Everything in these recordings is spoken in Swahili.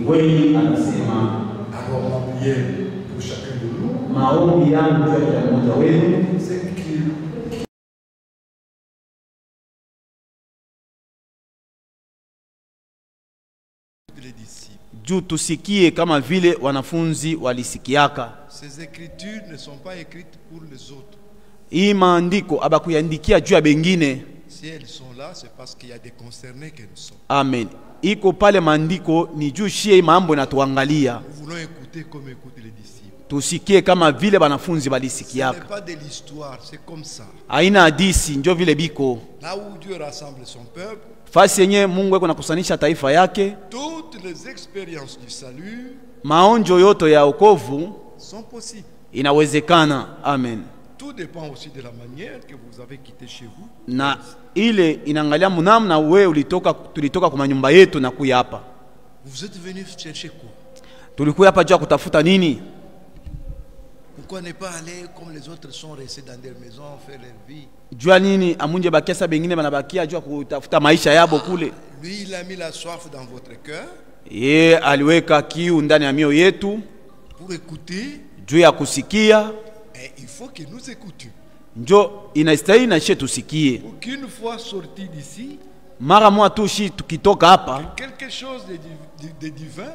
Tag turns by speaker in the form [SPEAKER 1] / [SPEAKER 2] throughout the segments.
[SPEAKER 1] kweli anasema,
[SPEAKER 2] alors ma prière pour chacun de nous,
[SPEAKER 1] maombi yangu kwa kila mmoja wenu
[SPEAKER 2] c'est qu'il les disciples.
[SPEAKER 3] Juu tusikie kama vile wanafunzi walisikiaka.
[SPEAKER 2] Ces écritures ne sont pas écrites pour les autres.
[SPEAKER 3] Hii maandiko abakuyandikia juu ya bengine.
[SPEAKER 2] Si elles sont là, c'est parce qu'il y a des concernés que nous sommes.
[SPEAKER 3] Amen. Iko pale maandiko ni juu shie mambo natuangalia.
[SPEAKER 2] Nous voulons écouter comme écoutent les disciples.
[SPEAKER 3] Tusikie kama vile wanafunzi
[SPEAKER 2] Ce n'est
[SPEAKER 3] walisikiaka.
[SPEAKER 2] pas de l'histoire, c'est comme ça.
[SPEAKER 3] Haina hadisi, njo vile biko.
[SPEAKER 2] Là où Dieu rassemble son peuple,
[SPEAKER 3] Fasi yenye Mungu eko nakusanisha taifa yake,
[SPEAKER 2] toutes les expériences du salut
[SPEAKER 3] maonjo yote ya wokovu
[SPEAKER 2] sont possibles.
[SPEAKER 3] inawezekana. Amen.
[SPEAKER 2] Tout dépend aussi de la manière que vous avez quitté chez vous.
[SPEAKER 3] Na ile inangalia munamna wewe tulitoka kwa nyumba yetu na kuya hapa.
[SPEAKER 2] Vous êtes venu chercher quoi?
[SPEAKER 3] Tulikuwa hapa juu kutafuta nini?
[SPEAKER 2] Pourquoi ne pas aller comme les autres sont restés dans des maisons, faire leur vie?
[SPEAKER 3] Jua nini amunje bakiasa bengine banabakia jua kutafuta maisha yabo kule.
[SPEAKER 2] Lui, il a mis la soif dans votre cœur
[SPEAKER 3] Ye aliweka kiu ndani ya mioyo yetu
[SPEAKER 2] pour écouter,
[SPEAKER 3] juu ya kusikia.
[SPEAKER 2] et il faut que nous écoutions.
[SPEAKER 3] Njo inastahili na shie tusikie.
[SPEAKER 2] Pour qu'une fois sorti d'ici,
[SPEAKER 3] Mara moja tu shi tukitoka hapa
[SPEAKER 2] quelque chose de divin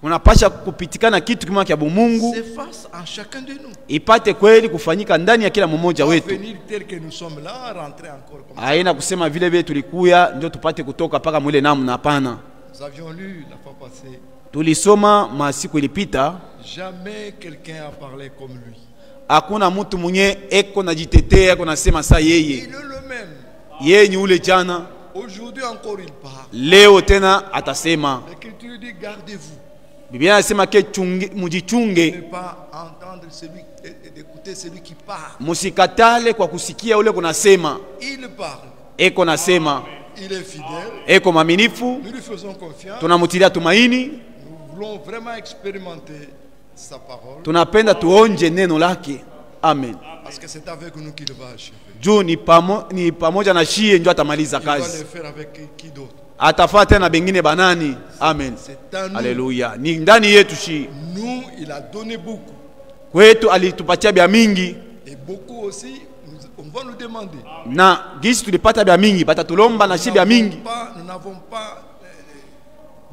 [SPEAKER 3] unapasha kupitikana kitu kimoja cha Mungu
[SPEAKER 2] s'efface en chacun de nous.
[SPEAKER 3] ipate kweli kufanyika ndani ya kila mmoja wetu.
[SPEAKER 2] Venir tel que nous sommes là, rentrer encore comme ça.
[SPEAKER 3] Haina kusema vile vile tulikuya ndio tupate kutoka paka mwile namna, hapana.
[SPEAKER 2] Nous avions lu la fois passée,
[SPEAKER 3] Tulisoma masiku ilipita,
[SPEAKER 2] jamais quelqu'un a parlé comme lui.
[SPEAKER 3] hakuna mtu mwenye eko na jitetea eko nasema saa
[SPEAKER 2] Il
[SPEAKER 3] yeye.
[SPEAKER 2] est le même.
[SPEAKER 3] Yeye ni ule jana,
[SPEAKER 2] Aujourd'hui encore il parle.
[SPEAKER 3] leo tena atasema.
[SPEAKER 2] L'Écriture dit gardez-vous.
[SPEAKER 3] Biblia inasema ke
[SPEAKER 2] Ne
[SPEAKER 3] mujichunge,
[SPEAKER 2] pas entendre celui, d'écouter celui qui parle.
[SPEAKER 3] musikatale kwa kusikia ule kunasema.
[SPEAKER 2] Il parle.
[SPEAKER 3] Eko nasema,
[SPEAKER 2] Il est fidèle.
[SPEAKER 3] eko maminifu,
[SPEAKER 2] Nous lui faisons confiance.
[SPEAKER 3] tunamutilia tumaini,
[SPEAKER 2] Nous voulons vraiment expérimenter sa parole.
[SPEAKER 3] tunapenda tuonje neno lake. Amen.
[SPEAKER 2] Parce que c'est avec nous qu'il va achever.
[SPEAKER 3] Juu ni pamoja na shie ndio atamaliza
[SPEAKER 2] Il va
[SPEAKER 3] kazi.
[SPEAKER 2] le faire avec qui d'autre?
[SPEAKER 3] Atafaa tena bengine banani. Amen.
[SPEAKER 2] C'est à nous.
[SPEAKER 3] Haleluya. Ni ndani yetu shi.
[SPEAKER 2] Nous, il a donné beaucoup.
[SPEAKER 3] Kwetu alitupatia bya mingi
[SPEAKER 2] Et beaucoup aussi, on va nous demander.
[SPEAKER 3] na gisi tulipata bya mingi batatulomba na shi bya mingi.
[SPEAKER 2] Nous n'avons pas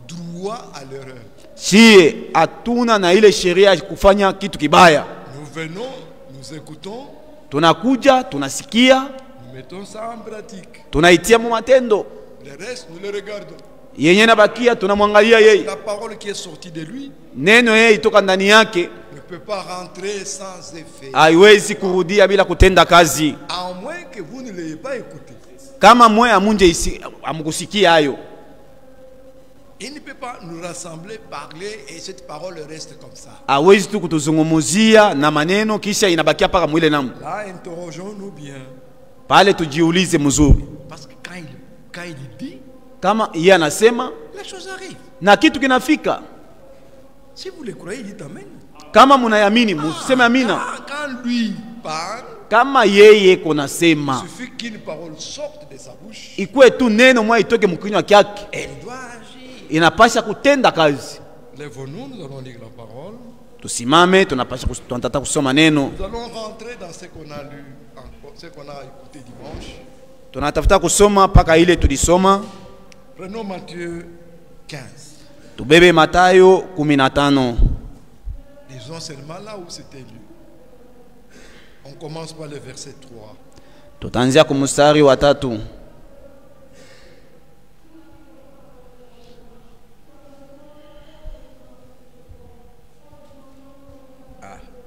[SPEAKER 2] droit à l'erreur.
[SPEAKER 3] Shie hatuna na ile sheria ya kufanya kitu kibaya.
[SPEAKER 2] Nous venons, nous écoutons,
[SPEAKER 3] Tunakuja, tunasikia,
[SPEAKER 2] nous mettons ça en pratique.
[SPEAKER 3] tunaitia mu matendo.
[SPEAKER 2] Le reste, nous le regardons.
[SPEAKER 3] Yenye nabakia tunamwangalia yeye.
[SPEAKER 2] La parole qui est sortie de lui
[SPEAKER 3] Neno yeye itoka ndani yake
[SPEAKER 2] ne peut pas rentrer sans effet.
[SPEAKER 3] haiwezi kurudia bila kutenda kazi.
[SPEAKER 2] À moins que vous ne l'ayez pas écouté.
[SPEAKER 3] Kama mwe amunje amkusikia hayo,
[SPEAKER 2] Il ne peut pas nous rassembler, parler et cette parole reste comme ça.
[SPEAKER 3] hawezi tu kutuzungumuzia na maneno kisha inabakia paka mwile namu.
[SPEAKER 2] Là, interrogeons-nous bien.
[SPEAKER 3] Pale tujiulize mzuri.
[SPEAKER 2] Parce que quand il dit,
[SPEAKER 3] Kama yeye anasema
[SPEAKER 2] les choses arrivent.
[SPEAKER 3] na kitu kinafika.
[SPEAKER 2] Si vous le croyez, dites Amen.
[SPEAKER 3] Kama munayamini museme amina.
[SPEAKER 2] Quand lui parle,
[SPEAKER 3] Kama yeye
[SPEAKER 2] il
[SPEAKER 3] kunasema
[SPEAKER 2] suffit qu'une parole sorte de sa bouche.
[SPEAKER 3] ikuwe tu neno mwa itoke mkinywa kyake,
[SPEAKER 2] Elle doit agir.
[SPEAKER 3] inapasha kutenda kazi.
[SPEAKER 2] Lève-nous, nous allons lire la parole.
[SPEAKER 3] Tusimame, tunataka kusoma neno.
[SPEAKER 2] Nous allons rentrer dans ce qu'on a lu, ce qu'on a écouté dimanche.
[SPEAKER 3] Tunatafuta kusoma paka ile tulisoma.
[SPEAKER 2] Prenons Matthieu 15.
[SPEAKER 3] Tubebe Mathayo 15.
[SPEAKER 2] Lisons seulement là où c'était lu. On commence par le verset 3.
[SPEAKER 3] Tutaanzia kumstari wa 3.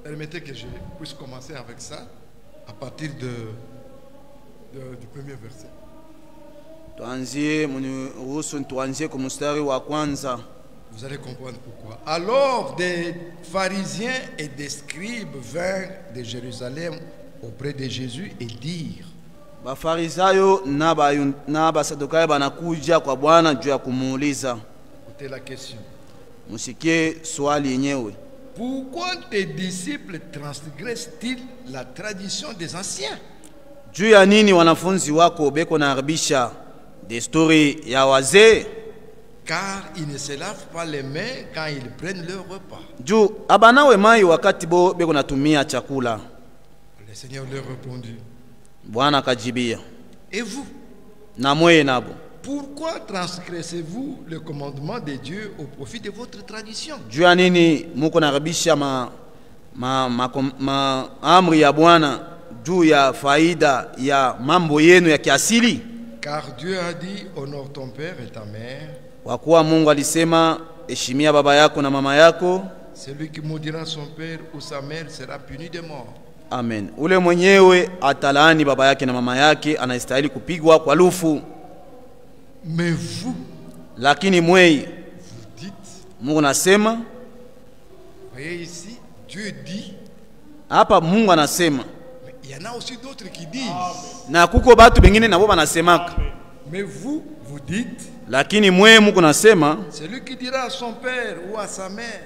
[SPEAKER 2] Permettez que je puisse commencer avec ça à partir du premier verset.
[SPEAKER 3] Tuanzie kumstari wa kwanza.
[SPEAKER 2] Vous allez comprendre pourquoi. Alors des pharisiens et des scribes vinrent de Jérusalem auprès de Jésus et dirent:
[SPEAKER 3] Bafarisayo na basadukayo banakuja kwa Bwana juu ya kumuuliza.
[SPEAKER 2] Écoutez la question.
[SPEAKER 3] Musikie swali yenyewe.
[SPEAKER 2] Pourquoi tes disciples transgressent-ils la tradition des anciens?
[SPEAKER 3] Juu ya nini wanafunzi wako beko naharibisha desturi ya wazee?
[SPEAKER 2] car ils ne se lavent pas les mains quand ils prennent leur repas.
[SPEAKER 3] Juu abanawe mai wakati bo beko natumia chakula.
[SPEAKER 2] Le Seigneur leur répondit.
[SPEAKER 3] Bwana akajibia.
[SPEAKER 2] Et vous,
[SPEAKER 3] Na mweye nabo.
[SPEAKER 2] pourquoi transgressez-vous le commandement de Dieu au profit de votre tradition?
[SPEAKER 3] Juu ya nini muko naribisha amri ya Bwana juu ya faida ya mambo yenu ya kiasili?
[SPEAKER 2] Car Dieu a dit, honore ton père et ta mère.
[SPEAKER 3] Kwa kuwa Mungu alisema heshimia baba yako na mama yako.
[SPEAKER 2] Celui qui maudira son père ou sa mère sera puni de mort.
[SPEAKER 3] Amen. Ule mwenyewe atalaani baba yake na mama yake anastahili kupigwa kwa lufu.
[SPEAKER 2] Mais vous,
[SPEAKER 3] Lakini mwei,
[SPEAKER 2] vous dites,
[SPEAKER 3] Mungu nasema,
[SPEAKER 2] voyez ici, Dieu dit,
[SPEAKER 3] hapa Mungu anasema,
[SPEAKER 2] mais il y en a aussi d'autres qui disent.
[SPEAKER 3] na kuko batu bengine nabo banasemaka.
[SPEAKER 2] Mais vous, vous dites,
[SPEAKER 3] Lakini mwei Mungu nasema,
[SPEAKER 2] celui qui dira à son père ou à sa mère,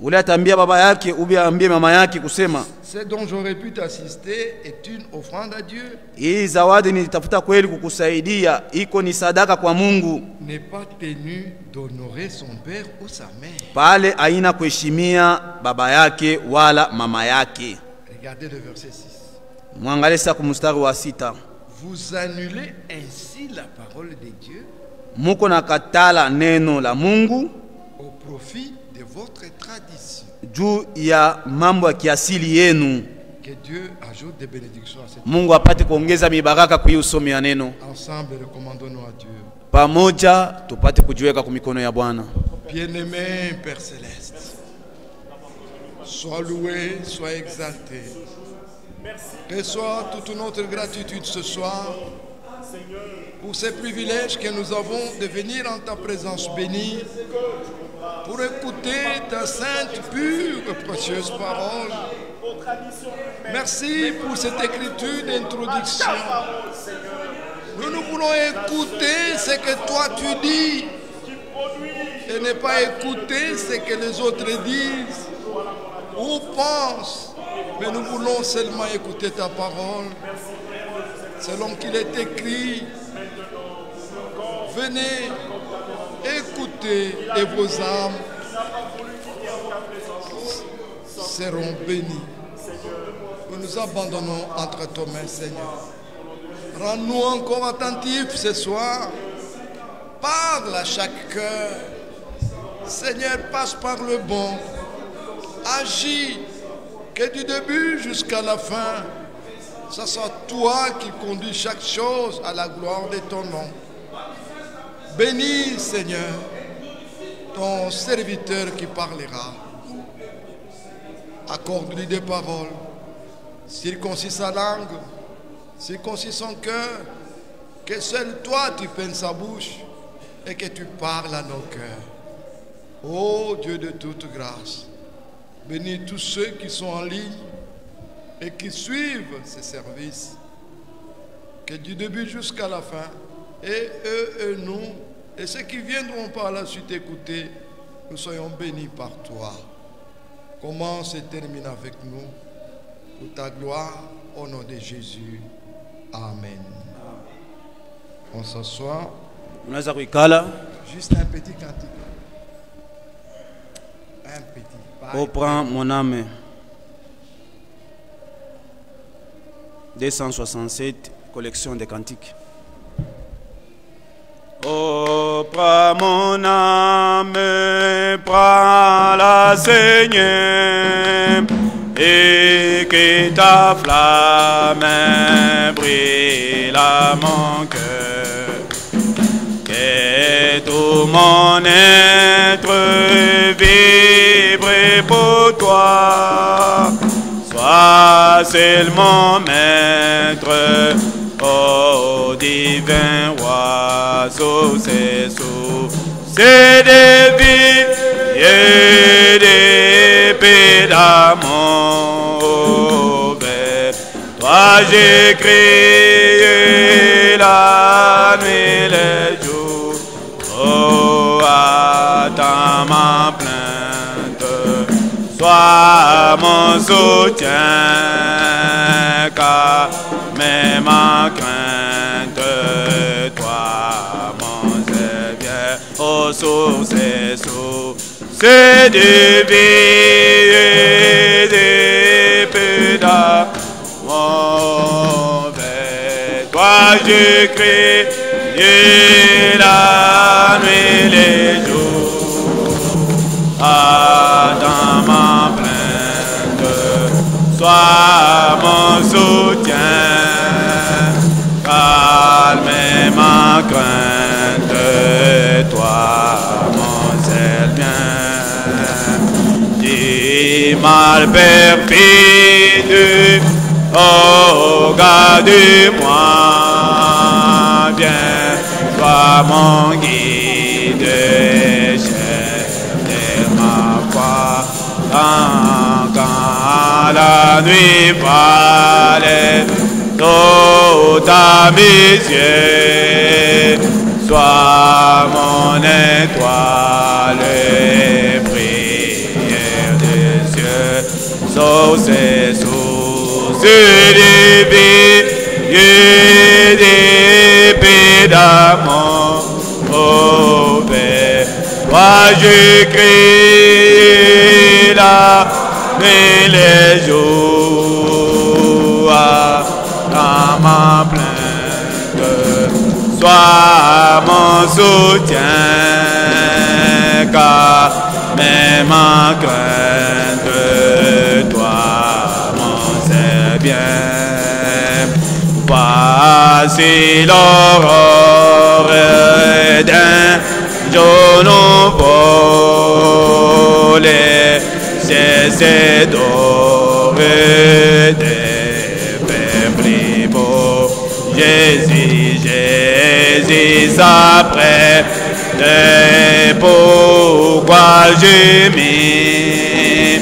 [SPEAKER 3] ule atambia baba yake ubi ambie mama yake kusema,
[SPEAKER 2] ce dont j'aurais pu t'assister est une offrande à Dieu,
[SPEAKER 3] hii zawadi nilitafuta kweli kukusaidia, iko ni sadaka kwa Mungu,
[SPEAKER 2] n'est pas tenu d'honorer son père ou sa mère.
[SPEAKER 3] pale haina kuheshimia baba yake wala mama yake.
[SPEAKER 2] Regardez le verset 6.
[SPEAKER 3] Mwangalie sasa kumstari wa 6.
[SPEAKER 2] Vous annulez ainsi la parole de Dieu
[SPEAKER 3] Muko na katala neno la Mungu
[SPEAKER 2] au profit de votre tradition.
[SPEAKER 3] juu ya mambo ya kiasili yenu.
[SPEAKER 2] Que Dieu ajoute des bénédictions à cette
[SPEAKER 3] Mungu apate kuongeza mibaraka kwa hiyo usomi ya neno.
[SPEAKER 2] ensemble, recommandons-nous à Dieu.
[SPEAKER 3] Pamoja tupate kujiweka kwa mikono ya Bwana.
[SPEAKER 2] Bien-aimé Père Céleste, sois loué, sois exalté. Reçois toute notre gratitude ce soir pour ces privilèges que nous avons de venir en ta présence bénie pour écouter ta sainte, pure et précieuse parole. Merci pour cette écriture d'introduction. Nous voulons écouter ce que toi tu dis et ne pas écouter ce que les autres disent ou pensent. Mais nous voulons seulement écouter ta parole. Selon qu'il est écrit, venez écouter et vos âmes seront bénies. Nous nous abandonnons entre tes mains, Seigneur. Rends-nous encore attentifs ce soir. Parle à chaque cœur. Seigneur, passe par le bon. Agis. Que du début jusqu'à la fin, ce soit toi qui conduis chaque chose à la gloire de ton nom. Bénis, Seigneur, ton serviteur qui parlera. Accorde-lui des paroles. Circoncis sa langue, circoncis son cœur. Que seul toi tu peines sa bouche et que tu parles à nos cœurs. Ô Dieu de toute grâce, bénis tous ceux qui sont en ligne et qui suivent ces services. Que du début jusqu'à la fin, et eux et nous, et ceux qui viendront par la suite écouter, nous soyons bénis par toi. Commence et termine avec nous, pour ta gloire, au nom de Jésus. Amen. On s'assoit.
[SPEAKER 3] Unaweza kuikala.
[SPEAKER 2] Juste un petit cantique. Un petit.
[SPEAKER 3] Oh, prends mon âme. 267, collection de cantiques. Oh, prends mon âme, prends-la, Seigneur, et que ta flamme brille à mon cœur. Que tout mon être vibre pour toi. Sois seulement maître, ô divin oiseau, c'est des vies et des paix d'amour. Toi j'ai crié la nuit, le jour, oh attends ma plainte. Sois mon soutien, car même ma crainte, toi mon Seigneur, ô soutien. c'est de vie et d'épée d'amour. Vers toi je crie la nuit, les jours. Dans ma plainte, sois mon soutien. Calme ma crainte, toi mon seul bien. Du mal perfide, oh garde-moi bien, sois mon guide, chef de ma foi. Quand la nuit parle, tout à mes yeux, sois mon étoile, prière des cieux, source de vie et d'épée d'amour. Oh Père, toi je crie la nuit, les jours. Dans ma plainte, sois mon soutien, car même ma crainte, toi mon c'est bien. Voici l'aurore d'un jour nouveau, c'est doré des beau. Jésus après, c'est pourquoi j'ai mis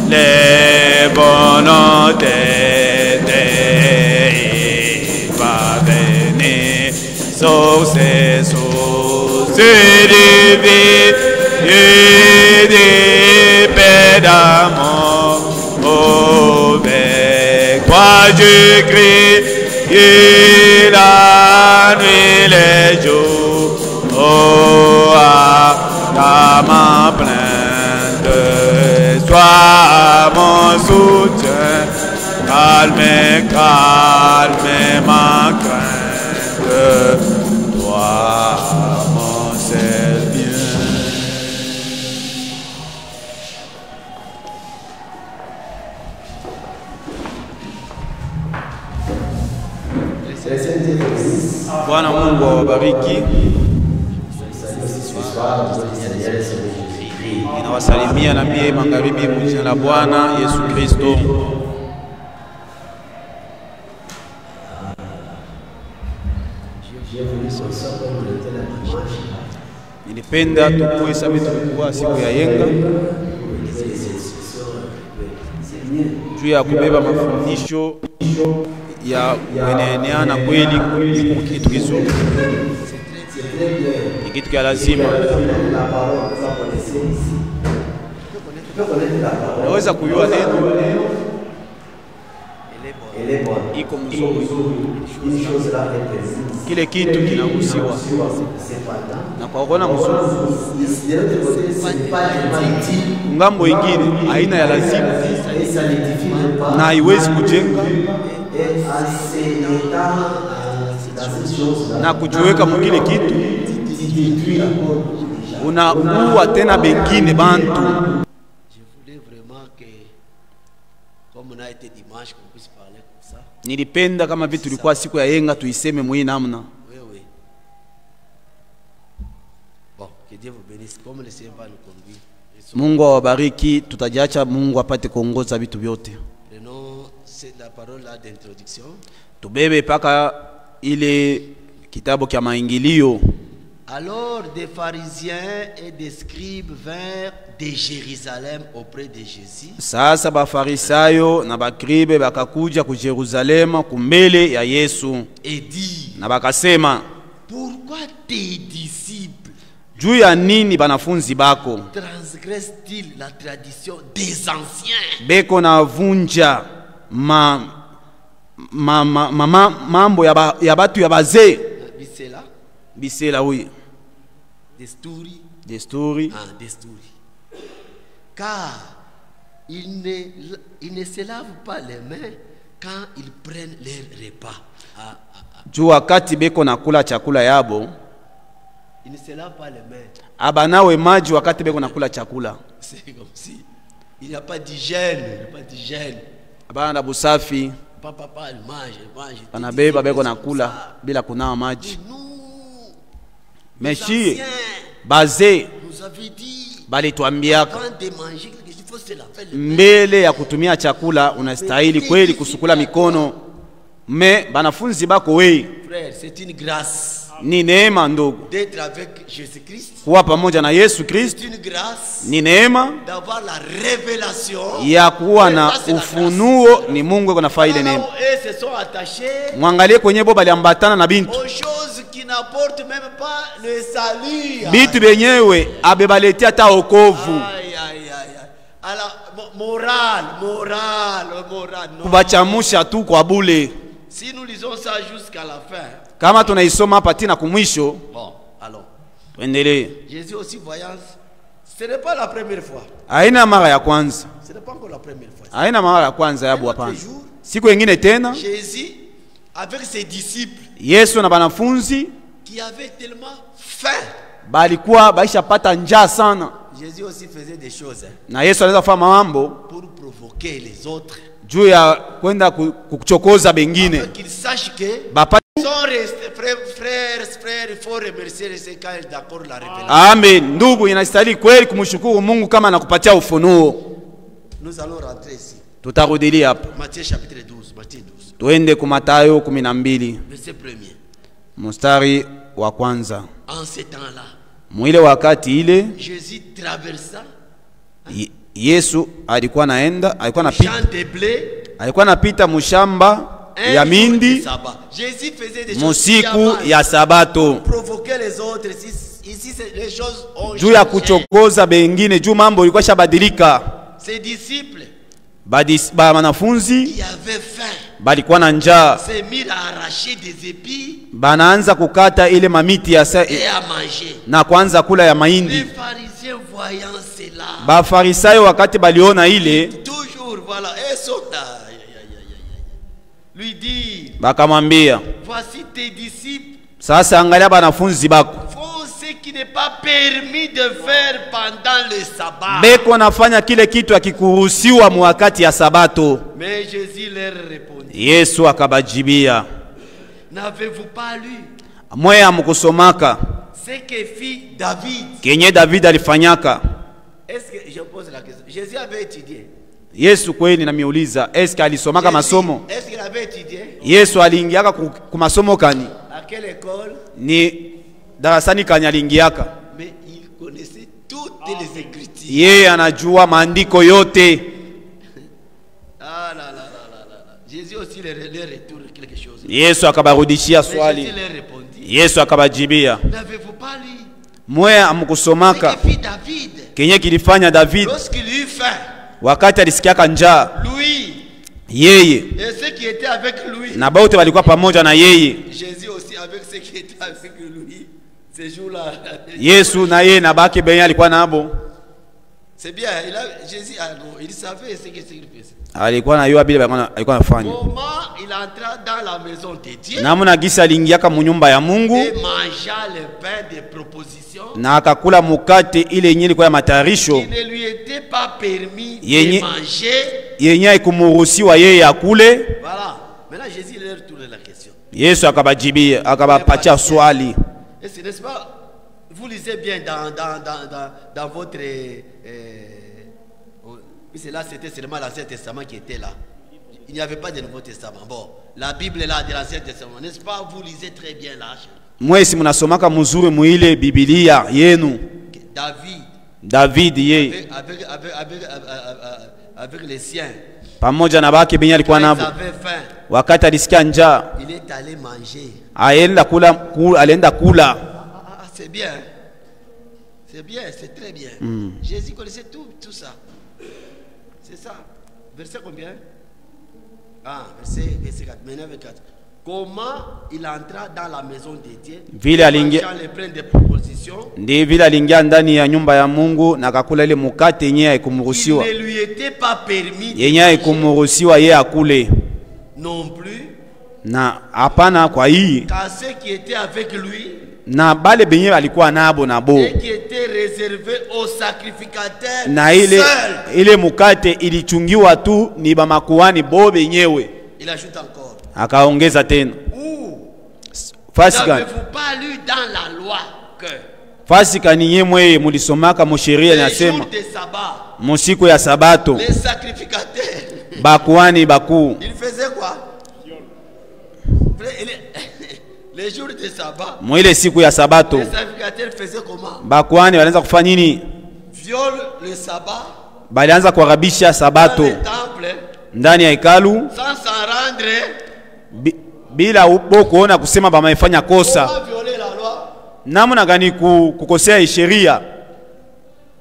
[SPEAKER 3] les volontés il va venir sur ces sources de vie et d'épée d'amour. Avec toi je crie et la nuit, les jours. Oh, à ma plainte, sois mon soutien. Calme ma crainte, toi mon seul bien. Bwana Mungu awabariki. Ninawasalimia na mie magharibi kwa jina la Bwana Yesu Kristo. Nilipenda tukue sababu tulikuwa siku ya yenga juu ya kubeba mafundisho ya kueneana kweli ni kitu kizuri, ni kitu kia lazima. Unaweza kujua neno iko mzuri, kile kitu kinahusiwa na kwa kuona mzuri. Ngambo ingine haina ya lazima na haiwezi kujenga na kujiweka mwingine kitu, unaua tena bengine bantu. Nilipenda kama vitu tulikuwa siku ya yenga tuiseme mwi namna. Mungu awabariki, tutajiacha Mungu apate kuongoza vitu vyote. Tubebe paka ile kitabu kia maingilio.
[SPEAKER 4] Alors des pharisiens et des scribes vinrent de Jérusalem auprès de Jésus.
[SPEAKER 3] Sasa ba farisayo na bakribe bakakuja ku Jerusalema kumbele ya Yesu.
[SPEAKER 4] Et dit,
[SPEAKER 3] na bakasema,
[SPEAKER 4] pourquoi tes disciples
[SPEAKER 3] juu ya nini banafunzi bako
[SPEAKER 4] transgressent-ils la tradition des anciens?
[SPEAKER 3] Beko na vunja mambo ya batu ya bazee. Bisela oui.
[SPEAKER 4] Desturi.
[SPEAKER 3] Desturi.
[SPEAKER 4] Desturi. car ils ne se lavent pas les mains quand ils prennent leur repas.
[SPEAKER 3] Juu wakati beko nakula chakula yabo,
[SPEAKER 4] Ils ne se lavent pas les mains.
[SPEAKER 3] abanawe maji wakati beko nakula chakula.
[SPEAKER 4] C'est comme si il n'y a pas d'hygiène. Il n'y a pas d'hygiène.
[SPEAKER 3] Abana busafi,
[SPEAKER 4] Papa, il mange.
[SPEAKER 3] banabeba beko nakula bila kunawa maji.
[SPEAKER 4] Nous,
[SPEAKER 3] Meshi baze
[SPEAKER 4] nous avait dit,
[SPEAKER 3] balituambiaka
[SPEAKER 4] avant de manger, il faut se laver les mains.
[SPEAKER 3] mbele ya kutumia chakula unastahili kweli kusukula mikono. Me banafunzi bako wei,
[SPEAKER 4] Frère, c'est une grâce
[SPEAKER 3] ni neema ndogo
[SPEAKER 4] d'être avec Jésus-Christ.
[SPEAKER 3] kuwa pamoja na Yesu Kristo,
[SPEAKER 4] C'est une grâce
[SPEAKER 3] ni neema
[SPEAKER 4] d'avoir la révélation.
[SPEAKER 3] ya kuwa na
[SPEAKER 4] Ça, c'est la
[SPEAKER 3] ufunuo. Ni Mungu eko nafaa ile
[SPEAKER 4] Là
[SPEAKER 3] neema.
[SPEAKER 4] où eux se sont attachés
[SPEAKER 3] Mwangalie kwenye bo baliambatana na bintu
[SPEAKER 4] aux choses qui n'apportent même pas le salut.
[SPEAKER 3] bitu benyewe abebaletea hata okovu,
[SPEAKER 4] Aïe. Alors, moral. Non.
[SPEAKER 3] kubachamusha tu kwa bule.
[SPEAKER 4] Si nous lisons ça jusqu'à la fin,
[SPEAKER 3] Kama tunaisoma hapa tina kumwisho,
[SPEAKER 4] bon, alors,
[SPEAKER 3] tuendelee.
[SPEAKER 4] Jésus aussi voyance, ce n'est pas la première fois.
[SPEAKER 3] Haina mara ya kwanza,
[SPEAKER 4] Ce n'est pas encore la première fois.
[SPEAKER 3] haina mara ya kwanza yabu, hapana.
[SPEAKER 4] L'autre jour,
[SPEAKER 3] Siku nyingine tena
[SPEAKER 4] Jésus, avec ses disciples,
[SPEAKER 3] Yesu na banafunzi
[SPEAKER 4] qui avaient tellement faim,
[SPEAKER 3] balikuwa baishapata njaa sana,
[SPEAKER 4] Jésus aussi faisait des choses
[SPEAKER 3] na Yesu aliweza kufanya mambo
[SPEAKER 4] pour provoquer les autres,
[SPEAKER 3] juu ya kwenda kuchokoza bengine
[SPEAKER 4] afin qu'ils sachent que
[SPEAKER 3] bapate.
[SPEAKER 4] ils sont restés, frères, il faut remercier ces cas d'accord la révélation.
[SPEAKER 3] Amen. Ndugu, inastahili kweli kumshukuru Mungu kama anakupatia ufunuo.
[SPEAKER 4] Nous allons rentrer ici.
[SPEAKER 3] Tutarudilia hapa,
[SPEAKER 4] Matthieu chapitre 12, Matthieu 12,
[SPEAKER 3] tuende ku Mathayo 12
[SPEAKER 4] verset 1er.
[SPEAKER 3] mstari wa kwanza.
[SPEAKER 4] En ce temps-là,
[SPEAKER 3] Mwile wakati ile
[SPEAKER 4] Jésus traversa
[SPEAKER 3] Yesu alikuwa
[SPEAKER 4] champ de blé
[SPEAKER 3] alikuwa napita mushamba
[SPEAKER 4] un
[SPEAKER 3] ya
[SPEAKER 4] jour
[SPEAKER 3] mindi
[SPEAKER 4] de sabbat. Jésus faisait des choses
[SPEAKER 3] musiku
[SPEAKER 4] qui
[SPEAKER 3] ya Sabato
[SPEAKER 4] provoquer les autres. Ici, les choses ont
[SPEAKER 3] juu ya
[SPEAKER 4] changé.
[SPEAKER 3] kuchokoza bengine, juu mambo ilikuwa shabadilika.
[SPEAKER 4] Ses disciples
[SPEAKER 3] Banafunzi
[SPEAKER 4] qui avaient faim
[SPEAKER 3] balikuwa na njaa,
[SPEAKER 4] se mirent à arracher des épis
[SPEAKER 3] banaanza kukata ile mamiti ya
[SPEAKER 4] et à manger.
[SPEAKER 3] na kuanza kula ya
[SPEAKER 4] Les
[SPEAKER 3] mahindi.
[SPEAKER 4] pharisiens voyant cela,
[SPEAKER 3] Bafarisayo wakati baliona ile,
[SPEAKER 4] toujours, voilà, et sont là, lui dit,
[SPEAKER 3] bakamwambia,
[SPEAKER 4] voici tes disciples
[SPEAKER 3] sasa angalia banafunzi bako
[SPEAKER 4] font ce qui n'est pas permis de faire pendant le sabbat.
[SPEAKER 3] beko nafanya kile kitu akikuruhusiwa mu wakati ya Sabato.
[SPEAKER 4] Mais Jésus leur répondit,
[SPEAKER 3] Yesu akabajibia,
[SPEAKER 4] n'avez-vous pas lu
[SPEAKER 3] mwe amukusomaka
[SPEAKER 4] ce que fit David?
[SPEAKER 3] kenye David alifanyaka?
[SPEAKER 4] Est-ce que, je pose la question, Jésus avait étudié?
[SPEAKER 3] Yesu kweli namiuliza, eske alisomaka masomo?
[SPEAKER 4] Est-ce qu'il avait étudié?
[SPEAKER 3] Yesu aliingiaka ku masomo kani?
[SPEAKER 4] À quelle école?
[SPEAKER 3] Ni darasani kani aliingiaka?
[SPEAKER 4] Mais il connaissait toutes les Écritures.
[SPEAKER 3] Yeye anajua maandiko yote.
[SPEAKER 4] Ah là. Jésus aussi leur retourne quelque chose.
[SPEAKER 3] Yesu akabarudishia
[SPEAKER 4] Mais
[SPEAKER 3] swali.
[SPEAKER 4] Jésus leur répondit,
[SPEAKER 3] Yesu akabajibia,
[SPEAKER 4] n'avez-vous pas lu
[SPEAKER 3] mwe
[SPEAKER 4] ce
[SPEAKER 3] amukusomaka
[SPEAKER 4] que fit David
[SPEAKER 3] kenye kilifanya David
[SPEAKER 4] lorsqu'il eut faim?
[SPEAKER 3] wakati alisikiaka njaa?
[SPEAKER 4] Lui
[SPEAKER 3] Yeye
[SPEAKER 4] et ceux qui étaient avec lui.
[SPEAKER 3] na bote walikuwa pamoja na yeye.
[SPEAKER 4] Jésus aussi avec ceux qui étaient avec lui ces jours-là.
[SPEAKER 3] Yesu na yeye na baki benye alikuwa nabo,
[SPEAKER 4] C'est bien. Jésus, il savait ce qu'il faisait.
[SPEAKER 3] alikuwa na yua bila alikuwa anafanya.
[SPEAKER 4] Comment il entra dans la maison de Dieu
[SPEAKER 3] Namna gisi aliingiaka mu nyumba ya Mungu
[SPEAKER 4] et mangea le pain de proposition
[SPEAKER 3] na akakula mukate ile yenye ilikuwa ya matayarisho
[SPEAKER 4] qui ne lui était pas permis
[SPEAKER 3] Yenye-
[SPEAKER 4] de manger.
[SPEAKER 3] yenye haikumuruhusiwa yeye akule.
[SPEAKER 4] Voilà. Maintenant, Jésus leur retourne la question.
[SPEAKER 3] Yesu akabajibia, akabapatia swali.
[SPEAKER 4] Et ce n'est-ce pas, vous lisez bien dans votre... c'est là, c'était seulement l'Ancien Testament qui était là. Il n'y avait pas de Nouveau Testament. Bon, la Bible est là de l'Ancien Testament. N'est-ce pas? Vous lisez très bien là.
[SPEAKER 3] Mwesi munasomaka muzuri muile Biblia yenu. David yeye
[SPEAKER 4] avec les siens,
[SPEAKER 3] pamoja na bake benye alikuwa
[SPEAKER 4] ils
[SPEAKER 3] nabo,
[SPEAKER 4] avaient faim.
[SPEAKER 3] wakati alisikia njaa
[SPEAKER 4] Il est allé manger.
[SPEAKER 3] alienda kula.
[SPEAKER 4] C'est bien. C'est bien, c'est très bien. Jésus connaissait tout ça. C'est ça. Verset combien? Verset 4. Maintenant, 4. Comment il entra dans la maison de Dieu?
[SPEAKER 3] Vile aliingia
[SPEAKER 4] Les pleins de propositions. position,
[SPEAKER 3] Ndi vile aliingia ndani ya nyumba ya Mungu na akakula ile mukate yenye haikumuruhusiwa.
[SPEAKER 4] il ne lui était pas permis de
[SPEAKER 3] Yenye
[SPEAKER 4] manger
[SPEAKER 3] haikumuruhusiwa yeye akule.
[SPEAKER 4] non plus
[SPEAKER 3] Na hapana kwa hii
[SPEAKER 4] qu'à ceux qui étaient avec lui
[SPEAKER 3] na bale benye alikuwa nabo na bo.
[SPEAKER 4] et qui étaient réservés aux sacrificateurs
[SPEAKER 3] Na ile
[SPEAKER 4] seuls.
[SPEAKER 3] mukate ilichungiwa tu ni bamakuhani bo benyewe.
[SPEAKER 4] Il ajoute encore.
[SPEAKER 3] Akaongeza tena.
[SPEAKER 4] Où
[SPEAKER 3] Fasi gani?
[SPEAKER 4] n'avez-vous pas lu dans la loi que
[SPEAKER 3] Fasi gani nyemwe mulisomaka mu sheria
[SPEAKER 4] les
[SPEAKER 3] inasema
[SPEAKER 4] jours de sabbat,
[SPEAKER 3] musiku ya sabato
[SPEAKER 4] les sacrificateurs,
[SPEAKER 3] bakuhani bakuu
[SPEAKER 4] ils faisaient quoi? Les jours de sabbat,
[SPEAKER 3] mwile siku ya sabato
[SPEAKER 4] les sacrificateurs faisaient comment?
[SPEAKER 3] bakuhani walianza kufanya nini?
[SPEAKER 4] Violent le sabbat
[SPEAKER 3] Balianza kuharabisha
[SPEAKER 4] dans
[SPEAKER 3] sabato
[SPEAKER 4] le temple
[SPEAKER 3] ndani ya hekalu
[SPEAKER 4] sans s'en rendre.
[SPEAKER 3] bila bo kuona kusema bamaifanya kosa.
[SPEAKER 4] Comment violer la loi
[SPEAKER 3] Namna gani kukosea sheria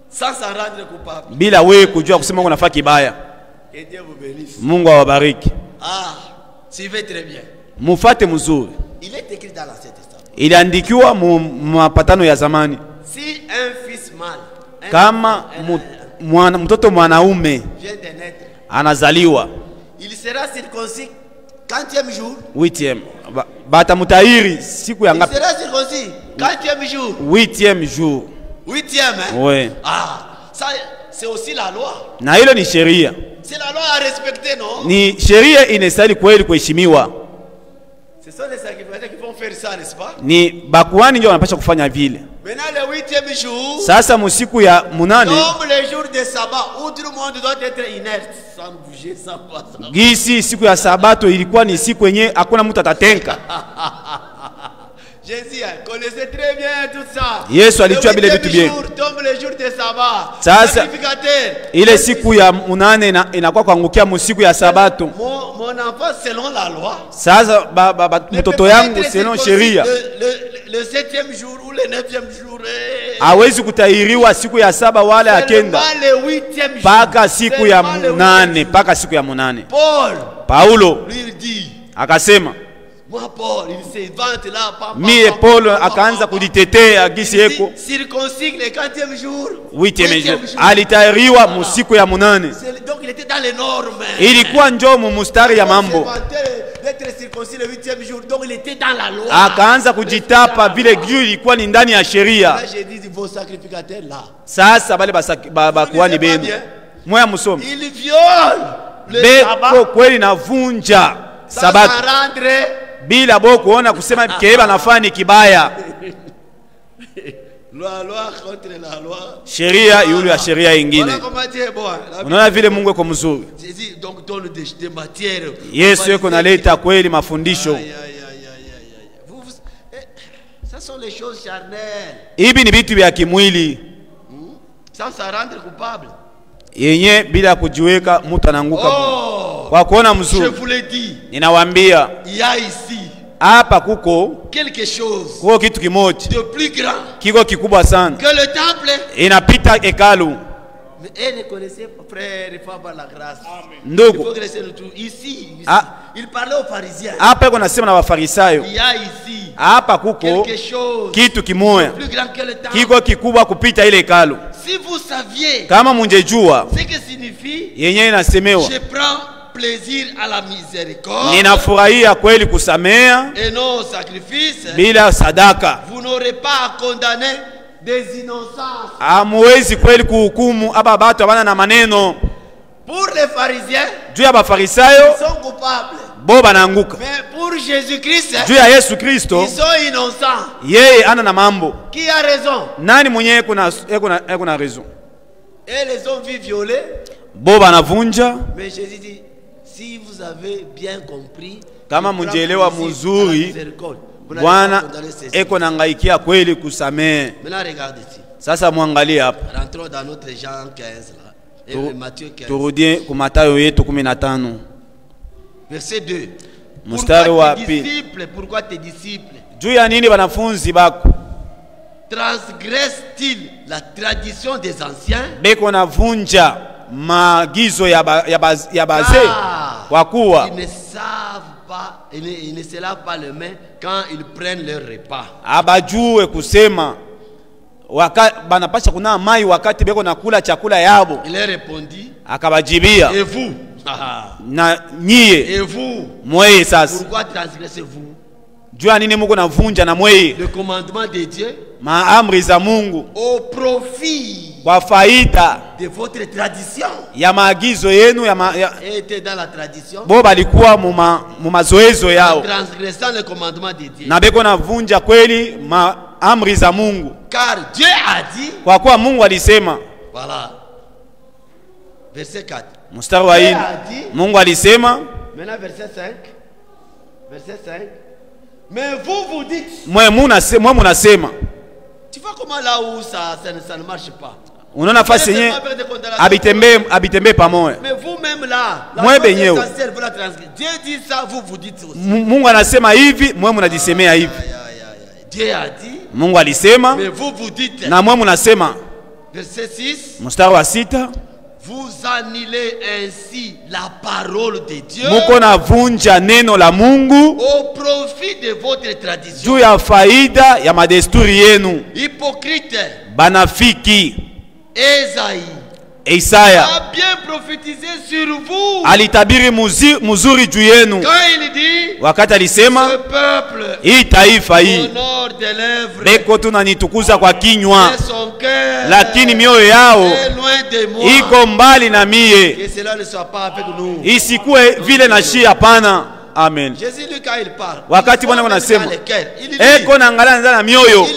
[SPEAKER 4] sans s'en rendre coupable?
[SPEAKER 3] bila we kujua kusema unafaa kibaya.
[SPEAKER 4] Et Dieu vous bénisse.
[SPEAKER 3] Mungu awabariki.
[SPEAKER 4] Ah, suivez très bien.
[SPEAKER 3] Mufate mzuri.
[SPEAKER 4] Il est écrit dans l'Ancien Testament.
[SPEAKER 3] Iliandikiwa mu mapatano ya zamani.
[SPEAKER 4] Si un fils mâle,
[SPEAKER 3] Kama mtoto mwanaume
[SPEAKER 4] vient de naître,
[SPEAKER 3] anazaliwa
[SPEAKER 4] il sera circoncis 40e jour.
[SPEAKER 3] 8e batamutahiri siku ya
[SPEAKER 4] Il
[SPEAKER 3] ngapi?
[SPEAKER 4] sera circoncis 40e jour.
[SPEAKER 3] 8e jour.
[SPEAKER 4] 8e, hein?
[SPEAKER 3] Ouais.
[SPEAKER 4] Ah, ça, c'est aussi la loi.
[SPEAKER 3] Na hilo ni sheria.
[SPEAKER 4] C'est la loi à respecter, non?
[SPEAKER 3] Ni sheria inastahili kweli kuheshimiwa.
[SPEAKER 4] Ce sont les sacrificateurs qui vont faire ça, n'est-ce pas?
[SPEAKER 3] Ni bakuhani ndio wanapaswa kufanya vile.
[SPEAKER 4] Maintenant, le 8e jour,
[SPEAKER 3] Sasa musiku ya munane
[SPEAKER 4] comme les jours de sabbat, où tout le monde doit être inerte, sans bouger, sans passer.
[SPEAKER 3] gisi siku ya sabato ilikuwa ni siku yenye hakuna mtu atatenka.
[SPEAKER 4] Jésus connaissait très bien tout ça.
[SPEAKER 3] Yesu alijua vile vitu bien.
[SPEAKER 4] Tombe le jour de sabbat.
[SPEAKER 3] Sasa
[SPEAKER 4] Sacrificateur.
[SPEAKER 3] ile siku ya munane inakuwa kuangukia musiku ya sabato.
[SPEAKER 4] Mon enfant selon la loi.
[SPEAKER 3] Sasa mtoto yangu selon sheria
[SPEAKER 4] Le 7e jour ou le 9e jour.
[SPEAKER 3] hawezi kutahiriwa siku ya saba wala ya kenda
[SPEAKER 4] Le 8e jour.
[SPEAKER 3] paka siku ya munane, paka siku ya munane. Paulo
[SPEAKER 4] lui dit,
[SPEAKER 3] akasema
[SPEAKER 4] moi Paul, il se vante là.
[SPEAKER 3] mie Paulo akaanza kujitetea gisi yeko
[SPEAKER 4] circoncis le 40e jour.
[SPEAKER 3] 8e jour alitahiriwa musiku ya munane.
[SPEAKER 4] Donc il était dans les normes.
[SPEAKER 3] Ilikuwa njoo mu mustari ya mambo.
[SPEAKER 4] D'être circoncis le 8e jour, donc il était dans la loi.
[SPEAKER 3] Akaanza kujitapa vile juu ilikuwa ni ndani ya sheria.
[SPEAKER 4] Là j'ai dit vos sacrificateurs là.
[SPEAKER 3] Sasa bale bakuhani benu moya musome
[SPEAKER 4] Il viole le sabbat.
[SPEAKER 3] Beko kweli navunja sabato bila bo kuona kusema keba nafanya kibaya.
[SPEAKER 4] La loi contre la loi.
[SPEAKER 3] Sheria yule ya sheria ingine. Unaona vile Mungu yuko mzuri.
[SPEAKER 4] Jésus donc donne des matières.
[SPEAKER 3] Yesu yuko naleta kweli mafundisho.
[SPEAKER 4] Ça sont les choses charnelles.
[SPEAKER 3] Hivi ni vitu vya kimwili.
[SPEAKER 4] Sans se rendre coupable.
[SPEAKER 3] Yenye bila kujiweka mtu anaanguka. Kwa kuona mzuri.
[SPEAKER 4] Je vous l'ai dit.
[SPEAKER 3] Ninawaambia.
[SPEAKER 4] Il y a ici.
[SPEAKER 3] Hapa kuko
[SPEAKER 4] quelque chose
[SPEAKER 3] kuko kitu kimoja
[SPEAKER 4] de plus grand
[SPEAKER 3] kiko kikubwa sana
[SPEAKER 4] que le temple.
[SPEAKER 3] Inapita hekalu.
[SPEAKER 4] Et ne connaissez pas, frère, il faut avoir la grâce.
[SPEAKER 3] Ndugu.
[SPEAKER 4] Il faut connaître le tout. Ici, il parlait aux pharisiens.
[SPEAKER 3] Hapa yuko nasema na wafarisayo.
[SPEAKER 4] Il y a ici
[SPEAKER 3] hapa kuko
[SPEAKER 4] quelque chose
[SPEAKER 3] kitu kimoja
[SPEAKER 4] plus grand que le temple.
[SPEAKER 3] kiko kikubwa kupita ile hekalu.
[SPEAKER 4] Si vous saviez
[SPEAKER 3] kama mungejua
[SPEAKER 4] ce que signifie
[SPEAKER 3] yenyewe inasemewa
[SPEAKER 4] je prends plaisir à la miséricorde,
[SPEAKER 3] ninafurahia kweli kusamea
[SPEAKER 4] et non sacrifice,
[SPEAKER 3] bila sadaka,
[SPEAKER 4] vous n'aurez pas à condamner des innocences.
[SPEAKER 3] Hamuwezi kweli kuhukumu aba batu abana na maneno.
[SPEAKER 4] Pour les pharisiens,
[SPEAKER 3] juu ya bafarisayo
[SPEAKER 4] ils sont coupables.
[SPEAKER 3] bo banaanguka.
[SPEAKER 4] Mais pour Jésus-Christ,
[SPEAKER 3] juu ya Yesu Kristo
[SPEAKER 4] ils sont innocents.
[SPEAKER 3] yeye ana na mambo.
[SPEAKER 4] Qui a raison?
[SPEAKER 3] Nani mwenye eko na raison?
[SPEAKER 4] Et les hommes vivent violés.
[SPEAKER 3] Bo banavunja.
[SPEAKER 4] Mais Jésus dit, si vous avez bien compris,
[SPEAKER 3] kama mjelewa mzuri, Bwana eko nangaikia kweli kusamehe.
[SPEAKER 4] Maintenant regardez ici.
[SPEAKER 3] Sasa muangalie hapa.
[SPEAKER 4] Rentrons dans notre Jean 15 là. Et Matthieu 15.
[SPEAKER 3] Turudie ku Mathayo yetu 15.
[SPEAKER 4] Verset 2.
[SPEAKER 3] Mstari wa pili.
[SPEAKER 4] Pourquoi tes disciples
[SPEAKER 3] juu ya nini wanafunzi bako
[SPEAKER 4] transgressent-ils la tradition des anciens?
[SPEAKER 3] Beko navunja maagizo ya bazee kwa kuwa
[SPEAKER 4] ils ne savent pas, ils ne se lavent pas les mains quand ils prennent leur repas.
[SPEAKER 3] abajue kusema banapasha kuna mai wakati beko nakula chakula yabo.
[SPEAKER 4] Il a répondu.
[SPEAKER 3] Akabajibia.
[SPEAKER 4] Et vous?
[SPEAKER 3] Na nyie.
[SPEAKER 4] Et vous?
[SPEAKER 3] Mweye sasa.
[SPEAKER 4] Pourquoi transgressez-vous?
[SPEAKER 3] Jua nini muko navunja na mweye?
[SPEAKER 4] Le commandement de Dieu.
[SPEAKER 3] Maamri za Mungu.
[SPEAKER 4] Au profit.
[SPEAKER 3] Kwa faida
[SPEAKER 4] de votre tradition.
[SPEAKER 3] Ya maagizo yenu
[SPEAKER 4] était dans la tradition.
[SPEAKER 3] Bo balikuwa mu mazoezo yao.
[SPEAKER 4] Transgressant le commandement de Dieu.
[SPEAKER 3] Na beko navunja kweli maamri za Mungu.
[SPEAKER 4] Car Dieu a dit.
[SPEAKER 3] Kwa kuwa Mungu alisema.
[SPEAKER 4] Voilà. Verset 4.
[SPEAKER 3] Mstari wa 4. Mungu alisema.
[SPEAKER 4] Maintenant verset 5. Verset 5. Mais vous dites.
[SPEAKER 3] Mwe munasema.
[SPEAKER 4] Tu vois comment là où ça ne marche pas.
[SPEAKER 3] Unaona fasi yenyewe abitembe pamoja.
[SPEAKER 4] Mais vous-même là,
[SPEAKER 3] mwe benyewe.
[SPEAKER 4] Dieu dit ça, vous dites aussi.
[SPEAKER 3] Mungu anasema hivi, mwe mnajisemea hivi.
[SPEAKER 4] Dieu a dit.
[SPEAKER 3] Mungu alisema.
[SPEAKER 4] Mais vous dites.
[SPEAKER 3] Na mwe mnasema.
[SPEAKER 4] Verset 6.
[SPEAKER 3] Mstari wa 6.
[SPEAKER 4] Vous annulez ainsi la parole de Dieu.
[SPEAKER 3] Muko navunja neno la Mungu.
[SPEAKER 4] Au profit de votre tradition.
[SPEAKER 3] Juu ya faida ya madesturi yenu.
[SPEAKER 4] Hypocrite.
[SPEAKER 3] Banafiki. Isaya
[SPEAKER 4] a bien prophétisé sur vous.
[SPEAKER 3] Alitabiri muzuri juu yenu.
[SPEAKER 4] Quand il dit,
[SPEAKER 3] wakati alisema,
[SPEAKER 4] ce peuple,
[SPEAKER 3] hii taifa hii beko tunanitukuza kwa kinywa, lakini mioyo yao iko mbali na mie. Isikuwe vile na shi, hapana. Amen. Wakati Bwana anasema, eko naangalia ndani ya mioyo,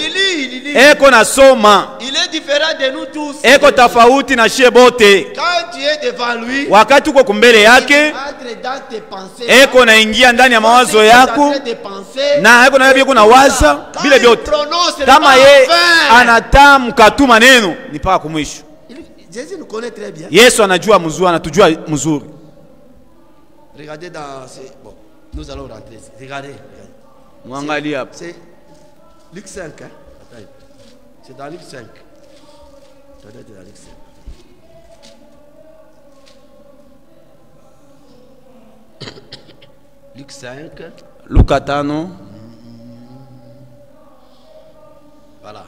[SPEAKER 3] eko nasoma, eko tofauti na shie bote. Wakati uko kumbele yake, eko naingia ndani ya mawazo yako, na eko na yeye kuna waza vile vyote. Kama ye anatamka tu maneno ni paka kumwisho. Yesu anajua mzuri, anatujua mzuri.
[SPEAKER 4] Regardez dans ce... Bon, nous allons rentrer. Regardez.
[SPEAKER 3] C'est
[SPEAKER 4] Luc 5. Hein? C'est dans Luc 5. Regardez dans Luc 5. Luc 5.
[SPEAKER 3] Luka 5.
[SPEAKER 4] Voilà.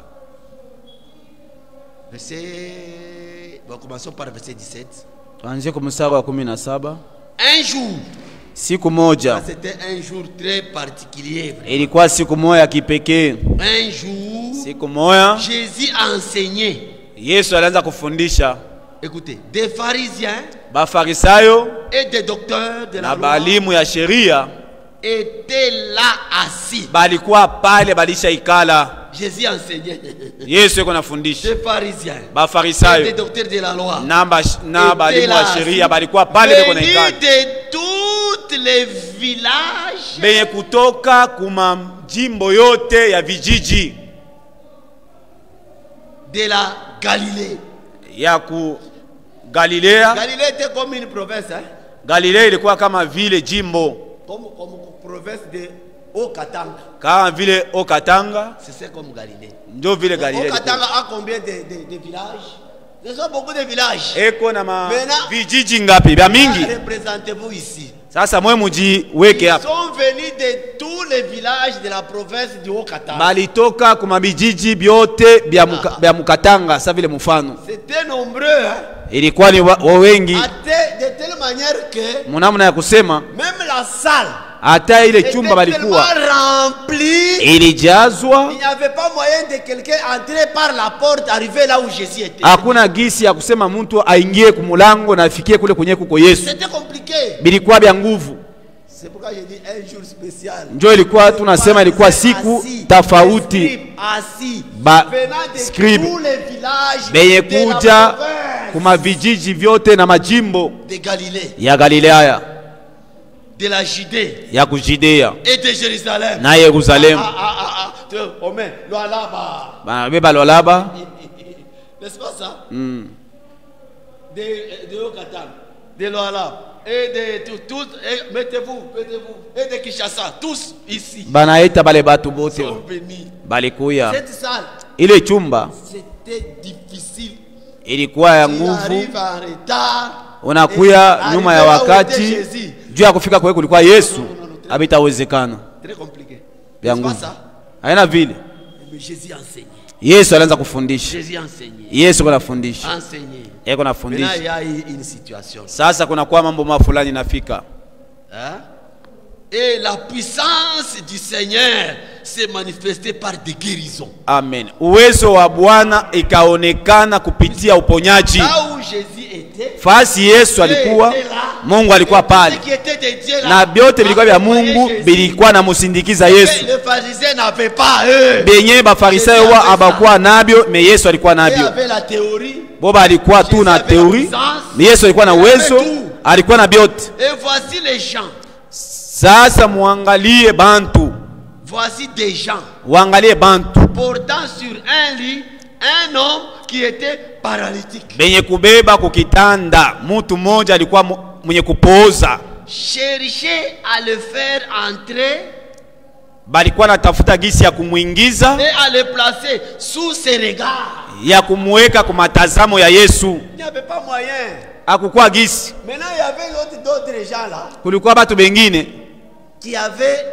[SPEAKER 4] Verset... Bon, commençons par verset 17.
[SPEAKER 3] Tuanzie kwa mstari wa 17.
[SPEAKER 4] Un jour.
[SPEAKER 3] Siku moja.
[SPEAKER 4] C'était un jour très particulier.
[SPEAKER 3] Ilikuwa siku moja kipekee.
[SPEAKER 4] Un jour.
[SPEAKER 3] Siku moja.
[SPEAKER 4] Jésus a enseigné.
[SPEAKER 3] Yesu alianza kufundisha.
[SPEAKER 4] Écoutez, des pharisiens.
[SPEAKER 3] Bafarisayo.
[SPEAKER 4] Et des docteurs de la loi.
[SPEAKER 3] Na balimu ya sheria.
[SPEAKER 4] Étaient là assis.
[SPEAKER 3] Balikuwa pale balisha ikala.
[SPEAKER 4] Jésus enseignait.
[SPEAKER 3] Yesu yuko nafundisha.
[SPEAKER 4] Des pharisiens.
[SPEAKER 3] Bafarisayo.
[SPEAKER 4] Des docteurs de la loi.
[SPEAKER 3] Na balimu wa sheria balikuwa pale beko na ikala.
[SPEAKER 4] De toutes les villages.
[SPEAKER 3] Benye kutoka kuma jimbo yote ya vijiji.
[SPEAKER 4] De la Galilée.
[SPEAKER 3] Ya ku Galilea.
[SPEAKER 4] Galilée était comme une province, hein?
[SPEAKER 3] Galilea ilikuwa kama vile jimbo.
[SPEAKER 4] Comme province de Haut-Katanga.
[SPEAKER 3] Kama vile Haut-Katanga.
[SPEAKER 4] C'est comme Galilée.
[SPEAKER 3] Ndio vile Galilea.
[SPEAKER 4] Haut-Katanga a combien de villages? Ce sont beaucoup de villages.
[SPEAKER 3] Eko na vijiji ngapi? Bia mingi.
[SPEAKER 4] Représentez-vous ici.
[SPEAKER 3] Sasa mwe mujiweke hapa.
[SPEAKER 4] Ils sont venus de tous les villages de la province du Haut-Katanga.
[SPEAKER 3] Balitoka kuma vijiji byote bya Mukatanga, sa vile mfano.
[SPEAKER 4] C'était nombreux, hein?
[SPEAKER 3] Ilikuwa ni wengi.
[SPEAKER 4] De telle manière que
[SPEAKER 3] mnamna ya kusema
[SPEAKER 4] même la salle,
[SPEAKER 3] hata ile chumba balikuwa ilijazwa.
[SPEAKER 4] Il n'y avait pas moyen de quelqu'un entrer par la porte, arriver là où Jésus était.
[SPEAKER 3] Hakuna gisi ya kusema mtu aingie kumulango na afikie kule kwenye kuko Yesu.
[SPEAKER 4] C'était compliqué.
[SPEAKER 3] Bilikuwa bya nguvu.
[SPEAKER 4] C'est pourquoi j'ai dit un jour spécial.
[SPEAKER 3] Ndio ilikuwa tunasema ilikuwa siku tofauti. Ba scribe benye kuja kuma vijiji vyote na majimbo
[SPEAKER 4] de Galilée,
[SPEAKER 3] ya Galilea,
[SPEAKER 4] de la Judée,
[SPEAKER 3] ya Judea
[SPEAKER 4] et de Jérusalem,
[SPEAKER 3] na Yerusalemu.
[SPEAKER 4] Omen, Loalaba.
[SPEAKER 3] Ba beba Loalaba.
[SPEAKER 4] N'est-ce pas ça? De Haut-Katanga, de Loalaba. Et de tous, mettez-vous, et de Kinshasa, tous ici.
[SPEAKER 3] Banaita bale batu bote balikuya.
[SPEAKER 4] Cette salle,
[SPEAKER 3] ile chumba
[SPEAKER 4] c'était difficile.
[SPEAKER 3] Ilikuwa ya nguvu. Unakuya nyuma ya wakati juu ya kufika kwake kulikuwa Yesu, habitawezekana.
[SPEAKER 4] Très compliqué.
[SPEAKER 3] Ya nguvu. Haina vile.
[SPEAKER 4] Mais Jésus enseigne.
[SPEAKER 3] Yesu alianza kufundisha.
[SPEAKER 4] Jésus enseignait.
[SPEAKER 3] Yesu anafundisha.
[SPEAKER 4] Enseigner.
[SPEAKER 3] Yeye
[SPEAKER 4] Maintenant
[SPEAKER 3] anafundisha.
[SPEAKER 4] il y a une situation.
[SPEAKER 3] Sasa kuna kwa mambo mafulani nafika.
[SPEAKER 4] Hein? Et la puissance du Seigneur s'est manifestée par des guérisons.
[SPEAKER 3] Amen. Uwezo wa Bwana ikaonekana kupitia uponyaji.
[SPEAKER 4] Là où Jésus était,
[SPEAKER 3] Fasi Yesu alikuwa, Mungu alikuwa pale. Na vyote vilikuwa vya Mungu vilikuwa na musindikiza Yesu.
[SPEAKER 4] Les pharisiens n'avaient pas eux.
[SPEAKER 3] Benye bafarisayo wa abakuwa nabyo, me Yesu alikuwa nabyo. Boba alikuwa tu na teori, me Yesu alikuwa na uwezo, alikuwa na vyote.
[SPEAKER 4] Et voici les gens.
[SPEAKER 3] Sasa muangalie bantu.
[SPEAKER 4] Voici des gens.
[SPEAKER 3] Muangalie bantu.
[SPEAKER 4] Portant sur un lit un homme qui était paralytique.
[SPEAKER 3] Benye kubeba kukitanda, mtu mmoja alikuwa mwenye kupooza.
[SPEAKER 4] Chercher à le faire entrer.
[SPEAKER 3] Balikuwa natafuta gisi ya kumuingiza.
[SPEAKER 4] Et à le placer sous ses regards.
[SPEAKER 3] Ya kumuweka kwa matazamo ya Yesu.
[SPEAKER 4] Il n'y avait pas moyen.
[SPEAKER 3] Hakukuwa gisi.
[SPEAKER 4] Maintenant il y avait d'autres gens là.
[SPEAKER 3] Kulikuwa batu bengine
[SPEAKER 4] Qui avaient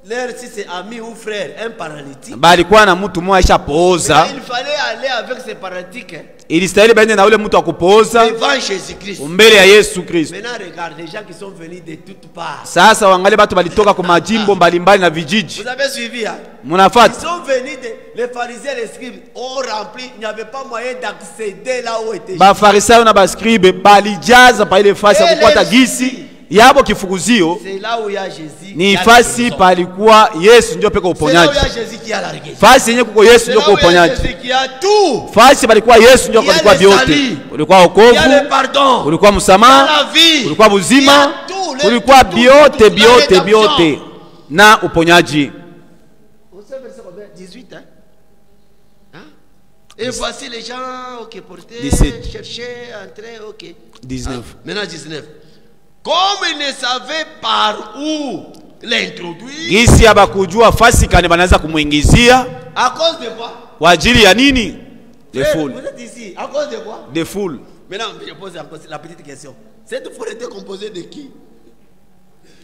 [SPEAKER 4] leur si c'est ami ou frère un paralytique.
[SPEAKER 3] Balikuwa na mtu mmoja ashapooza.
[SPEAKER 4] Il fallait aller avec ces paralytiques.
[SPEAKER 3] Ilistahili baende na ule mtu akupooza
[SPEAKER 4] Devant Jésus-Christ.
[SPEAKER 3] mbele ya Yesu Kristo.
[SPEAKER 4] Maintenant regarde les gens qui sont venus de toutes parts.
[SPEAKER 3] Sasa waangalie batu balitoka kwa majimbo mbalimbali na vijiji.
[SPEAKER 4] Vous avez suivi hein?
[SPEAKER 3] Munafata.
[SPEAKER 4] Ils sont venus les pharisiens les scribes ont rempli, il n'y avait pas moyen d'accéder là où était Jésus.
[SPEAKER 3] Bafarisayo na baskribe balijaza pa ile fasi ya kukwata gisi yabo kifukuzio.
[SPEAKER 4] C'est là où il y a Jésus.
[SPEAKER 3] Ni fasi palikuwa Yesu ndio peko uponyaji.
[SPEAKER 4] C'est là où il y a Jésus qui a la guérison.
[SPEAKER 3] Fasi yenye kuko Yesu ndio kwa uponyaji.
[SPEAKER 4] C'est là où il y a Jésus qui a tout.
[SPEAKER 3] Fasi palikuwa Yesu ndio kwa vyote. Ulikuwa wokovu,
[SPEAKER 4] il y a le pardon,
[SPEAKER 3] ulikuwa msamaha, ulikuwa buzima, ulikuwa vyote na uponyaji.
[SPEAKER 4] Vous savez verset combien? 18 hein? Et voici les gens qui portaient, cherchaient, entraient, ok.
[SPEAKER 3] 19.
[SPEAKER 4] Maintenant 19. Comme ils ne savaient par où l'introduire.
[SPEAKER 3] Gisi abakujua fasi kane banaweza kumuingizia.
[SPEAKER 4] À cause de quoi?
[SPEAKER 3] Kwa ajili ya nini? The fool.
[SPEAKER 4] Vous êtes ici. À cause de quoi?
[SPEAKER 3] The fool.
[SPEAKER 4] Maintenant, je pose la petite question. Cette foule était composée de qui?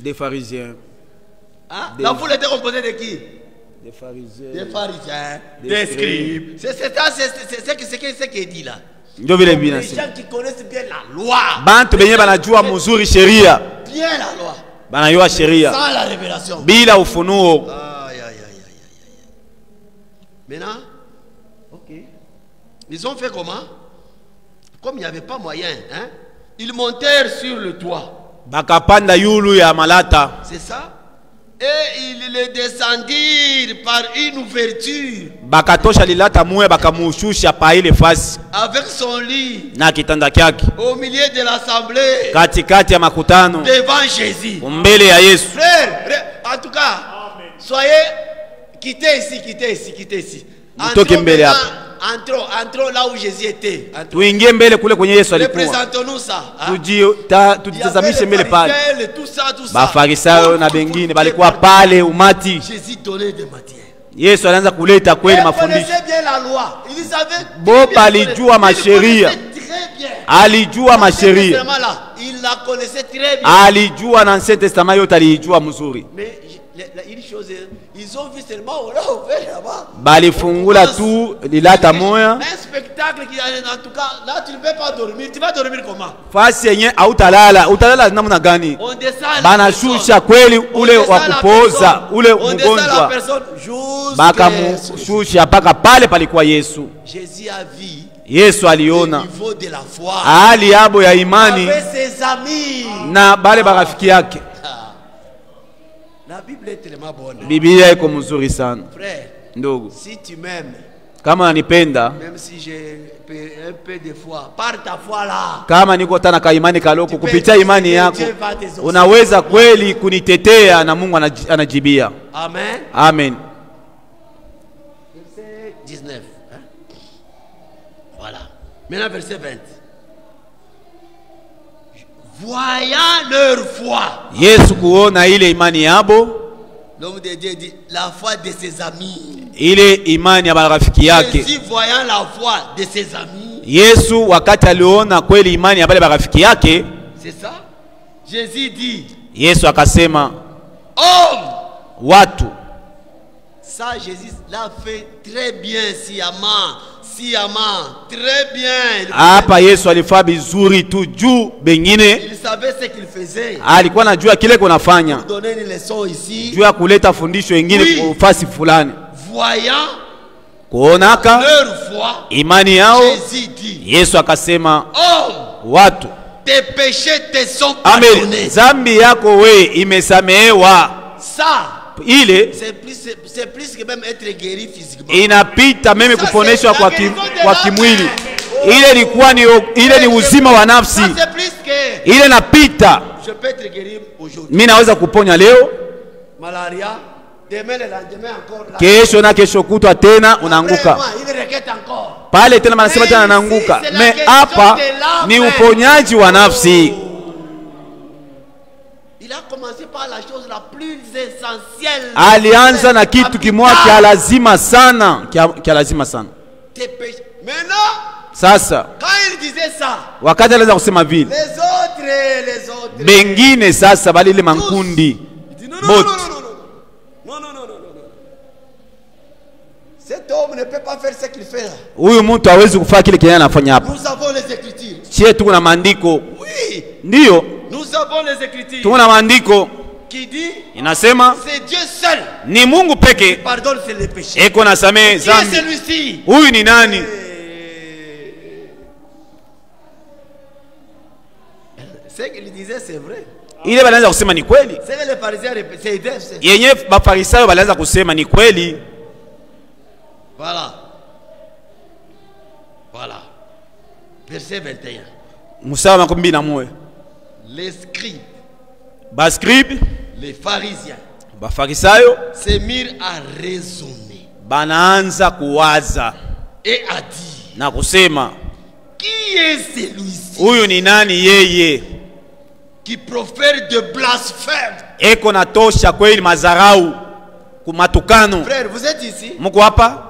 [SPEAKER 3] Des pharisiens.
[SPEAKER 4] Hein? La foule était composée de qui?
[SPEAKER 3] Des pharisiens.
[SPEAKER 4] Des pharisiens. Des scribes. C'est ce qui est dit là.
[SPEAKER 3] Ndio vile
[SPEAKER 4] Les
[SPEAKER 3] binasi.
[SPEAKER 4] gens qui connaissent bien la loi.
[SPEAKER 3] Bantu benye banajua mzuri sheria.
[SPEAKER 4] Bien la loi.
[SPEAKER 3] Banajua sheria.
[SPEAKER 4] Sans la révélation.
[SPEAKER 3] Bila ufunuo.
[SPEAKER 4] Aïe. Maintenant, ok. Ils ont fait comment? Comme il n'y avait pas moyen, hein? Ils montèrent sur le toit.
[SPEAKER 3] Bakapanda yulu ya malata.
[SPEAKER 4] C'est ça? Et ils le descendirent par une ouverture.
[SPEAKER 3] Bakatosha lilata muwe bakamushusha pa ile fasi.
[SPEAKER 4] Avec son lit.
[SPEAKER 3] Na kitanda kyake.
[SPEAKER 4] Au milieu de l'assemblée.
[SPEAKER 3] Katikati ya makutano.
[SPEAKER 4] Devant Jésus.
[SPEAKER 3] Mbele ya Yesu.
[SPEAKER 4] Frère, en tout cas, soyez, quittez ici. Entrons là où Jésus était.
[SPEAKER 3] Tuingie mbele kule kwenye Yesu alikuwa.
[SPEAKER 4] Représentons-nous ça.
[SPEAKER 3] Tujitazamishe mbele pale.
[SPEAKER 4] Tout ça.
[SPEAKER 3] Bafarisayo na bengine balikuwa pale umati.
[SPEAKER 4] Jésus donnait des matières.
[SPEAKER 3] Yesu alianza kuleta kweli mafundisho.
[SPEAKER 4] Bien la loi. Ils savaient
[SPEAKER 3] Boba alijua masheria. Alijua masheria.
[SPEAKER 4] Il la connaissait très bien.
[SPEAKER 3] Alijua na Ancien Testament yote alijua mzuri.
[SPEAKER 4] Mais une chose, ils ont vu seulement on l'a ouvert là-bas.
[SPEAKER 3] Balifungula tu lilata moya.
[SPEAKER 4] Un spectacle qui en tout cas là tu ne peux pas dormir. Tu vas dormir comment?
[SPEAKER 3] Fasi yenye utalala namna gani?
[SPEAKER 4] On descend.
[SPEAKER 3] Banashusha kweli ule wa kupoza, ule mgonjwa. Bakamshusha paka pale palikuwa Yesu.
[SPEAKER 4] Jésus a vu.
[SPEAKER 3] Yesu aliona
[SPEAKER 4] niveau de la foi.
[SPEAKER 3] Hali yabo ya imani
[SPEAKER 4] ses amis.
[SPEAKER 3] Na bale barafiki yake.
[SPEAKER 4] La Bible est tellement bonne.
[SPEAKER 3] Biblia iko mzuri sana.
[SPEAKER 4] Frère,
[SPEAKER 3] ndugu,
[SPEAKER 4] si tu m'aimes,
[SPEAKER 3] kama unanipenda,
[SPEAKER 4] même si j'ai un peu de foi, par ta foi là,
[SPEAKER 3] kama niko tana ka imani kaloko, kupitia imani yako unaweza kweli kunitetea na Mungu anajibia.
[SPEAKER 4] Amen.
[SPEAKER 3] Amen.
[SPEAKER 4] Verset 19. Hein? Voilà. Maintenant verset 20. Voyant leur foi.
[SPEAKER 3] Yesu kuona ile imani yabo.
[SPEAKER 4] L'homme de Dieu dit la foi de ses amis.
[SPEAKER 3] Ile imani ya marafiki yake.
[SPEAKER 4] Jésus voyant la foi de ses amis.
[SPEAKER 3] Yesu wakati aliona kweli imani ya bale marafiki yake.
[SPEAKER 4] C'est ça. Jésus dit.
[SPEAKER 3] Yesu akasema,
[SPEAKER 4] homme,
[SPEAKER 3] watu,
[SPEAKER 4] Ça, Jésus l'a fait très bien, sciemment, très bien.
[SPEAKER 3] Hapa Yesu alifanya vizuri tu juu bengine.
[SPEAKER 4] Il savait ce qu'il faisait.
[SPEAKER 3] Alikuwa anajua kile kunafanya.
[SPEAKER 4] Donner une leçon ici.
[SPEAKER 3] Juu ya kuleta fundisho lingine kwa fasi fulani.
[SPEAKER 4] Voyant
[SPEAKER 3] kuonaka
[SPEAKER 4] leur foi,
[SPEAKER 3] imani yao,
[SPEAKER 4] Jésus dit,
[SPEAKER 3] Yesu akasema, watu,
[SPEAKER 4] tes péchés te sont pardonnés.
[SPEAKER 3] Zambi yako we imesamehewa.
[SPEAKER 4] Ça
[SPEAKER 3] ile
[SPEAKER 4] c'est plus que même être guéri physiquement.
[SPEAKER 3] Inapita meme kuponeshwa kwa kimwili. Ile ni uzima wa nafsi. Ile napita.
[SPEAKER 4] Je peux être guéri aujourd'hui.
[SPEAKER 3] Mimi naweza kuponya leo.
[SPEAKER 4] Malaria, demain le lendemain encore.
[SPEAKER 3] Kesho na kesho kutwa tena unaanguka. Pale tena manasema tena anaanguka. Me hapa ni uponyaji wa nafsi.
[SPEAKER 4] Il a commencé par la chose la plus essentielle.
[SPEAKER 3] Alianza na kitu kimoja kia lazima sana, kia lazima sana.
[SPEAKER 4] Maintenant,
[SPEAKER 3] sasa
[SPEAKER 4] quand il disait ça,
[SPEAKER 3] wakati alianza kusema vile,
[SPEAKER 4] les autres
[SPEAKER 3] bengine sasa bali ile mankundi
[SPEAKER 4] non. Cet homme ne peut pas faire ce qu'il fait là.
[SPEAKER 3] Huyu mtu hawezi kufanya kile kile anafanya hapa.
[SPEAKER 4] Nous avons les écritures.
[SPEAKER 3] Sisi tuko na maandiko.
[SPEAKER 4] Oui.
[SPEAKER 3] Ndio.
[SPEAKER 4] Nous avons les écritures.
[SPEAKER 3] Tuko na maandiko.
[SPEAKER 4] Qui dit,
[SPEAKER 3] inasema
[SPEAKER 4] c'est Dieu seul.
[SPEAKER 3] Ni Mungu peke.
[SPEAKER 4] Pardonne les péchés.
[SPEAKER 3] Eko na samehe dhambi.
[SPEAKER 4] Qui est celui-ci?
[SPEAKER 3] Huyu ni nani?
[SPEAKER 4] Ce qu'il disait c'est vrai.
[SPEAKER 3] Ile balianza kusema ni kweli.
[SPEAKER 4] C'est les pharisiens c'est
[SPEAKER 3] yenye bafarisayo balianza kusema ni kweli.
[SPEAKER 4] Voilà. Verset 21.
[SPEAKER 3] Musaba 21.
[SPEAKER 4] Les scribes,
[SPEAKER 3] bascribes,
[SPEAKER 4] les pharisiens,
[SPEAKER 3] bafarisayo
[SPEAKER 4] se mirent à raisonner.
[SPEAKER 3] Banaanza kuwaza
[SPEAKER 4] et à dire,
[SPEAKER 3] na kusema,
[SPEAKER 4] qui est celui-ci?
[SPEAKER 3] Huyu ni nani yeye?
[SPEAKER 4] Qui profère de blasphème.
[SPEAKER 3] Eko na tosha kweli mazarau kumatukano.
[SPEAKER 4] Frère, vous êtes ici?
[SPEAKER 3] Mko hapa?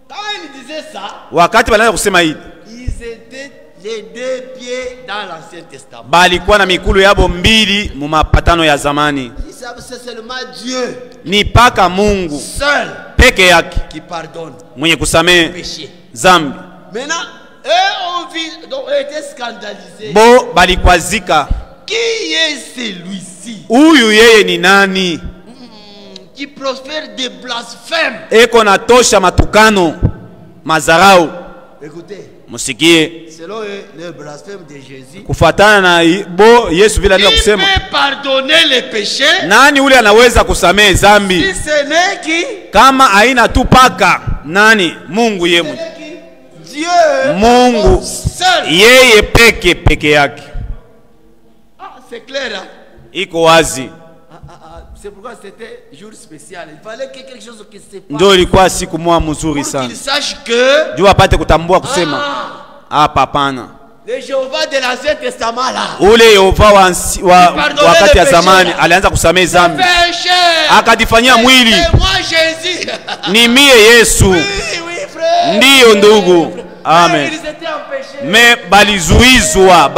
[SPEAKER 4] Quand il disait ça,
[SPEAKER 3] wakati banaanza kusema hivi,
[SPEAKER 4] ils étaient les deux pieds dans l'Ancien Testament.
[SPEAKER 3] Balikuwa na mikulu yabo mbili mu mapatano ya zamani.
[SPEAKER 4] C'est seulement Dieu.
[SPEAKER 3] Ni paka Mungu
[SPEAKER 4] seul
[SPEAKER 3] peke yake
[SPEAKER 4] qui pardonne
[SPEAKER 3] mwenye kusamehe
[SPEAKER 4] péché.
[SPEAKER 3] Zambi.
[SPEAKER 4] Maintenant, eux ont été scandalisés.
[SPEAKER 3] Bo balikwazika.
[SPEAKER 4] Qui est celui-ci?
[SPEAKER 3] Huyu yeye ni nani?
[SPEAKER 4] Qui profère des blasphèmes.
[SPEAKER 3] Eko na tosha matukano, mazarau.
[SPEAKER 4] Écoutez.
[SPEAKER 3] Musikie.
[SPEAKER 4] Selon le blasphème de Jésus.
[SPEAKER 3] Kufatana na bo Yesu vile alikuwa kusema.
[SPEAKER 4] Qui peut pardonner les péchés?
[SPEAKER 3] Nani ule anaweza kusamehe dhambi?
[SPEAKER 4] Si ce n'est qui?
[SPEAKER 3] Kama haina tu paka nani? Mungu yeye.
[SPEAKER 4] Dieu.
[SPEAKER 3] Mungu
[SPEAKER 4] seul.
[SPEAKER 3] Yeye peke yake.
[SPEAKER 4] Ah, c'est clair hein?
[SPEAKER 3] Iko wazi.
[SPEAKER 4] C'est pourquoi c'était jour spécial. Il fallait que quelque chose qui se passe.
[SPEAKER 3] Ndio ilikuwa siku moja mzuri sana.
[SPEAKER 4] Pour qu'il sache que
[SPEAKER 3] juu apate kutambua kusema hapa hapana.
[SPEAKER 4] Le Jéhovah de l'Ancien Testament là.
[SPEAKER 3] Ule Yehova wakati ya zamani alianza kusamehe dhambi. Akajifanyia mwili. Ni mie Yesu.
[SPEAKER 4] Oui, frère.
[SPEAKER 3] Ndiyo ndugu. Amen. Me balizuizwa.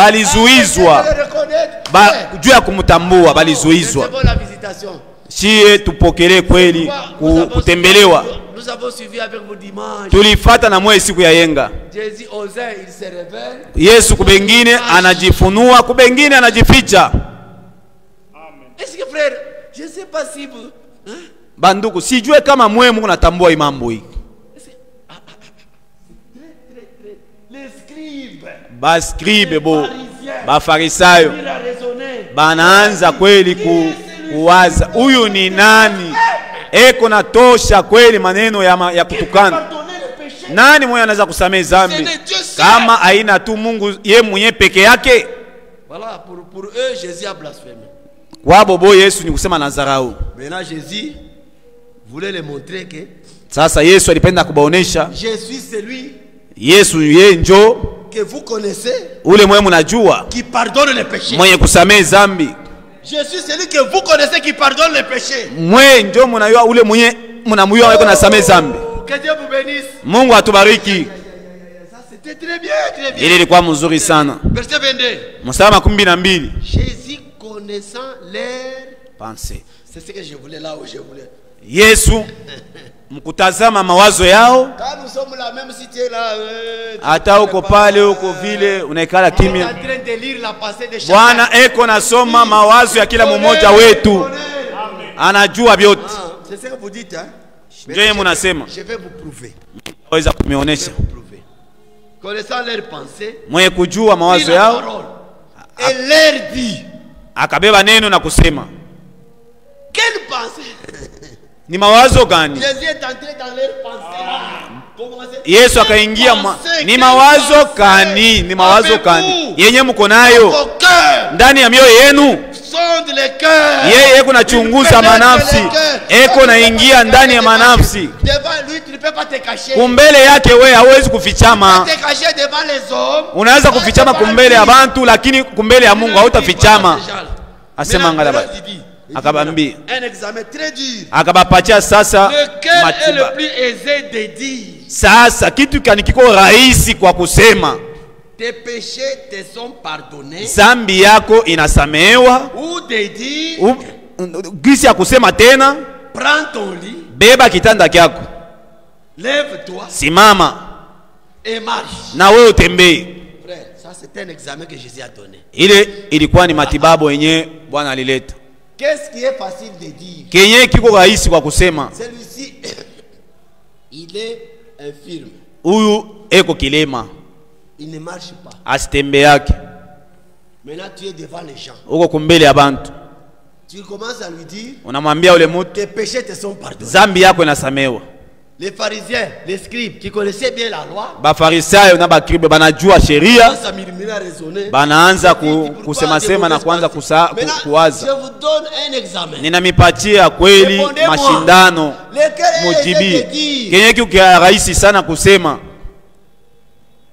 [SPEAKER 3] Juu ya kumtambua balizuizwa. Chie tupokele kweli kutembelewa.
[SPEAKER 4] Nous avons suivi avec vous dimanche.
[SPEAKER 3] Tulifata na mwe siku ya yenga.
[SPEAKER 4] Jésus osait, il se révèle.
[SPEAKER 3] Yesu kubengine anajifunua, kubengine anajificha.
[SPEAKER 4] Amen. Est-ce que frère, je ne sais pas si vous
[SPEAKER 3] banduku sijue kama mwe Mungu natambua imambo hii.
[SPEAKER 4] Les scribes.
[SPEAKER 3] Bascribe bo. Bafarisayo. Banaanza kweli kuwaza. Huyu ni nani? Eko na tosha kweli maneno ya kutukana. Nani mwenye anaweza kusamehe dhambi? Kama haina tu Mungu ye mwenye peke yake.
[SPEAKER 4] Voilà, pour eux Jésus a blasphémé.
[SPEAKER 3] Wabo bo Yesu ni kusema nazarau.
[SPEAKER 4] Maintenant Jésus voulait les montrer que
[SPEAKER 3] sasa Yesu alipenda kubaonesha
[SPEAKER 4] je suis celui
[SPEAKER 3] Yesu yeye njo
[SPEAKER 4] que vous connaissez,
[SPEAKER 3] ule mwenye mnajua
[SPEAKER 4] qui pardonne les péchés.
[SPEAKER 3] Mwenye kusamehe dhambi.
[SPEAKER 4] Je suis celui que vous connaissez qui pardonne les péchés.
[SPEAKER 3] Mwenye njo mnajua ule mwenye mnamjua yuko nasamehe dhambi.
[SPEAKER 4] Que Dieu vous bénisse.
[SPEAKER 3] Mungu atubariki.
[SPEAKER 4] Ça c'était très bien, très bien.
[SPEAKER 3] Ile ilikuwa mzuri sana.
[SPEAKER 4] Verset 22.
[SPEAKER 3] Mstari wa 12.
[SPEAKER 4] Jésus connaissant leur
[SPEAKER 3] pensée.
[SPEAKER 4] C'est ce que je voulais là où je voulais.
[SPEAKER 3] Yesu mkutazama mawazo yao.
[SPEAKER 4] Quand nous sommes là, même si tu es là,
[SPEAKER 3] hata uko pale uko vile unaikala kimya.
[SPEAKER 4] en train de lire la pensée de chacun.
[SPEAKER 3] Bwana eko nasoma mawazo ya kila mmoja wetu. Anajua vyote.
[SPEAKER 4] C'est ce que vous dites, hein?
[SPEAKER 3] Ndio munasema.
[SPEAKER 4] Je vais vous prouver.
[SPEAKER 3] Waweza kunionyesha.
[SPEAKER 4] Connaissant leurs pensées,
[SPEAKER 3] mwenye kujua mawazo yao
[SPEAKER 4] et leur dit,
[SPEAKER 3] akabeba neno na kusema.
[SPEAKER 4] Quelle pensée?
[SPEAKER 3] Ni mawazo gani?
[SPEAKER 4] Jésus est entré dans leurs pensées.
[SPEAKER 3] Yesu akaingia ni mawazo gani? Ni mawazo gani yenye mko nayo ndani ya mioyo yenu? Yeye eko nachunguza manafsi, eko naingia ndani ya manafsi. Kumbele yake wewe hauwezi kufichama. Unaweza kufichama kumbele ya bantu, lakini kumbele ya Mungu hautafichama. Asema ngalaba. Akabambia. Akabapatia sasa matiba. Sasa kitu kani kiko rahisi kwa kusema.
[SPEAKER 4] Tes péchés te sont pardonnés.
[SPEAKER 3] Zambi yako inasamehewa.
[SPEAKER 4] Ou de dire,
[SPEAKER 3] gisi ya kusema tena,
[SPEAKER 4] prends ton lit,
[SPEAKER 3] beba kitanda kyako,
[SPEAKER 4] lève-toi,
[SPEAKER 3] simama
[SPEAKER 4] et marche.
[SPEAKER 3] Na wewe utembee.
[SPEAKER 4] Frère, ça c'est un examen que Jésus a donné.
[SPEAKER 3] Ile ilikuwa ni matibabu yenye Bwana alileta.
[SPEAKER 4] Qu'est-ce qui est facile de dire?
[SPEAKER 3] Kenye kiko rahisi kwa kusema.
[SPEAKER 4] Celui-ci il est infirme.
[SPEAKER 3] Huyu eko kilema.
[SPEAKER 4] Il ne marche pas.
[SPEAKER 3] Asitembe yake.
[SPEAKER 4] Maintenant tu es devant les gens.
[SPEAKER 3] Uko kumbele ya bantu.
[SPEAKER 4] Tu commences à lui dire,
[SPEAKER 3] unamwambia ule mtu,
[SPEAKER 4] tes péchés te sont pardonnés.
[SPEAKER 3] Zambi yako inasamehewa.
[SPEAKER 4] Les pharisiens, les scribes qui connaissaient bien la loi,
[SPEAKER 3] Bafarisayo na bakribe banajua sheria, banaanza kusema sema na kuanza kuwaza.
[SPEAKER 4] Je vous donne un examen.
[SPEAKER 3] Ninamipatia kweli mashindano. Mujibi. Kenye kiukia rahisi sana kusema.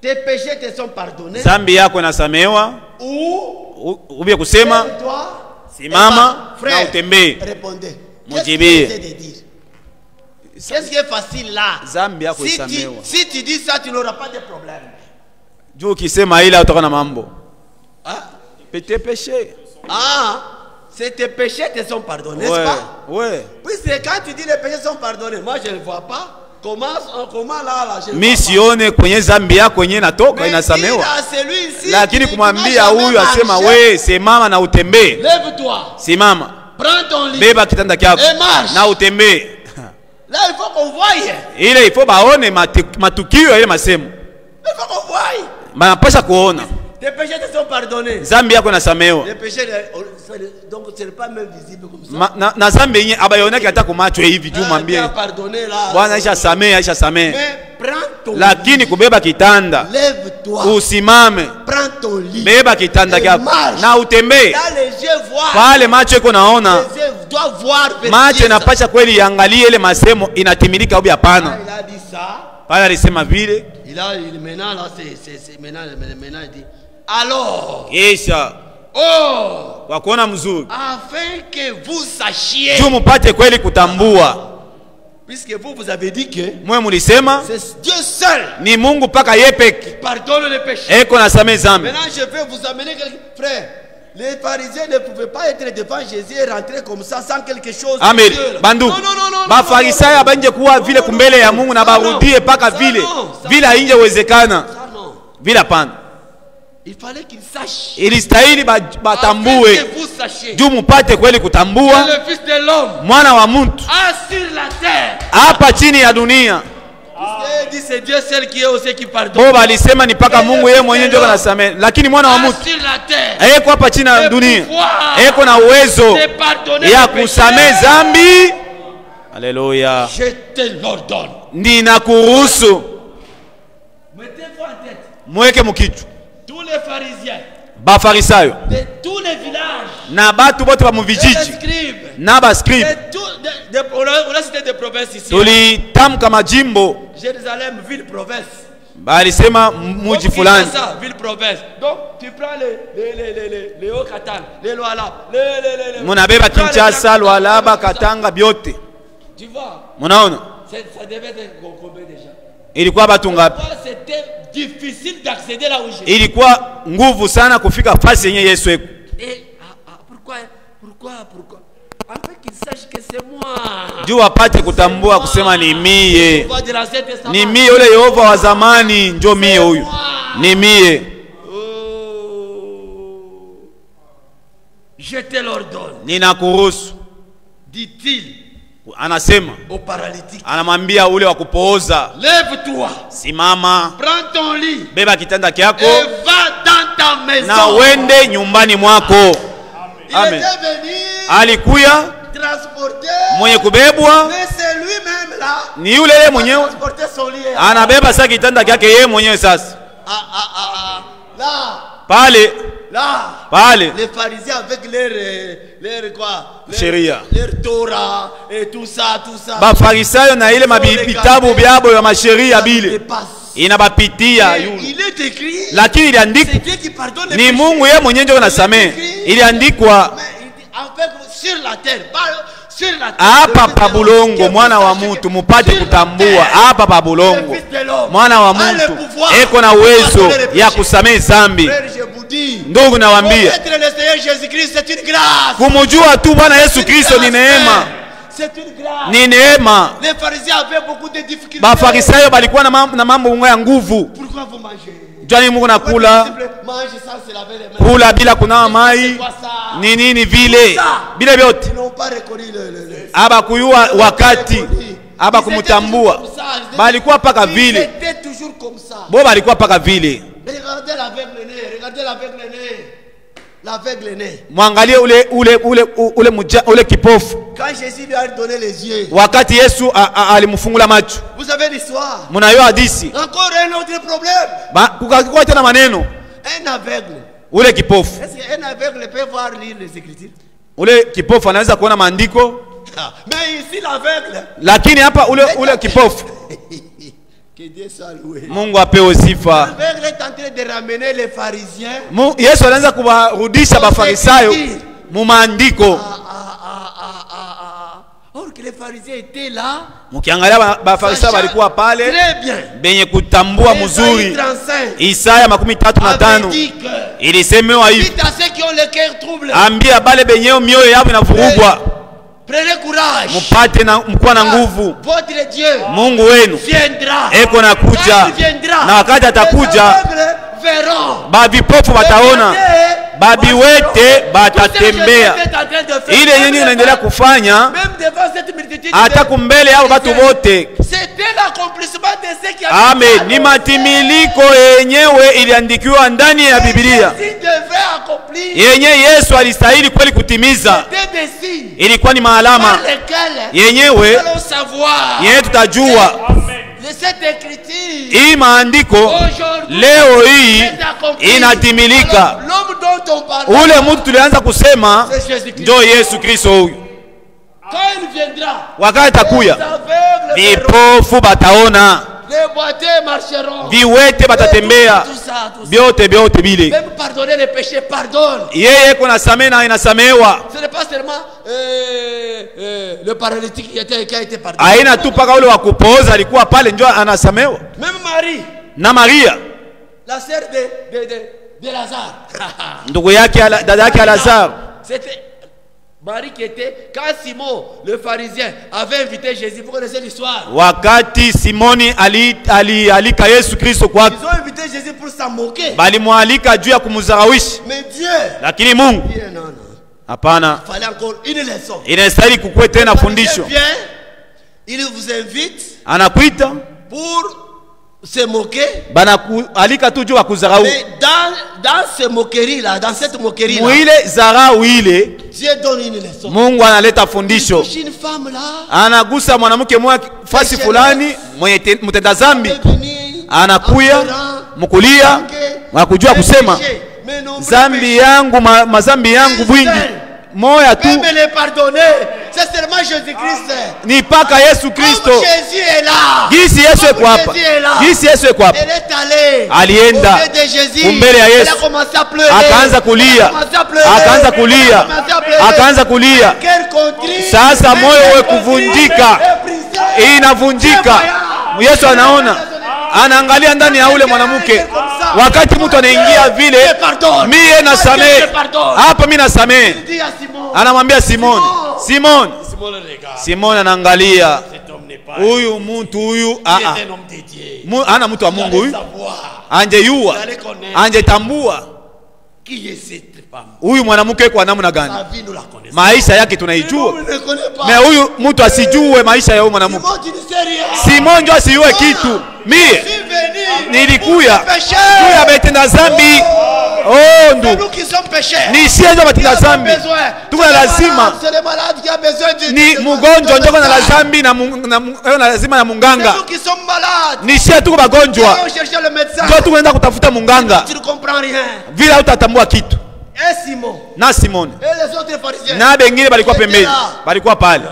[SPEAKER 4] Tes péchés te sont pardonnés.
[SPEAKER 3] Zambi yako inasamehewa. Ubie kusema simama na utembee.
[SPEAKER 4] Répondez.
[SPEAKER 3] Mujibi.
[SPEAKER 4] Qu'est-ce qui est facile là?
[SPEAKER 3] Zambi yako isamehewa.
[SPEAKER 4] Si tu dis ça, tu n'auras pas de problème.
[SPEAKER 3] Juu kisema ile utakuwa na mambo. Tes péchés.
[SPEAKER 4] C'est tes péchés te sont pardonnés,
[SPEAKER 3] ouais,
[SPEAKER 4] n'est-ce pas?
[SPEAKER 3] Ouais.
[SPEAKER 4] Puisque quand tu dis les péchés sont pardonnés, moi je ne vois pas. Comment là je
[SPEAKER 3] mi sione kwenye zambi yako kwenye natoka inasamehewa. Lakini kumwambia huyu asema we simama na utembee.
[SPEAKER 4] Lève-toi.
[SPEAKER 3] Simama.
[SPEAKER 4] Prends ton lit.
[SPEAKER 3] Beba kitanda kyako na utembee.
[SPEAKER 4] Là il faut qu'on voie.
[SPEAKER 3] Ile il faut baone matukio ile masemo.
[SPEAKER 4] Il faut qu'on voie.
[SPEAKER 3] Banapasha kuona.
[SPEAKER 4] Tes péchés te sont pardonnés.
[SPEAKER 3] Zambi yako inasamehewa.
[SPEAKER 4] Les péchés donc ce n'est pas même visible comme ça.
[SPEAKER 3] Na zambi yenye abayonaki hata kumacho hivi juu mwambie. Bwana aisha samehe, aisha samehe. Lakini kubeba kitanda.
[SPEAKER 4] Lève-toi.
[SPEAKER 3] Usimame.
[SPEAKER 4] Prends ton lit.
[SPEAKER 3] Beba kitanda kyako na utembee. Pale macho iko naona. Macho inapasha kweli iangalie ile masemo inatimilika au hapana.
[SPEAKER 4] Il a dit ça.
[SPEAKER 3] Pale alisema vile.
[SPEAKER 4] Maintenant là c'est maintenant il dit alors.
[SPEAKER 3] Isha.
[SPEAKER 4] Oh.
[SPEAKER 3] Kwa kuona mzuri.
[SPEAKER 4] Afin que vous sachiez.
[SPEAKER 3] Juu mpate kweli kutambua.
[SPEAKER 4] Puisque vous avez dit que
[SPEAKER 3] mwe mulisema
[SPEAKER 4] c'est Dieu seul.
[SPEAKER 3] Ni Mungu paka yepeki.
[SPEAKER 4] Pardonne les péchés.
[SPEAKER 3] Eko na samehe zambi.
[SPEAKER 4] Maintenant je vais vous amener quelqu'un. Frère, les pharisiens ne pouvaient pas être devant Jésus et rentrer comme ça sans quelque chose.
[SPEAKER 3] Amen. Bandu. Ba farisayo abanje kuwa vile kumbele ya Mungu na barudie paka vile. Vile inje wezekana. Vile hapana.
[SPEAKER 4] Il fallait qu'il sache.
[SPEAKER 3] Ilistahili batambue. Juu mpate kweli kutambua.
[SPEAKER 4] Le fils de l'homme.
[SPEAKER 3] Mwana wa mtu.
[SPEAKER 4] Sur la terre.
[SPEAKER 3] Hapa chini ya dunia.
[SPEAKER 4] C'est Dieu seul qui est aussi qui pardonne.
[SPEAKER 3] Boba alisema ni paka Mungu yeye mwenyewe ndio anasamehe. Lakini mwana wa mtu. Eko hapa chini ya dunia. Eko na uwezo ya kusamehe dhambi. Haleluya.
[SPEAKER 4] Je te l'ordonne.
[SPEAKER 3] Ninakuruhusu.
[SPEAKER 4] Mettez-vous en tête.
[SPEAKER 3] Mweke mkichwa.
[SPEAKER 4] Tous les pharisiens.
[SPEAKER 3] Bafarisayo.
[SPEAKER 4] De tous les villages.
[SPEAKER 3] Na batu bote ba muvijiji. Na ba scribe.
[SPEAKER 4] On a cité des provinces ici.
[SPEAKER 3] Tulitamka majimbo.
[SPEAKER 4] Jérusalem, ville, province.
[SPEAKER 3] Balisema muji fulani.
[SPEAKER 4] Ça, ville, province. Donc tu prends les Haut-Katanga, les Lualaba, les
[SPEAKER 3] Munabeba Kinshasa, Lualaba, Katanga biote.
[SPEAKER 4] Tu vois?
[SPEAKER 3] Munaona?
[SPEAKER 4] Ça devait être combien déjà?
[SPEAKER 3] Ilikuwa batu ngapi?
[SPEAKER 4] C'était difficile d'accéder là où Jésus.
[SPEAKER 3] Ilikuwa nguvu sana kufika fasi yenye Yesu eko.
[SPEAKER 4] Et pourquoi Afin qu'il sache que c'est moi.
[SPEAKER 3] Juu apate kutambua kusema ni mie. Ni mie ule Yehova wa zamani, njo mie huyu. Ni mie.
[SPEAKER 4] Je te l'ordonne.
[SPEAKER 3] Ninakuruhusu.
[SPEAKER 4] Dit-il.
[SPEAKER 3] Anasema
[SPEAKER 4] au paralytique.
[SPEAKER 3] Anamwambia ule wa kupooza,
[SPEAKER 4] lève-toi.
[SPEAKER 3] Simama.
[SPEAKER 4] Prends ton lit.
[SPEAKER 3] Beba kitanda kyako.
[SPEAKER 4] Et va dans ta maison.
[SPEAKER 3] Na wende nyumbani mwako. Amen.
[SPEAKER 4] Il était venu.
[SPEAKER 3] Alikuya
[SPEAKER 4] transporter.
[SPEAKER 3] Mwenye kubebwa.
[SPEAKER 4] Mais c'est lui-même là.
[SPEAKER 3] Ni yule yeye mwenyewe.
[SPEAKER 4] Transporter son lit.
[SPEAKER 3] Anabeba sasa kitanda kyake yeye mwenyewe sasa.
[SPEAKER 4] Là.
[SPEAKER 3] Pale.
[SPEAKER 4] Là.
[SPEAKER 3] Pale.
[SPEAKER 4] Les pharisiens avec leur quoi?
[SPEAKER 3] Sheria.
[SPEAKER 4] Leur Torah et tout ça.
[SPEAKER 3] Ba farisayo na ile mabitabu byabo ya masheria bile. Inabapitia yule.
[SPEAKER 4] Il est écrit.
[SPEAKER 3] Lakini iliandikwa ni Mungu yeye mwenyewe ndio anasamehe. Iliandikwa
[SPEAKER 4] sur la terre, sur la terre.
[SPEAKER 3] Hapa pa bulongo mwana wa mtu mupate kutambua hapa pa bulongo mwana wa mtu eko na uwezo ya kusamehe dhambi. Ndugu nawaambia, kumujua tu Bwana Yesu Kristo ni neema. Ni neema. Bafarisayo balikuwa na mambo ya nguvu. Jani Mungu nakula kula bila kunawa mai ni nini vile bila vyote. Aba kuyua wakati aba kumutambua balikuwa paka vile. Bo balikuwa paka vile. Mwangalie ule kipofu. Wakati Yesu alimfungula macho. Mnayo hadithi. Kukakuwa tena maneno. Ule kipofu. Ule kipofu anaweza kuona maandiko. Lakini hapa ule kipofu. Mungu apewe sifa. Yesu anaanza kuwarudisha Bafarisayo mu maandiko. Mukiangalia Bafarisayo walikuwa pale benye kutambua mzuri. Isaya 35 ilisemewa hivi, ambia bale benye mioyo yao inavurugwa, mupate na mkuwa na nguvu. Mungu wenu eko na kuja, na wakati atakuja babipofu bataona, babiwete batatembea. Ile yenye inaendelea kufanya hata kumbele hao watu wote. Amen. Ni matimiliko yenyewe iliandikiwa ndani ya Biblia, yenye Yesu alistahili kweli kutimiza. Ilikuwa ni maalama yenyewe yenye tutajua. Hii maandiko leo hii inatimilika. Ule mtu tulianza kusema ndio Yesu Kristo huyu. Wakati takuya, vipofu bataona, viwete batatembea, biote bile. Yeye kuna samehe na inasamehewa.
[SPEAKER 4] Le paralytique qui a été pardonné.
[SPEAKER 3] Aina tu paka ule wa kupooza alikuwa pale ndio anasamehewa.
[SPEAKER 4] Même Marie.
[SPEAKER 3] Na Maria,
[SPEAKER 4] la sœur de Lazare.
[SPEAKER 3] Ndugu yake dada yake Lazare.
[SPEAKER 4] C'était Marie qui était quand Simon le pharisien avait invité Jésus. Vous connaissez l'histoire? Wakati
[SPEAKER 3] Simoni alika Yesu Kristo kwake.
[SPEAKER 4] Ils ont invité Jésus pour s'en moquer.
[SPEAKER 3] Bali mwalika juu ya kumdharauisha.
[SPEAKER 4] Mais Dieu.
[SPEAKER 3] Lakini Mungu.
[SPEAKER 4] Non.
[SPEAKER 3] Hapana.
[SPEAKER 4] Fallait encore une leçon.
[SPEAKER 3] Inastahili kukuwe tena fundisho.
[SPEAKER 4] Il vous invite.
[SPEAKER 3] Anakuita
[SPEAKER 4] pour se moquer.
[SPEAKER 3] Bana alika tu juu ya kudharau.
[SPEAKER 4] Mais dans ce moquerie là, dans cette moquerie là.
[SPEAKER 3] Muile zarau ile.
[SPEAKER 4] Dieu donne une leçon.
[SPEAKER 3] Mungu analeta fundisho.
[SPEAKER 4] Une femme là.
[SPEAKER 3] Anagusa mwanamke mmoja fasi fulani mwenye mtenda dhambi. Anakuya mkulia wakujua kusema zambi yangu mazambi yangu bwingi moya tu.
[SPEAKER 4] C'est seulement Jésus-Christ.
[SPEAKER 3] Ni paka Yesu Kristo.
[SPEAKER 4] Jésus est là.
[SPEAKER 3] Gisi Yesu eko hapa. Gisi Yesu eko hapa.
[SPEAKER 4] Elle est allée.
[SPEAKER 3] Alienda mbele ya Yesu. Akaanza kulia. Akaanza kulia. Sasa moyo we kuvunjika. Inavunjika. Yesu anaona. Anaangalia ndani ya ule mwanamke. Wakati mtu anaingia vile, mie nasamehe. Hapa mimi nasamehe. Anamwambia Simoni, Simon.
[SPEAKER 4] Simon le regarde.
[SPEAKER 3] Simon anaangalia.
[SPEAKER 4] Cet homme n'est pas.
[SPEAKER 3] Huyu mtu huyu
[SPEAKER 4] Il est un homme de Dieu.
[SPEAKER 3] ana mtu wa Mungu huyu.
[SPEAKER 4] Savoir.
[SPEAKER 3] Angejua. Angetambua.
[SPEAKER 4] Qui est cette femme?
[SPEAKER 3] Huyu mwanamke kwa namna gani?
[SPEAKER 4] Sa vie nous la connaissons.
[SPEAKER 3] Maisha yake tunaijua.
[SPEAKER 4] Mais on ne connaît pas.
[SPEAKER 3] Mais huyu mtu asijue maisha ya huyu mwanamke.
[SPEAKER 4] Simon, tu ne sais rien.
[SPEAKER 3] Simon ndio asijue kitu. Mie nilikuya juu ya betenda zambi. Oh ndu.
[SPEAKER 4] Nous qui sommes pécheurs.
[SPEAKER 3] Ni sie ndio betenda zambi. Tuko na lazima.
[SPEAKER 4] C'est le malade qui a besoin de.
[SPEAKER 3] Ni mgonjwa ndio na lazima na lazima na munganga.
[SPEAKER 4] Nous qui sommes malades.
[SPEAKER 3] Ni sie tuko bagonjwa.
[SPEAKER 4] On cherche le médecin.
[SPEAKER 3] Ndio tunaenda kutafuta munganga.
[SPEAKER 4] Tu ne comprends rien.
[SPEAKER 3] Vile utatambua kitu.
[SPEAKER 4] Et Simon.
[SPEAKER 3] Na Simon.
[SPEAKER 4] Et les autres pharisiens.
[SPEAKER 3] Na bengine balikuwa pembeni. Balikuwa pale.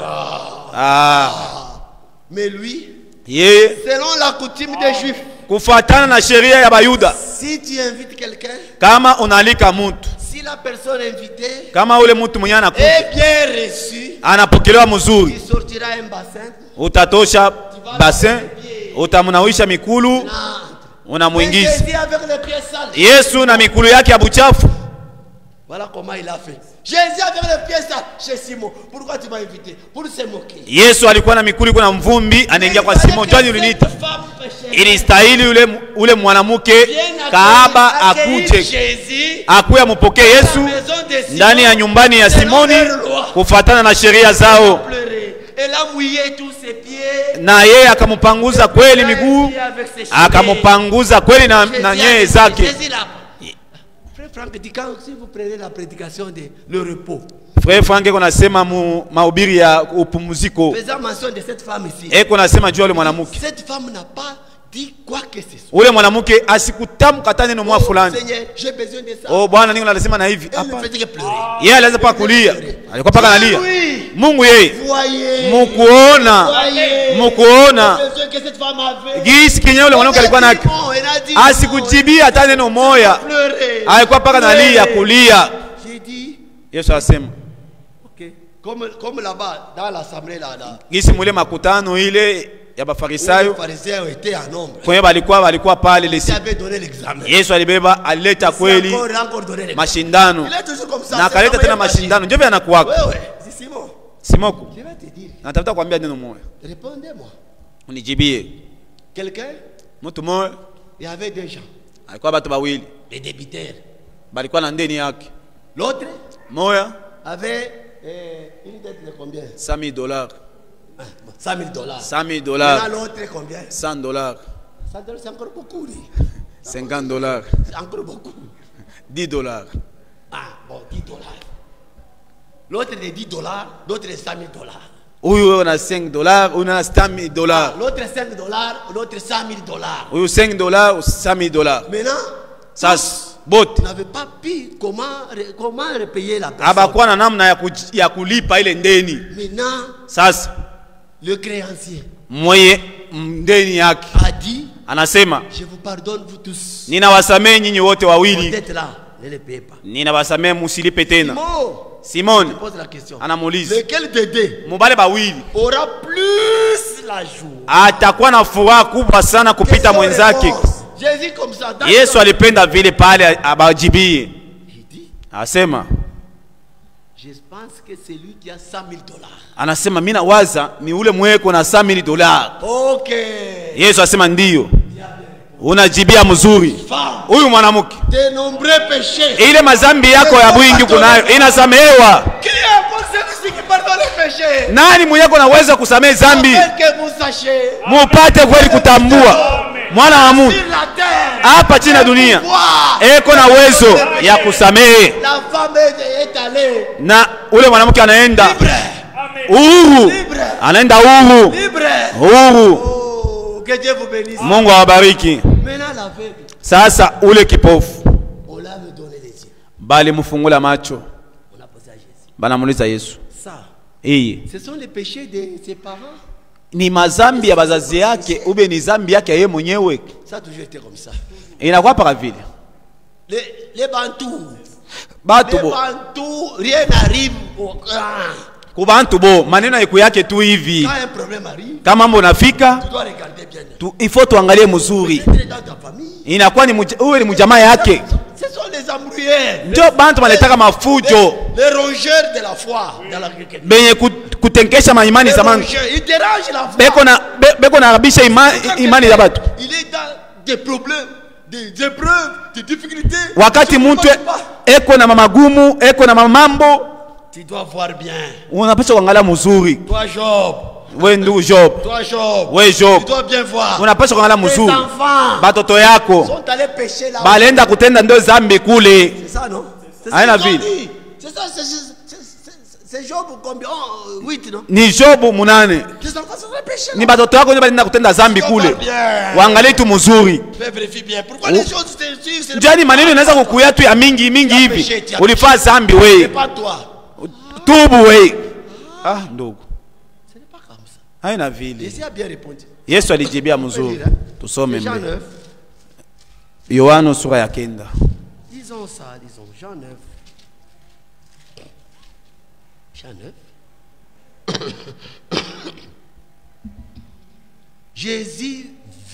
[SPEAKER 4] Mais lui,
[SPEAKER 3] yeye
[SPEAKER 4] selon la coutume des Juifs,
[SPEAKER 3] kufuatana na sheria ya Bayuda,
[SPEAKER 4] si tu invites quelqu'un,
[SPEAKER 3] kama unalika mtu,
[SPEAKER 4] si la personne invitée
[SPEAKER 3] kama ule mtu mwenye anakuja
[SPEAKER 4] est bien reçu,
[SPEAKER 3] anapokelewa mzuri,
[SPEAKER 4] il sortira un bassin,
[SPEAKER 3] utatosha bassin, utamunawisha mikulu, unamuingiza
[SPEAKER 4] Jésus avec les pieds sales.
[SPEAKER 3] Yesu na mikulu yake ya buchafu.
[SPEAKER 4] Voilà comment il a fait. Jésus avec les pieds sales chez Simon. Pourquoi tu m'as invité? Pour se moquer.
[SPEAKER 3] Yesu alikuwa na mikulu kuna mvumbi, anaingia kwa Simon, "Njoni uliniita." Ilistahili ule mwanamke kahaba akuje, akuya mupokee Yesu ndani ya nyumbani ya Simoni kufuatana na sheria zao. Na yeye akamupanguza kweli miguu, akamupanguza kweli na nyeye zake.
[SPEAKER 4] Frère Franck dit quand si vous prenez la prédication de le repos.
[SPEAKER 3] Frère Franck konasema mahubiri ya upumziko.
[SPEAKER 4] Faisant mention de cette femme ici.
[SPEAKER 3] Konasema juu ya mwanamke.
[SPEAKER 4] Cette femme n'a pas dit quoi que ce soit.
[SPEAKER 3] Ule mwanamke asikutamka hata neno moja fulani.
[SPEAKER 4] Seigneur, j'ai besoin de ça.
[SPEAKER 3] Oh Bwana, ningo lazima na hivi.
[SPEAKER 4] Hapa.
[SPEAKER 3] Yeye alianza pa kulia. Alikuwa paka analia. Mungu yeye. Mukuona. Gisi kinyo ule mwanamke alikuwa nake. Asikujibia hata neno moja. Alikuwa paka analia kulia.
[SPEAKER 4] J'ai dit,
[SPEAKER 3] Yesu asema.
[SPEAKER 4] OK, comme là-bas dans l'assemblée là.
[SPEAKER 3] Gisi mule makutano ile ya Bafarisayo.
[SPEAKER 4] Les pharisiens étaient en nombre.
[SPEAKER 3] Kwenye balikuwa pale
[SPEAKER 4] Ils avaient donné l'examen.
[SPEAKER 3] Yesu alibeba alileta kweli mashindano.
[SPEAKER 4] Il est toujours comme ça.
[SPEAKER 3] Na akaleta tena mashindano. Ndio vile anakuwa.
[SPEAKER 4] Wewe, si Simon.
[SPEAKER 3] Simoko.
[SPEAKER 4] Je vais te dire.
[SPEAKER 3] Natafuta kuambia neno moja.
[SPEAKER 4] Répondez-moi.
[SPEAKER 3] Unijibie.
[SPEAKER 4] Quelqu'un,
[SPEAKER 3] Mtu moja
[SPEAKER 4] il y avait deux gens.
[SPEAKER 3] alikuwa watu wawili.
[SPEAKER 4] Les débiteurs.
[SPEAKER 3] Balikuwa na ndeni yake.
[SPEAKER 4] L'autre
[SPEAKER 3] Moja
[SPEAKER 4] avait une dette de combien?
[SPEAKER 3] $100,000.
[SPEAKER 4] $100,000.
[SPEAKER 3] $100,000.
[SPEAKER 4] Maintenant l'autre combien?
[SPEAKER 3] $100.
[SPEAKER 4] $100 c'est encore beaucoup.
[SPEAKER 3] $50.
[SPEAKER 4] C'est encore beaucoup.
[SPEAKER 3] $10.
[SPEAKER 4] Ah bon, $10. L'autre de $10, l'autre de $100,000.
[SPEAKER 3] Huyu ana $5, huyu ana $100,000.
[SPEAKER 4] L'autre $5, l'autre $100,000.
[SPEAKER 3] Huyu $5, $100,000.
[SPEAKER 4] Maintenant,
[SPEAKER 3] Sasa bote
[SPEAKER 4] n'avait pas pu comment repayer la personne.
[SPEAKER 3] abakuwa na namna ya kulipa ile ndeni.
[SPEAKER 4] Maintenant,
[SPEAKER 3] Sasa
[SPEAKER 4] le créancier
[SPEAKER 3] mwenye ndeni yake
[SPEAKER 4] a dit,
[SPEAKER 3] anasema,
[SPEAKER 4] je vous pardonne vous tous.
[SPEAKER 3] ninawasamehe nyinyi wote wawili,
[SPEAKER 4] Peut-être là, ne le payez pas.
[SPEAKER 3] ninawasamehe musilipe tena.
[SPEAKER 4] Simon,
[SPEAKER 3] Simoni
[SPEAKER 4] pose la question.
[SPEAKER 3] anamuuliza,
[SPEAKER 4] Lequel des deux
[SPEAKER 3] mubale bawili
[SPEAKER 4] aura plus la joie?
[SPEAKER 3] atakuwa na furaha kubwa sana kupita mwenzake?
[SPEAKER 4] Jésus comme ça.
[SPEAKER 3] Yesu alipenda vile pale abajibie.
[SPEAKER 4] Il dit,
[SPEAKER 3] Asema,
[SPEAKER 4] je pense que c'est lui qui a $100,000.
[SPEAKER 3] anasema mimi nawaza ni ule mweko na $100,000.
[SPEAKER 4] OK.
[SPEAKER 3] Yesu asema ndiyo. Unajibia mzuri. Huyu mwanamke,
[SPEAKER 4] De nombreux péchés.
[SPEAKER 3] ile mazambi yako ya bwingi kunayo inasamehewa.
[SPEAKER 4] Qui est pour celui qui pardonne les péchés?
[SPEAKER 3] Nani mwenye anaweza kusamehe zambi?
[SPEAKER 4] Que vous sachiez.
[SPEAKER 3] Mupate kweli kutambua mwana wa Mungu
[SPEAKER 4] Sur la terre.
[SPEAKER 3] hapa chini ya dunia eko na uwezo ya kusamehe.
[SPEAKER 4] La femme est allée
[SPEAKER 3] Na ule mwanamke anaenda
[SPEAKER 4] libre.
[SPEAKER 3] uhuru, anaenda uhuru,
[SPEAKER 4] Libre.
[SPEAKER 3] uhuru.
[SPEAKER 4] Oh, que Dieu vous bénisse.
[SPEAKER 3] Mungu awabariki.
[SPEAKER 4] Maintenant l'aveugle,
[SPEAKER 3] Sasa ule kipofu
[SPEAKER 4] on l'a me donné les yeux.
[SPEAKER 3] bali mfungula macho,
[SPEAKER 4] On a posé à Jésus.
[SPEAKER 3] banamuuliza Yesu,
[SPEAKER 4] Ça,
[SPEAKER 3] hii
[SPEAKER 4] ce sont les péchés de ses parents.
[SPEAKER 3] ni mazambi ya bazazi yake ube ni zambi yake yeye mwenyewe?
[SPEAKER 4] Ça a toujours été comme ça.
[SPEAKER 3] Inakuwa para vile
[SPEAKER 4] Les Bantous.
[SPEAKER 3] batu
[SPEAKER 4] Les
[SPEAKER 3] bo
[SPEAKER 4] Bantous, rien n'arrive.
[SPEAKER 3] kubantu bo maneno yako yake tu hivi.
[SPEAKER 4] Quand un problème arrive,
[SPEAKER 3] Kama mambo nafika
[SPEAKER 4] tu dois regarder bien.
[SPEAKER 3] tu, ifo tuangalie mzuri.
[SPEAKER 4] C'est dans ta famille.
[SPEAKER 3] Inakuwa ni uwe ni mjamaa yake.
[SPEAKER 4] Ce sont les embrouilles. fiers.
[SPEAKER 3] Ndio bantu maletaka mafujo.
[SPEAKER 4] Les rongeurs de la foi dans la chrétienté.
[SPEAKER 3] Benye kutenkesha maimani za bantu.
[SPEAKER 4] Ils dérangent la foi.
[SPEAKER 3] Beko na rabisha imani za batu.
[SPEAKER 4] Il est dans des problèmes, des épreuves, des difficultés.
[SPEAKER 3] Wakati mtu eko na magumu, eko na mambo,
[SPEAKER 4] tu dois voir bien.
[SPEAKER 3] Unapaswa kuangalia mzuri.
[SPEAKER 4] Toi Job.
[SPEAKER 3] We ndugu Job.
[SPEAKER 4] Toi Job.
[SPEAKER 3] We Job.
[SPEAKER 4] Tu dois bien voir.
[SPEAKER 3] Unapaswa kuangalia mzuri.
[SPEAKER 4] Tes enfants.
[SPEAKER 3] Batoto yako.
[SPEAKER 4] Sont allés pécher là.
[SPEAKER 3] Balenda kutenda ndo zambi kule.
[SPEAKER 4] C'est ça non? C'est
[SPEAKER 3] ça.
[SPEAKER 4] C'est ça, c'est Job combien? 8 non?
[SPEAKER 3] Ni Job munane.
[SPEAKER 4] Tes enfants sont allés pécher là.
[SPEAKER 3] Ni batoto yako ndio balenda kutenda zambi kule. Waangalie tu mzuri.
[SPEAKER 4] Vérifie bien. Pourquoi les choses c'est
[SPEAKER 3] Jani maneno inaweza kukuya tu ya mingi hivi. Ulifaa zambi wewe.
[SPEAKER 4] C'est pas toi.
[SPEAKER 3] Tubu wewe. Ah ndugu.
[SPEAKER 4] Ce n'est pas comme ça.
[SPEAKER 3] Haina vile.
[SPEAKER 4] Jésus a bien répondu.
[SPEAKER 3] Yesu alijibia mzuri. Tusome
[SPEAKER 4] Jean 9.
[SPEAKER 3] mbele. Yohana sura ya 9.
[SPEAKER 4] Disons ça, disons Jean 9. Jean 9. Jésus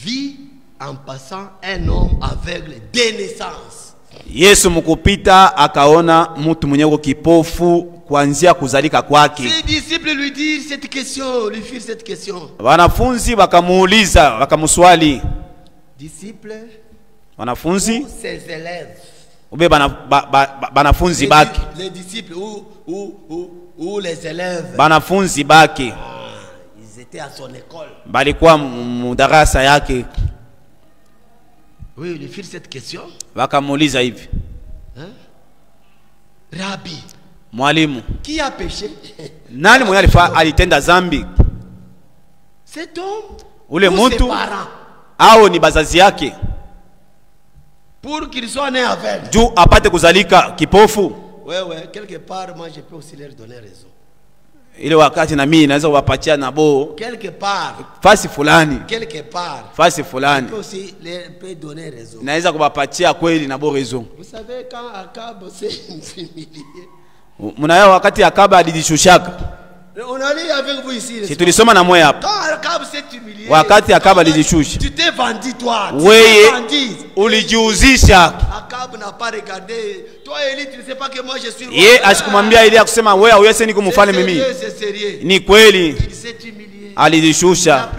[SPEAKER 4] vit en passant un homme aveugle dès naissance.
[SPEAKER 3] Yesu mukupita akaona mtu mwenye kipofu kuanzia kuzalika kwake.
[SPEAKER 4] Ses disciples lui disent cette question, lui firent cette question.
[SPEAKER 3] Wanafunzi wakamuuliza, wakamuswali.
[SPEAKER 4] Disciples,
[SPEAKER 3] wanafunzi,
[SPEAKER 4] ses élèves.
[SPEAKER 3] Ube banafunzi baki.
[SPEAKER 4] Les disciples ou les élèves.
[SPEAKER 3] Banafunzi baki.
[SPEAKER 4] Ils étaient à son école.
[SPEAKER 3] Balikuwa mudarasa yake.
[SPEAKER 4] Oui, lui firent cette question.
[SPEAKER 3] Wakamuuliza hivi.
[SPEAKER 4] Hein? Rabbi,
[SPEAKER 3] mwalimu,
[SPEAKER 4] qui a péché?
[SPEAKER 3] Nani mwenye alitenda zambi?
[SPEAKER 4] Cet homme
[SPEAKER 3] ule
[SPEAKER 4] ou ses
[SPEAKER 3] mtu
[SPEAKER 4] parents?
[SPEAKER 3] Au ni bazazi yake?
[SPEAKER 4] Pour qu'il soit né aveugle.
[SPEAKER 3] Juu apate kuzalika kipofu?
[SPEAKER 4] Ouais, quelque part, moi je peux aussi leur donner raison.
[SPEAKER 3] Ile wakati na mimi naweza kuwapatia nabo.
[SPEAKER 4] Quelque part.
[SPEAKER 3] Fasi fulani.
[SPEAKER 4] Quelque part.
[SPEAKER 3] Fasi fulani.
[SPEAKER 4] Je peux aussi leur donner raison.
[SPEAKER 3] Naweza kuwapatia kweli nabo raison.
[SPEAKER 4] Vous savez quand Akab s'est humilié.
[SPEAKER 3] Mnayo wakati Akaba alijishushaka.
[SPEAKER 4] On a lu avec vous ici.
[SPEAKER 3] Si tulisoma na moyo hapa.
[SPEAKER 4] Quand Akab s'est humilié.
[SPEAKER 3] Wakati Akaba alijishusha.
[SPEAKER 4] Tu t'es vendu toi.
[SPEAKER 3] Wewe ulijiuzisha.
[SPEAKER 4] Akab n'a pas regardé. Toi Eli, tu ne sais pas que moi je suis roi.
[SPEAKER 3] Ye asikumwambia Elia kusema wewe hauwezi niko mfalme mimi. Ni kweli.
[SPEAKER 4] Il s'est humilié.
[SPEAKER 3] Alijishusha.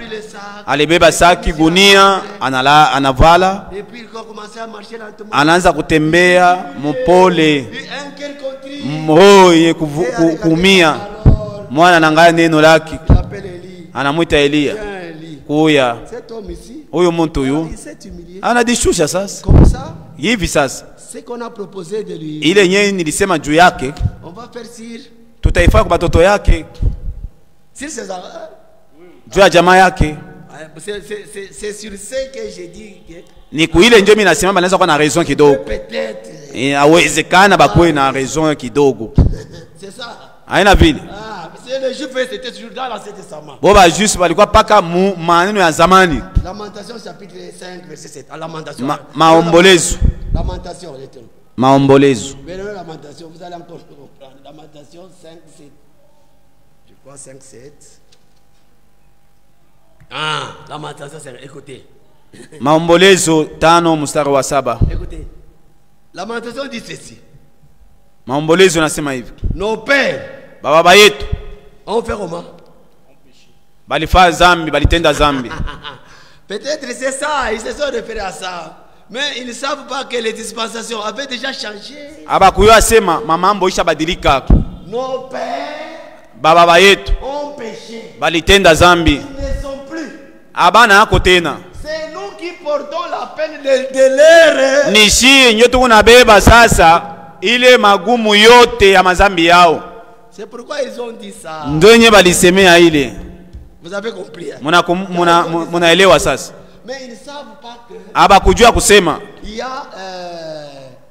[SPEAKER 3] Alibeba saki gunia, anavala.
[SPEAKER 4] Et puis il a commencé à marcher lentement.
[SPEAKER 3] Anaanza kutembea mpole. Kuumia. Mwana anangalia neno lake. Anamuita Elia. Kuya. Huyo mtu huyu anajishusha sasa. Hivi sasa.
[SPEAKER 4] Ce qu'on a proposé de lui.
[SPEAKER 3] Ile yenyewe nilisema juu yake.
[SPEAKER 4] On va faire sur.
[SPEAKER 3] Tutaifanya kwa watoto yake.
[SPEAKER 4] Sur ses enfants.
[SPEAKER 3] Juu ya jamaa yake.
[SPEAKER 4] C'est sur ce que j'ai dit que.
[SPEAKER 3] Ni kuile ndio mimi nasema banaweza kuwa na raison kidogo.
[SPEAKER 4] Peut-être.
[SPEAKER 3] Hawezekana bakwe na raison kidogo.
[SPEAKER 4] C'est ça.
[SPEAKER 3] Haina vile.
[SPEAKER 4] Ah, c'est le juif c'était toujours dans l'Ancien Testament.
[SPEAKER 3] Boba juste balikuwa paka maneno ya zamani.
[SPEAKER 4] Lamentation chapitre 5 verset 7. Lamentation.
[SPEAKER 3] Maombolezo.
[SPEAKER 4] Lamentation,
[SPEAKER 3] maombolezo.
[SPEAKER 4] Lamentation, vous allez encore comprendre. Lamentation 5 7. Je crois 5 7. Ah, lamentation c'est écoutez.
[SPEAKER 3] Maombolezo 5 mstari wa 7.
[SPEAKER 4] Écoutez. Lamentation dit ceci.
[SPEAKER 3] Maombolezo nasema hivi.
[SPEAKER 4] Nos pères,
[SPEAKER 3] baba yetu,
[SPEAKER 4] on fait comment?
[SPEAKER 3] Balifanya zambi, balitenda zambi.
[SPEAKER 4] Peut-être c'est ça, ils se sont référés à ça. Mais ils ne savent pas que les dispensations avaient déjà changé.
[SPEAKER 3] Abakuyo sema mamambo isha badilika.
[SPEAKER 4] Nos pères,
[SPEAKER 3] baba yetu,
[SPEAKER 4] ont péché.
[SPEAKER 3] Balitenda zambi.
[SPEAKER 4] Ils ne sont plus.
[SPEAKER 3] Abana hako tena.
[SPEAKER 4] C'est nous qui portons la peine de l'erreur.
[SPEAKER 3] Nishi nyo tunabeba sasa ile magumu yote ya mazambi yao.
[SPEAKER 4] C'est pourquoi ils ont dit ça.
[SPEAKER 3] Ndenye balisemea ile.
[SPEAKER 4] Vous avez compris.
[SPEAKER 3] Munaelewa sasa.
[SPEAKER 4] Mais ils ne savent pas que
[SPEAKER 3] abakujua kusema
[SPEAKER 4] il y a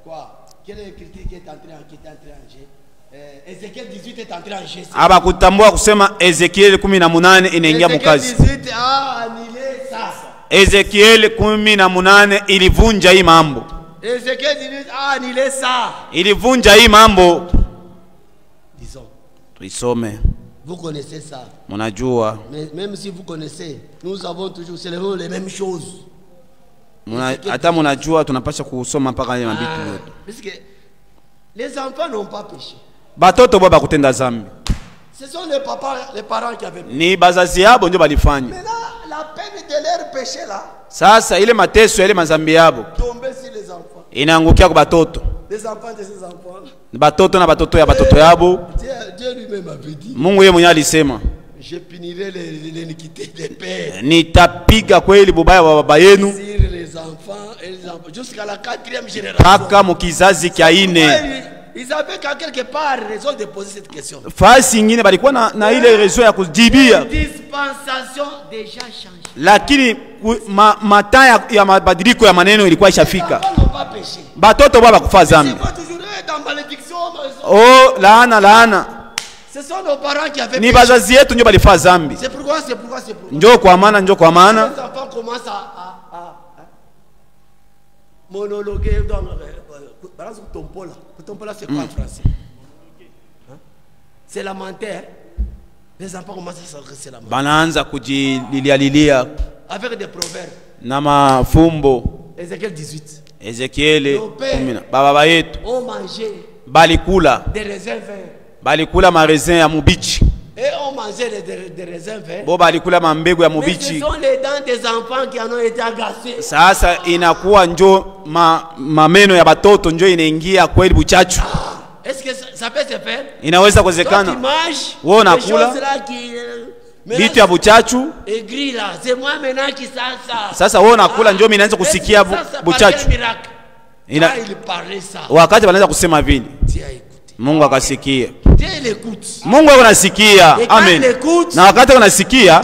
[SPEAKER 4] quoi? Quelle critique qui est entrée en jeu? Ézéchiel 18 est entré en jeu.
[SPEAKER 3] Abakutambua kusema Ezekiel 18 inaingia mukazi.
[SPEAKER 4] Ézéchiel 18 a annulé ça.
[SPEAKER 3] Ezekiel 18 ilivunja hii mambo.
[SPEAKER 4] Ézéchiel 18 a annulé ça.
[SPEAKER 3] Ilivunja hii mambo.
[SPEAKER 4] Disons.
[SPEAKER 3] Tuisome.
[SPEAKER 4] Vous connaissez ça.
[SPEAKER 3] Munajua.
[SPEAKER 4] Mais même si vous connaissez, nous avons toujours les mêmes choses.
[SPEAKER 3] Hata munajua tunapaswa kusoma mpaka ile mabitu yote.
[SPEAKER 4] Puisque Les enfants n'ont pas péché.
[SPEAKER 3] Batoto bo bakutenda zambi.
[SPEAKER 4] Ce sont les parents qui avaient péché.
[SPEAKER 3] Ni bazazi yabo ndio balifanya.
[SPEAKER 4] Mais là, la peine de leur péché là.
[SPEAKER 3] Sasa ile mateso ile mazambi yabo
[SPEAKER 4] Tomber sur les enfants.
[SPEAKER 3] inaangukia kwa batoto.
[SPEAKER 4] Les enfants de ces enfants.
[SPEAKER 3] Batoto na batoto ya batoto yabo.
[SPEAKER 4] Dieu lui-même avait dit.
[SPEAKER 3] Mungu yeye mwenyewe alisema,
[SPEAKER 4] je punirai l'iniquité des pères.
[SPEAKER 3] Nitapiga kweli bubaya wa baba yenu
[SPEAKER 4] Sur les enfants et les enfants jusqu'à la 4e génération.
[SPEAKER 3] Paka mukizazi kia ine.
[SPEAKER 4] Ils avaient qu'à quelque part raison de poser cette question.
[SPEAKER 3] Fasi ingine balikuwa na ile raison ya kujibia.
[SPEAKER 4] Dispensation déjà changé.
[SPEAKER 3] Lakini mataa ya mabadiliko ya maneno ilikuwa ishafika. Batoto baba kufa zambi. Oh, laana.
[SPEAKER 4] Ce sont nos parents qui avaient
[SPEAKER 3] ni bazazi yetu ndio balifa zambi.
[SPEAKER 4] C'est pourquoi.
[SPEAKER 3] Njoo kwa maana.
[SPEAKER 4] Les enfants commencent à monologuer dans Tompola, c'est quoi en français? C'est lamentaire. Les enfants commencent à s'adresser la main.
[SPEAKER 3] Banaanza kujililia
[SPEAKER 4] avec des proverbes.
[SPEAKER 3] Na mafumbo.
[SPEAKER 4] Ézéchiel 18.
[SPEAKER 3] Ezekiel 10. Baba yetu
[SPEAKER 4] on mangeait
[SPEAKER 3] balikula
[SPEAKER 4] des raisins verts.
[SPEAKER 3] Balikula maraisin ya mubichi.
[SPEAKER 4] Et on mangeait des raisins verts.
[SPEAKER 3] Bo balikula mambegu ya mubichi.
[SPEAKER 4] Mais ce sont les dents des enfants qui en ont été agacées.
[SPEAKER 3] Sasa inakuwa njo mameno ya batoto njo inaingia kweli buchachu.
[SPEAKER 4] Est-ce que ça peut se faire?
[SPEAKER 3] Inaweza kuwezekana. Wewe unakula vitu ya buchachu. Sasa wewe unakula njo mimi naanza kusikia buchachu. Wakati wanaanza kusema vile, Mungu akasikia. Mungu anasikia. Amen. Na wakati anasikia,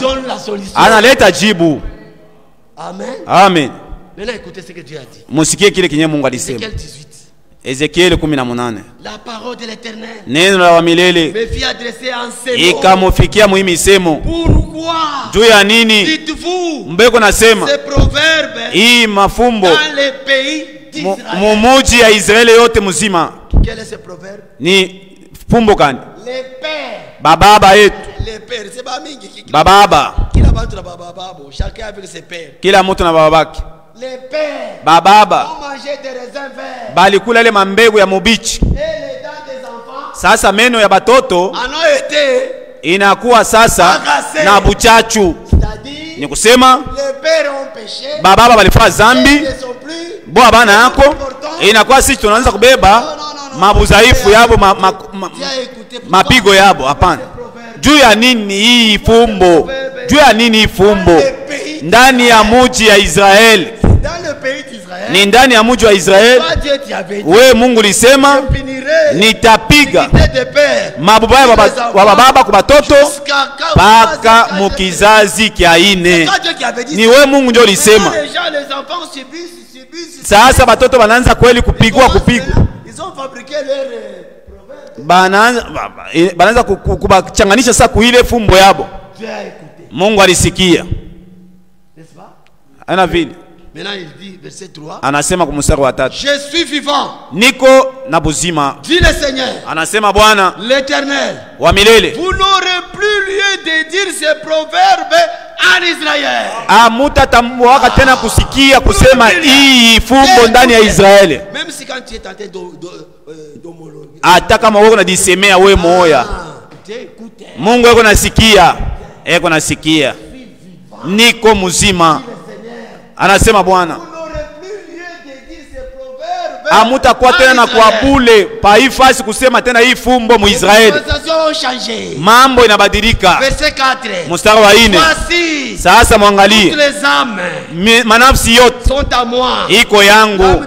[SPEAKER 3] analeta jibu. Amen. Musikie kile kinye Mungu alisema. Ezekiel 18.
[SPEAKER 4] La parole de l'Éternel.
[SPEAKER 3] Neno la milele.
[SPEAKER 4] Me fit adresser en ces mots.
[SPEAKER 3] Ikamufikia muhimisemo.
[SPEAKER 4] Pourquoi?
[SPEAKER 3] Juu ya nini?
[SPEAKER 4] Dites-vous.
[SPEAKER 3] Mbeko nasema.
[SPEAKER 4] Ces proverbes.
[SPEAKER 3] Hii mafumbo.
[SPEAKER 4] Dans les pays d'Israël.
[SPEAKER 3] Mumuji ya Israeli yote mzima.
[SPEAKER 4] Quel est ce proverbe?
[SPEAKER 3] Ni fumbo gani?
[SPEAKER 4] Les pères.
[SPEAKER 3] Bababa yetu.
[SPEAKER 4] Les pères, c'est pas mingi.
[SPEAKER 3] Bababa.
[SPEAKER 4] Kila mtu na bababa, chacun avec ses pères.
[SPEAKER 3] Kila mtu na bababake.
[SPEAKER 4] Les pères.
[SPEAKER 3] Bababa.
[SPEAKER 4] On mangeait des raisins verts.
[SPEAKER 3] Balikula ile mambegu ya mubichi.
[SPEAKER 4] Et les dents des enfants.
[SPEAKER 3] Sasa meno ya batoto
[SPEAKER 4] en ont été
[SPEAKER 3] inakuwa sasa agacé na buchachu.
[SPEAKER 4] C'est-à-dire
[SPEAKER 3] ni kusema
[SPEAKER 4] les pères ont péché.
[SPEAKER 3] Bababa balifanya zambi. Bo bana yako inakuwa sisi tunaanza kubeba mabuzaifu yabo mapigo yabo. Hapana. Juu ya nini hii fumbo? Juu ya nini hii fumbo? Ndani ya muji ya Israeli. Ni ndani ya muji wa Israeli. We Mungu lisema nitapiga mabubaya wa bababa kwa batoto paka mukizazi kia ine. Ni we Mungu ndio lisema. Sasa batoto banaanza kweli kupigwa. Banaanza kubachanganisha sasa kuile fumbo yabo. Mungu alisikia. Ana vile.
[SPEAKER 4] Maintenant il dit verset 3.
[SPEAKER 3] Anasema kwa mstari wa 3.
[SPEAKER 4] Je suis vivant.
[SPEAKER 3] Niko na buzima.
[SPEAKER 4] Dit le Seigneur.
[SPEAKER 3] Anasema Bwana
[SPEAKER 4] l'Éternel.
[SPEAKER 3] Wa milele.
[SPEAKER 4] Vous n'aurez plus lieu de dire ces proverbes en Israël.
[SPEAKER 3] Hamutatamwaka tena kusikia kusema hii fumbo ndani ya Israeli.
[SPEAKER 4] Même si quand tu es tenté d'homologuer.
[SPEAKER 3] Hata kama wewe unajisemea wewe moya. Mungu yuko nasikia. Yuko nasikia. Niko mzima. Anasema Bwana. Hamutakuwa tena na kuabule paifasi kusema tena hii fumbo mu Israeli. Mambo inabadilika. Mstari wa 4. Sasa mwangalie. Manafsi yote iko yangu.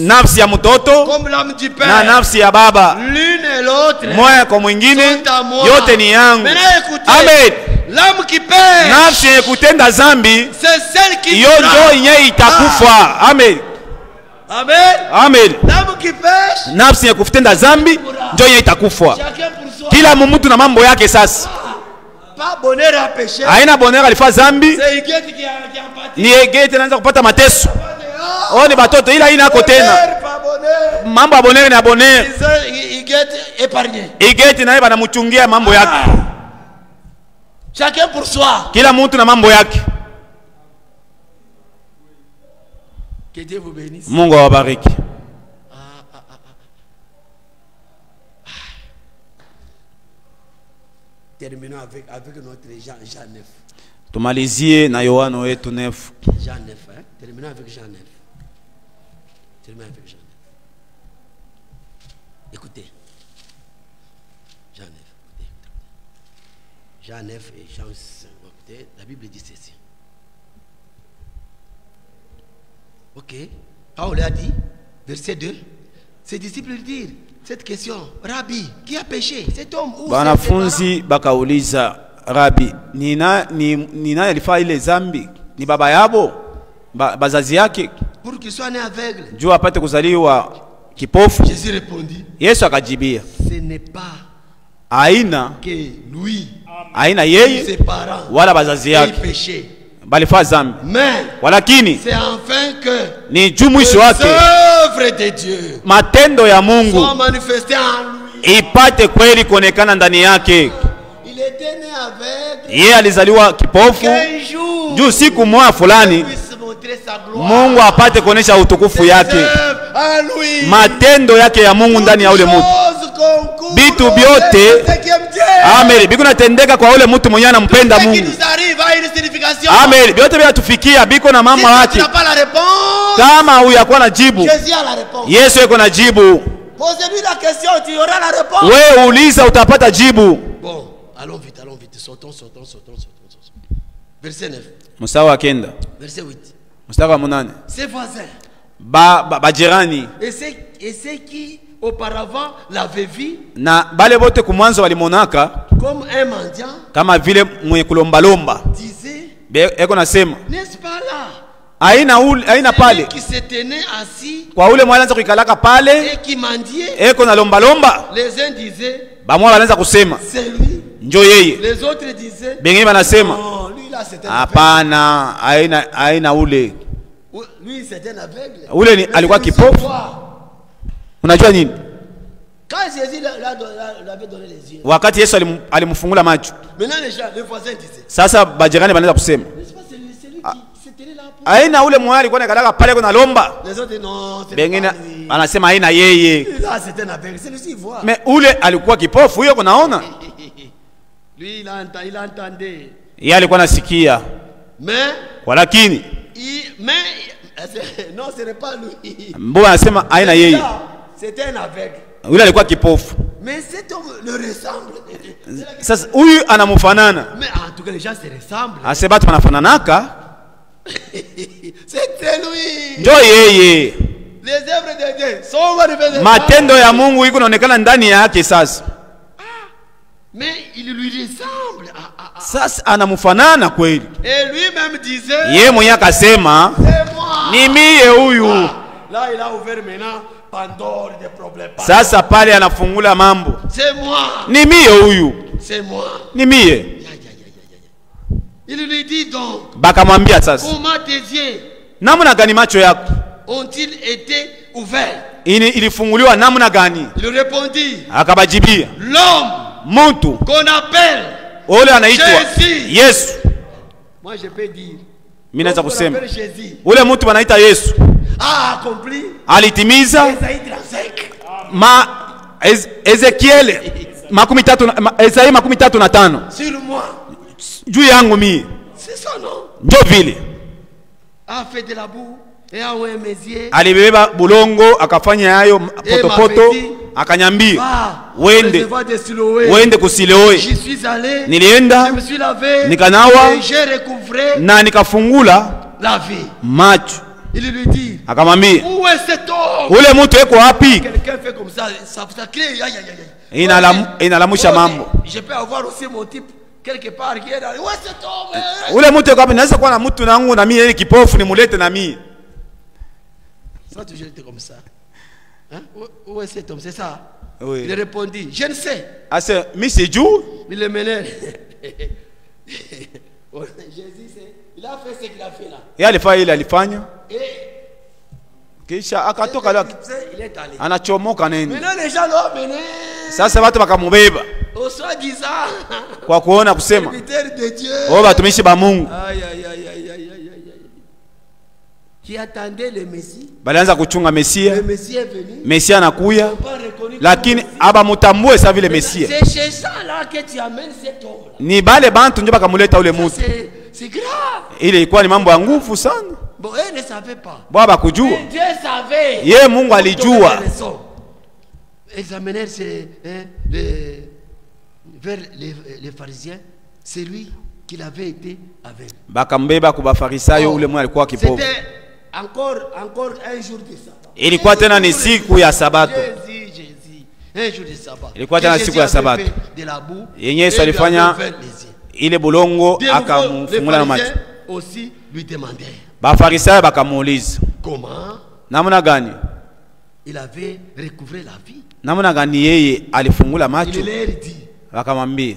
[SPEAKER 3] Nafsi ya mtoto na nafsi ya baba. Moja kwa mwingine yote ni yangu. Amen.
[SPEAKER 4] L'âme qui pêche,
[SPEAKER 3] nafsi yenye kutenda zambi,
[SPEAKER 4] c'est celle qui
[SPEAKER 3] iyo ndio yenye itakufa. Amen.
[SPEAKER 4] Amen.
[SPEAKER 3] Amen.
[SPEAKER 4] L'âme qui pêche,
[SPEAKER 3] nafsi yenye kutenda zambi ndio yenye itakufa. Kila mtu na mambo yake sasa.
[SPEAKER 4] Pas bonheur à pécher.
[SPEAKER 3] Haina bonheur alifanya zambi.
[SPEAKER 4] C'est Igeti qui a pati.
[SPEAKER 3] Ni Igeti anaanza kupata mateso. Oh, ni batoto ila inako tena. Mambo ya bonheur na bonheur.
[SPEAKER 4] Igeti épargné.
[SPEAKER 3] Igeti naye banamuchungia mambo yake.
[SPEAKER 4] Chacun pour soi.
[SPEAKER 3] Kila mtu na mambo yake.
[SPEAKER 4] Que Dieu vous bénisse.
[SPEAKER 3] Mungu awabariki.
[SPEAKER 4] Terminons avec notre Jean 9.
[SPEAKER 3] Tumalizie na Yohana wetu 9.
[SPEAKER 4] Jean 9, hein? Terminons avec Jean 9. Terminons avec Jean 9. Écoutez. Jean 9. Écoutez. Jean 9 et Jean 5. Écoutez, la Bible dit ceci. Ok. Paul a dit, verset 2, ses disciples lui disent cette question, Rabbi, qui a péché? Cet homme ou
[SPEAKER 3] wanafunzi bakauliza, Rabbi, ni nani alifanya ile zambi? Ni baba yabo? Bazazi yake?
[SPEAKER 4] Pour qu'il soit né aveugle.
[SPEAKER 3] Juu apate kuzaliwa kipofu?
[SPEAKER 4] Jésus répondit,
[SPEAKER 3] Yesu akajibia,
[SPEAKER 4] ce n'est pas
[SPEAKER 3] aina
[SPEAKER 4] que lui,
[SPEAKER 3] aina yeye
[SPEAKER 4] ses parents,
[SPEAKER 3] wala bazazi yake
[SPEAKER 4] péché.
[SPEAKER 3] balifanya zambi,
[SPEAKER 4] Mais
[SPEAKER 3] walakini
[SPEAKER 4] c'est enfin que
[SPEAKER 3] ni juu mwisho wake
[SPEAKER 4] œuvres de Dieu
[SPEAKER 3] matendo ya Mungu
[SPEAKER 4] sont manifestées en lui.
[SPEAKER 3] ipate kweli kuonekana ndani yake.
[SPEAKER 4] Il était né aveugle.
[SPEAKER 3] Yeye alizaliwa kipofu juu siku moja fulani Mungu apate kuonesha utukufu yake, matendo yake ya Mungu ndani ya ule mtu. Bitu byote amen biko natendeka kwa ule mtu mwenye anampenda Mungu. Amen, byote byatufikia biko na mama wake. Kama huyakuwa na jibu, Yesu yuko na jibu.
[SPEAKER 4] Posez-lui la question, tu auras la réponse.
[SPEAKER 3] Wewe uliza utapata jibu.
[SPEAKER 4] Bon, allons vite. Sautons. Verset 9.
[SPEAKER 3] Mstari wa 9.
[SPEAKER 4] Verset 8.
[SPEAKER 3] Mstari wa 8.
[SPEAKER 4] Ses voisins.
[SPEAKER 3] Bajirani.
[SPEAKER 4] Et ceux qui auparavant l'avaient vu.
[SPEAKER 3] Na bale bote kumwanzo walimonaka
[SPEAKER 4] comme un mendiant.
[SPEAKER 3] Kama vile mwenye kulombalomba.
[SPEAKER 4] Disait.
[SPEAKER 3] Eko nasema.
[SPEAKER 4] N'est-ce pas là?
[SPEAKER 3] Aina pale.
[SPEAKER 4] Qui se tenait assis.
[SPEAKER 3] Kwa ule mwanzo kuikalaka pale.
[SPEAKER 4] Et qui mendiait.
[SPEAKER 3] Eko na lombalomba.
[SPEAKER 4] Les uns disaient.
[SPEAKER 3] Bamwa wanaanza kusema.
[SPEAKER 4] C'est lui.
[SPEAKER 3] Njo yeye.
[SPEAKER 4] Les autres disaient.
[SPEAKER 3] Bengine banasema.
[SPEAKER 4] Non, lui là c'était.
[SPEAKER 3] Hapana, aina ule.
[SPEAKER 4] Lui c'était un aveugle.
[SPEAKER 3] Ule ni alikuwa kipofu. Unajua nini?
[SPEAKER 4] Quand Jésus l'avait donné les yeux.
[SPEAKER 3] Wakati Yesu alimfungula macho.
[SPEAKER 4] Maintenant les voisins disaient.
[SPEAKER 3] Sasa bajirani banaanza kusema.
[SPEAKER 4] N'est-ce pas celui qui s'était là pour.
[SPEAKER 3] Aina ule mwana alikuwa nakalaka pale kuna lomba.
[SPEAKER 4] Les autres non, c'est
[SPEAKER 3] bengine anasema aina yeye.
[SPEAKER 4] Là c'était un aveugle, c'est lui voit.
[SPEAKER 3] Mais ule alikuwa kipofu huyo kunaona.
[SPEAKER 4] Lui il entendait.
[SPEAKER 3] Yeye alikuwa nasikia.
[SPEAKER 4] Mais
[SPEAKER 3] walakini
[SPEAKER 4] non, ce n'est pas lui.
[SPEAKER 3] Mbona anasema aina yeye?
[SPEAKER 4] C'était un aveugle.
[SPEAKER 3] Yule alikuwa kipofu.
[SPEAKER 4] Mais cet homme le ressemble.
[SPEAKER 3] Sasa huyu anamfanana.
[SPEAKER 4] Mais en tout cas les gens se ressemblent.
[SPEAKER 3] Ase batu wanafananaka.
[SPEAKER 4] C'était lui.
[SPEAKER 3] Ndio yeye.
[SPEAKER 4] Les œuvres de Dieu sont manifestées.
[SPEAKER 3] Matendo ya Mungu iko naonekana ndani yake sasa.
[SPEAKER 4] Mais il lui ressemble.
[SPEAKER 3] Sasa anamfanana kweli.
[SPEAKER 4] Et lui-même disait.
[SPEAKER 3] Yeye mwenyewe akasema, ni mie huyu.
[SPEAKER 4] Là il a ouvert maintenant Pandore des problèmes.
[SPEAKER 3] Sasa pale anafungula mambo.
[SPEAKER 4] C'est moi.
[SPEAKER 3] Ni mie huyu.
[SPEAKER 4] C'est moi.
[SPEAKER 3] Ni mie.
[SPEAKER 4] Il lui dit donc.
[SPEAKER 3] Bakamwambia sasa.
[SPEAKER 4] Comment tes yeux?
[SPEAKER 3] Namna gani macho yako?
[SPEAKER 4] Ont-ils été ouverts?
[SPEAKER 3] Ilifunguliwa namna gani?
[SPEAKER 4] Il répondit.
[SPEAKER 3] Akabajibia.
[SPEAKER 4] L'homme.
[SPEAKER 3] Muntu.
[SPEAKER 4] Qu'on appelle.
[SPEAKER 3] Ole anaitwa Yesu.
[SPEAKER 4] Moi je peux dire.
[SPEAKER 3] Mimi naweza kusema. Ule mtu wanaita Yesu.
[SPEAKER 4] Accompli.
[SPEAKER 3] Alitimiza. Ezekiel Esaïe 35.
[SPEAKER 4] Sur moi.
[SPEAKER 3] Juu yangu mimi.
[SPEAKER 4] C'est ça non?
[SPEAKER 3] Ndio vile.
[SPEAKER 4] A fait de la boue et a oué mes yeux.
[SPEAKER 3] Alibeba bulongo akafanya hayo potopoto akanyambia wende kusiloe.
[SPEAKER 4] Je suis allé.
[SPEAKER 3] Nilienda.
[SPEAKER 4] Je me suis lavé.
[SPEAKER 3] Nikanawa.
[SPEAKER 4] Et j'ai recouvré.
[SPEAKER 3] Na nikafungula
[SPEAKER 4] la vie.
[SPEAKER 3] Macho.
[SPEAKER 4] Il lui dit.
[SPEAKER 3] Akamwambia.
[SPEAKER 4] Où est cet homme?
[SPEAKER 3] Ule mtu yuko wapi?
[SPEAKER 4] Quelqu'un fait comme ça, ça crée.
[SPEAKER 3] Inalamusha mambo.
[SPEAKER 4] Je peux avoir aussi mon type quelque part qui est là. Où est cet homme?
[SPEAKER 3] Ule mtu yuko wapi? Naweza kuwa na mtu nangu na mimi kipofu nimulete na mimi.
[SPEAKER 4] Ça toujours été comme ça. Hein? Où est cet homme? C'est ça?
[SPEAKER 3] Oui.
[SPEAKER 4] Il répondit, je ne sais.
[SPEAKER 3] Ah c'est Misiju?
[SPEAKER 4] Il le menait. Jésus, il a fait ce qu'il a fait là.
[SPEAKER 3] Yeye alifanya ile alifanya.
[SPEAKER 4] Kisha
[SPEAKER 3] akatoka leo.
[SPEAKER 4] Il est allé.
[SPEAKER 3] Anachomoka nini?
[SPEAKER 4] Maintenant les gens l'ont mené.
[SPEAKER 3] Sasa watu wakamubeba.
[SPEAKER 4] Au soi-disant.
[SPEAKER 3] Kwa kuona kusema.
[SPEAKER 4] Serviteur de Dieu.
[SPEAKER 3] Wao watumishi ba Mungu.
[SPEAKER 4] Aïe aïe aïe aïe aïe aïe. qui attendait le Messie.
[SPEAKER 3] Balianza kuchunga Mesia.
[SPEAKER 4] Le Messie est venu.
[SPEAKER 3] Mesia anakuya. Lakini abamutambue sa vile Mesia.
[SPEAKER 4] C'est chez ça là que tu amènes cet homme là.
[SPEAKER 3] Ni bale bantu ndio bakamuleta ule mtu.
[SPEAKER 4] C'est grave.
[SPEAKER 3] Ile ilikuwa ni mambo ya nguvu sana.
[SPEAKER 4] Bon, elle ne savait pas.
[SPEAKER 3] Baba kujua.
[SPEAKER 4] Mais Dieu savait.
[SPEAKER 3] Ye Mungu alijua.
[SPEAKER 4] Ils amenèrent vers les pharisiens. C'est lui qui avait été avec.
[SPEAKER 3] Bakambeba kwa Bafarisayo ule mwana alikuwa kipofu.
[SPEAKER 4] C'était encore un jour de sabbat.
[SPEAKER 3] Ilikuwa tena ni siku ya Sabato.
[SPEAKER 4] Jésus. Un jour de sabbat.
[SPEAKER 3] Ilikuwa tena siku ya Sabato. Yenye Yesu alifanya ile bulongo akamfungula na macho.
[SPEAKER 4] Aussi lui demander.
[SPEAKER 3] Bafarisayo bakamuuliza.
[SPEAKER 4] Comment?
[SPEAKER 3] Namna gani?
[SPEAKER 4] Il avait recouvré la vie.
[SPEAKER 3] Namna gani yeye alifungula macho?
[SPEAKER 4] Il leur dit.
[SPEAKER 3] Wakamwambia.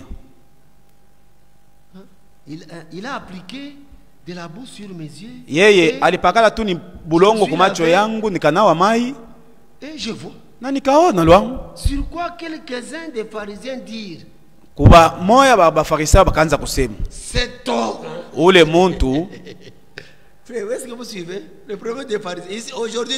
[SPEAKER 4] Il a appliqué de la boue sur mes yeux.
[SPEAKER 3] Yeye alipakala tu ni bulongo kwa macho yangu nikanawa mai.
[SPEAKER 4] Et je vois.
[SPEAKER 3] Na nikaona lwangu.
[SPEAKER 4] Sur quoi quelques-uns des pharisiens dirent.
[SPEAKER 3] Kuba moya Bafarisayo bakaanza kusema.
[SPEAKER 4] Cet homme.
[SPEAKER 3] Ule muntu.
[SPEAKER 4] Frère, est-ce que vous suivez? Le problème des pharisiens. Aujourd'hui,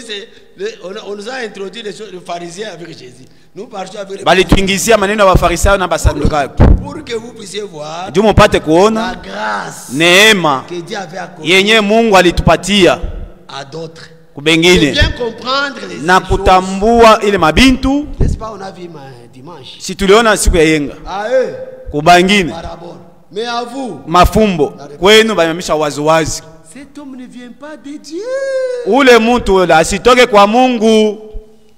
[SPEAKER 4] on nous a introduit les pharisiens avec Jésus. Nous partons avec les
[SPEAKER 3] Balituingizia maneno ya Bafarisayo na basadukayo.
[SPEAKER 4] Pour que vous puissiez voir
[SPEAKER 3] Ndio mpate kuona
[SPEAKER 4] la grâce
[SPEAKER 3] neema
[SPEAKER 4] que Dieu avait accordée
[SPEAKER 3] yenye Mungu alitupatia
[SPEAKER 4] à d'autres.
[SPEAKER 3] Kubengine.
[SPEAKER 4] Bien comprendre les
[SPEAKER 3] Na kutambua ile mabintu.
[SPEAKER 4] N'est-ce pas, on a vu dimanche.
[SPEAKER 3] Si tuliona siku ya yenga.
[SPEAKER 4] À eux.
[SPEAKER 3] Kubangine.
[SPEAKER 4] Parabole. Mais à vous.
[SPEAKER 3] Mafumbo. Kwenu bamamisha wazi.
[SPEAKER 4] Cet homme ne vient pas de Dieu.
[SPEAKER 3] Ule mtu asitoke kwa Mungu.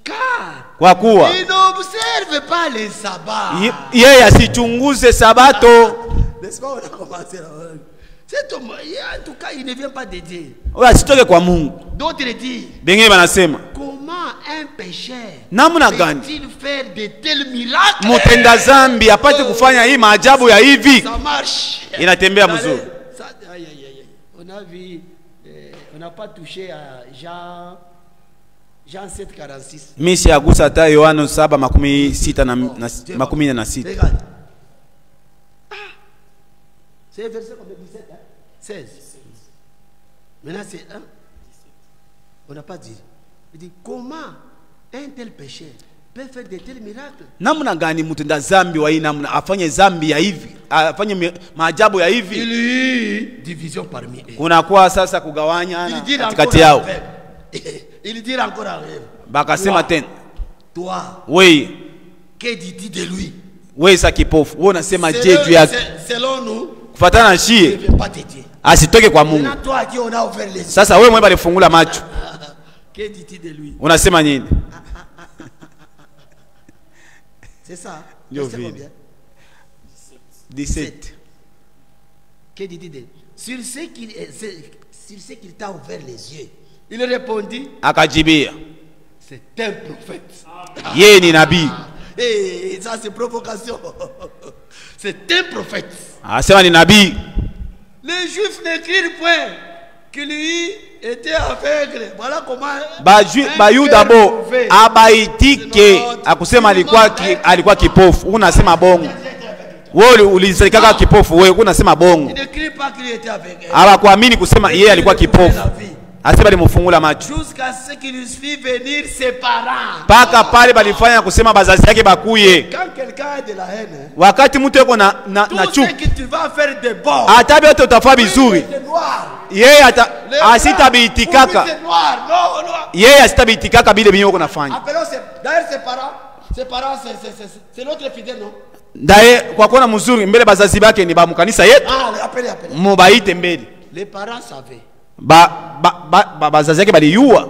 [SPEAKER 4] Car
[SPEAKER 3] kwa kuwa
[SPEAKER 4] il n'observe pas les sabbats.
[SPEAKER 3] Yeye asichunguze Sabato.
[SPEAKER 4] N'est-ce pas, on a commencé là. Cet homme, en tout cas, il ne vient pas de Dieu.
[SPEAKER 3] Asitoke kwa Mungu.
[SPEAKER 4] D'autres disent.
[SPEAKER 3] Bengine banasema.
[SPEAKER 4] Comment un pécheur
[SPEAKER 3] namna gani
[SPEAKER 4] peut-il faire de tels miracles?
[SPEAKER 3] Mutenda zambi apate kufanya hii maajabu ya hivi.
[SPEAKER 4] Ça marche.
[SPEAKER 3] Inatembea mzuri.
[SPEAKER 4] On a vu, on n'a pas touché à Jean 7:46.
[SPEAKER 3] Mimi siagusa hata Yohana 7:16.
[SPEAKER 4] Regarde. C'est verset combien? 17, hein? 16. Maintenant c'est 1. On n'a pas dit. Il dit comment un tel pécheur peut faire de tels miracles?
[SPEAKER 3] Namna gani mtenda zambi wa hii namna afanye zambi ya hivi, afanye maajabu ya hivi?
[SPEAKER 4] Il y a division parmi eux.
[SPEAKER 3] Kuna kwa sasa kugawanya katikati yao.
[SPEAKER 4] Il dit encore à eux.
[SPEAKER 3] Bakasema tena.
[SPEAKER 4] Toi.
[SPEAKER 3] Wewe.
[SPEAKER 4] Que dis-tu de lui?
[SPEAKER 3] Wewe sa kipofu. Wewe unasema je juu yake?
[SPEAKER 4] Selon nous.
[SPEAKER 3] Kufuatana na shie. Asitoke kwa Mungu. Sasa wewe mwenyewe alifungula macho.
[SPEAKER 4] Que dis-tu de lui?
[SPEAKER 3] Unasema nini?
[SPEAKER 4] C'est ça.
[SPEAKER 3] C'est combien? 17.
[SPEAKER 4] Que dis-tu de lui? Sur ce qu'il t'a ouvert les yeux. Il répondit.
[SPEAKER 3] Akajibia.
[SPEAKER 4] C'est un prophète.
[SPEAKER 3] Yeye ni nabii.
[SPEAKER 4] Et ça c'est provocation. C'est un prophète.
[SPEAKER 3] Asema ni nabii.
[SPEAKER 4] Les Juifs n'écrivent point que lui était aveugle. Voilà comment
[SPEAKER 3] Bayuda bo abaitike akusema alikuwa kipofu. Unasema bongo. Wewe ulisikaka kipofu, wewe unasema bongo.
[SPEAKER 4] Il n'écrit pas qu'il était aveugle.
[SPEAKER 3] Hawakuamini kusema yeye alikuwa kipofu. Asema alimfungula macho.
[SPEAKER 4] Jusqu'à ce qu'il fit venir ses parents.
[SPEAKER 3] Paka pale balifanya kusema bazazi yake bakuye.
[SPEAKER 4] Quand quelqu'un a de la haine,
[SPEAKER 3] wakati mtu yuko na chuki,
[SPEAKER 4] que tu vas faire de bon.
[SPEAKER 3] Hata yote utafanya vizuri. Yeye asitabiitikaka. Yeye asitabiitikaka bile binyo uko nafanya.
[SPEAKER 4] D'ailleurs ses parents c'est notre fidèle, non?
[SPEAKER 3] Ndaye kwa kuona mzuri mbele bazazi bake ni ba mkanisa yetu.
[SPEAKER 4] Appelez.
[SPEAKER 3] Mubaite mbele.
[SPEAKER 4] Les parents savaient.
[SPEAKER 3] Bazazi yake baliyua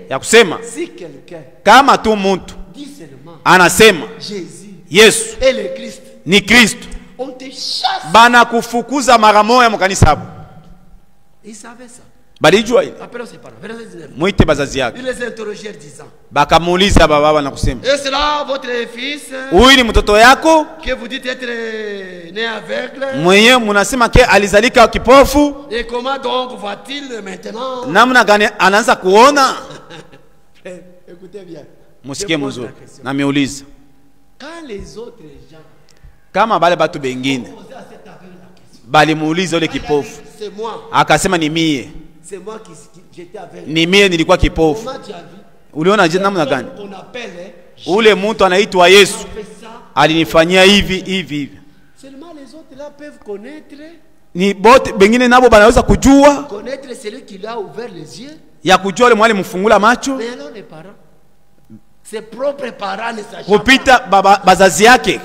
[SPEAKER 3] ya kusema
[SPEAKER 4] si quelqu'un
[SPEAKER 3] kama tu mtu anasema Yesu ni Kristo, bana kufukuza mara moja mkanisa hapo. Balijua ile. Muite bazazi yake. Bakamuuliza baba na kusema,
[SPEAKER 4] "Et cela votre fils?
[SPEAKER 3] Huyu ni mtoto yako?
[SPEAKER 4] Que vous dites être né aveugle?
[SPEAKER 3] Mwenye mnasema ke alizalika kipofu?
[SPEAKER 4] Et comment donc va-t-il maintenant?"
[SPEAKER 3] Namna gani anaanza kuona?
[SPEAKER 4] Écoutez bien.
[SPEAKER 3] Musikie mzuri. Na miuliza.
[SPEAKER 4] Quand les autres gens
[SPEAKER 3] kama bale batu bengine bali muuliza yule kipofu,
[SPEAKER 4] c'est moi.
[SPEAKER 3] Akasema ni mie.
[SPEAKER 4] c'est moi qui j'étais avec.
[SPEAKER 3] Ni mie nilikuwa kipofu.
[SPEAKER 4] Comment tu as vu?
[SPEAKER 3] Uliona namna gani?
[SPEAKER 4] On appelle
[SPEAKER 3] Ule mtu anaitwa Yesu alinifanyia hivi hivi.
[SPEAKER 4] Seulement les autres là peuvent connaître.
[SPEAKER 3] Ni bote bengine nabo banaweza kujua.
[SPEAKER 4] Connaître celui qui lui a ouvert les yeux.
[SPEAKER 3] Ya kujua ule mwalimu mfungula macho.
[SPEAKER 4] Mais alors les parents, ses propres parents ne sachent
[SPEAKER 3] kupita bazazi yake.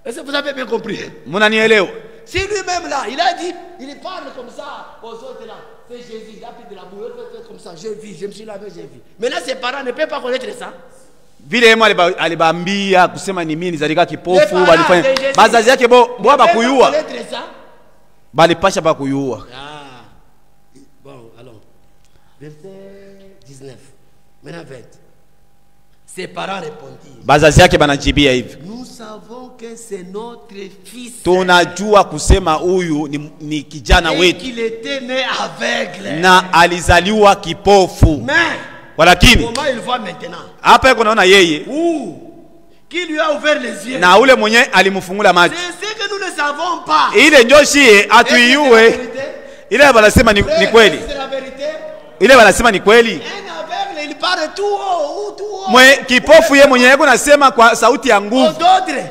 [SPEAKER 4] Est-ce que vous avez bien compris?
[SPEAKER 3] Munanielewa?
[SPEAKER 4] Si lui-même là, il a dit, il parle comme ça aux autres là. C'est Jésus, il a pris de la bouille, comme ça, j'ai vu, je me suis lavé, j'ai vu. Maintenant ses parents ne peuvent pas connaître ça.
[SPEAKER 3] Vile yeye alibambia kusema ni mimi nizalika kipofu walifanya bazazi yake bo bakuyua. Balipasha bakuyua.
[SPEAKER 4] Ah. Bon, alors. Verset 19. Maintenant 20. Ses parents répondirent.
[SPEAKER 3] Bazazi yake banajibia hivi.
[SPEAKER 4] Nous savons que c'est notre fils.
[SPEAKER 3] Tunajua kusema huyu ni kijana wetu.
[SPEAKER 4] Qu'il était né aveugle.
[SPEAKER 3] Na alizaliwa kipofu.
[SPEAKER 4] Mais
[SPEAKER 3] walakini
[SPEAKER 4] comment il voit maintenant?
[SPEAKER 3] Hapa yuko naona yeye.
[SPEAKER 4] Qui lui a ouvert les yeux.
[SPEAKER 3] Na ule mwenye alimfungula macho.
[SPEAKER 4] C'est ce que nous ne savons pas.
[SPEAKER 3] Ile ndio shie atuiue. Ile wanasema ni kweli. Ile wanasema ni kweli.
[SPEAKER 4] Il parle tout haut, tout haut.
[SPEAKER 3] Mwe kipofu yeye mwenye yako nasema kwa sauti ya nguvu.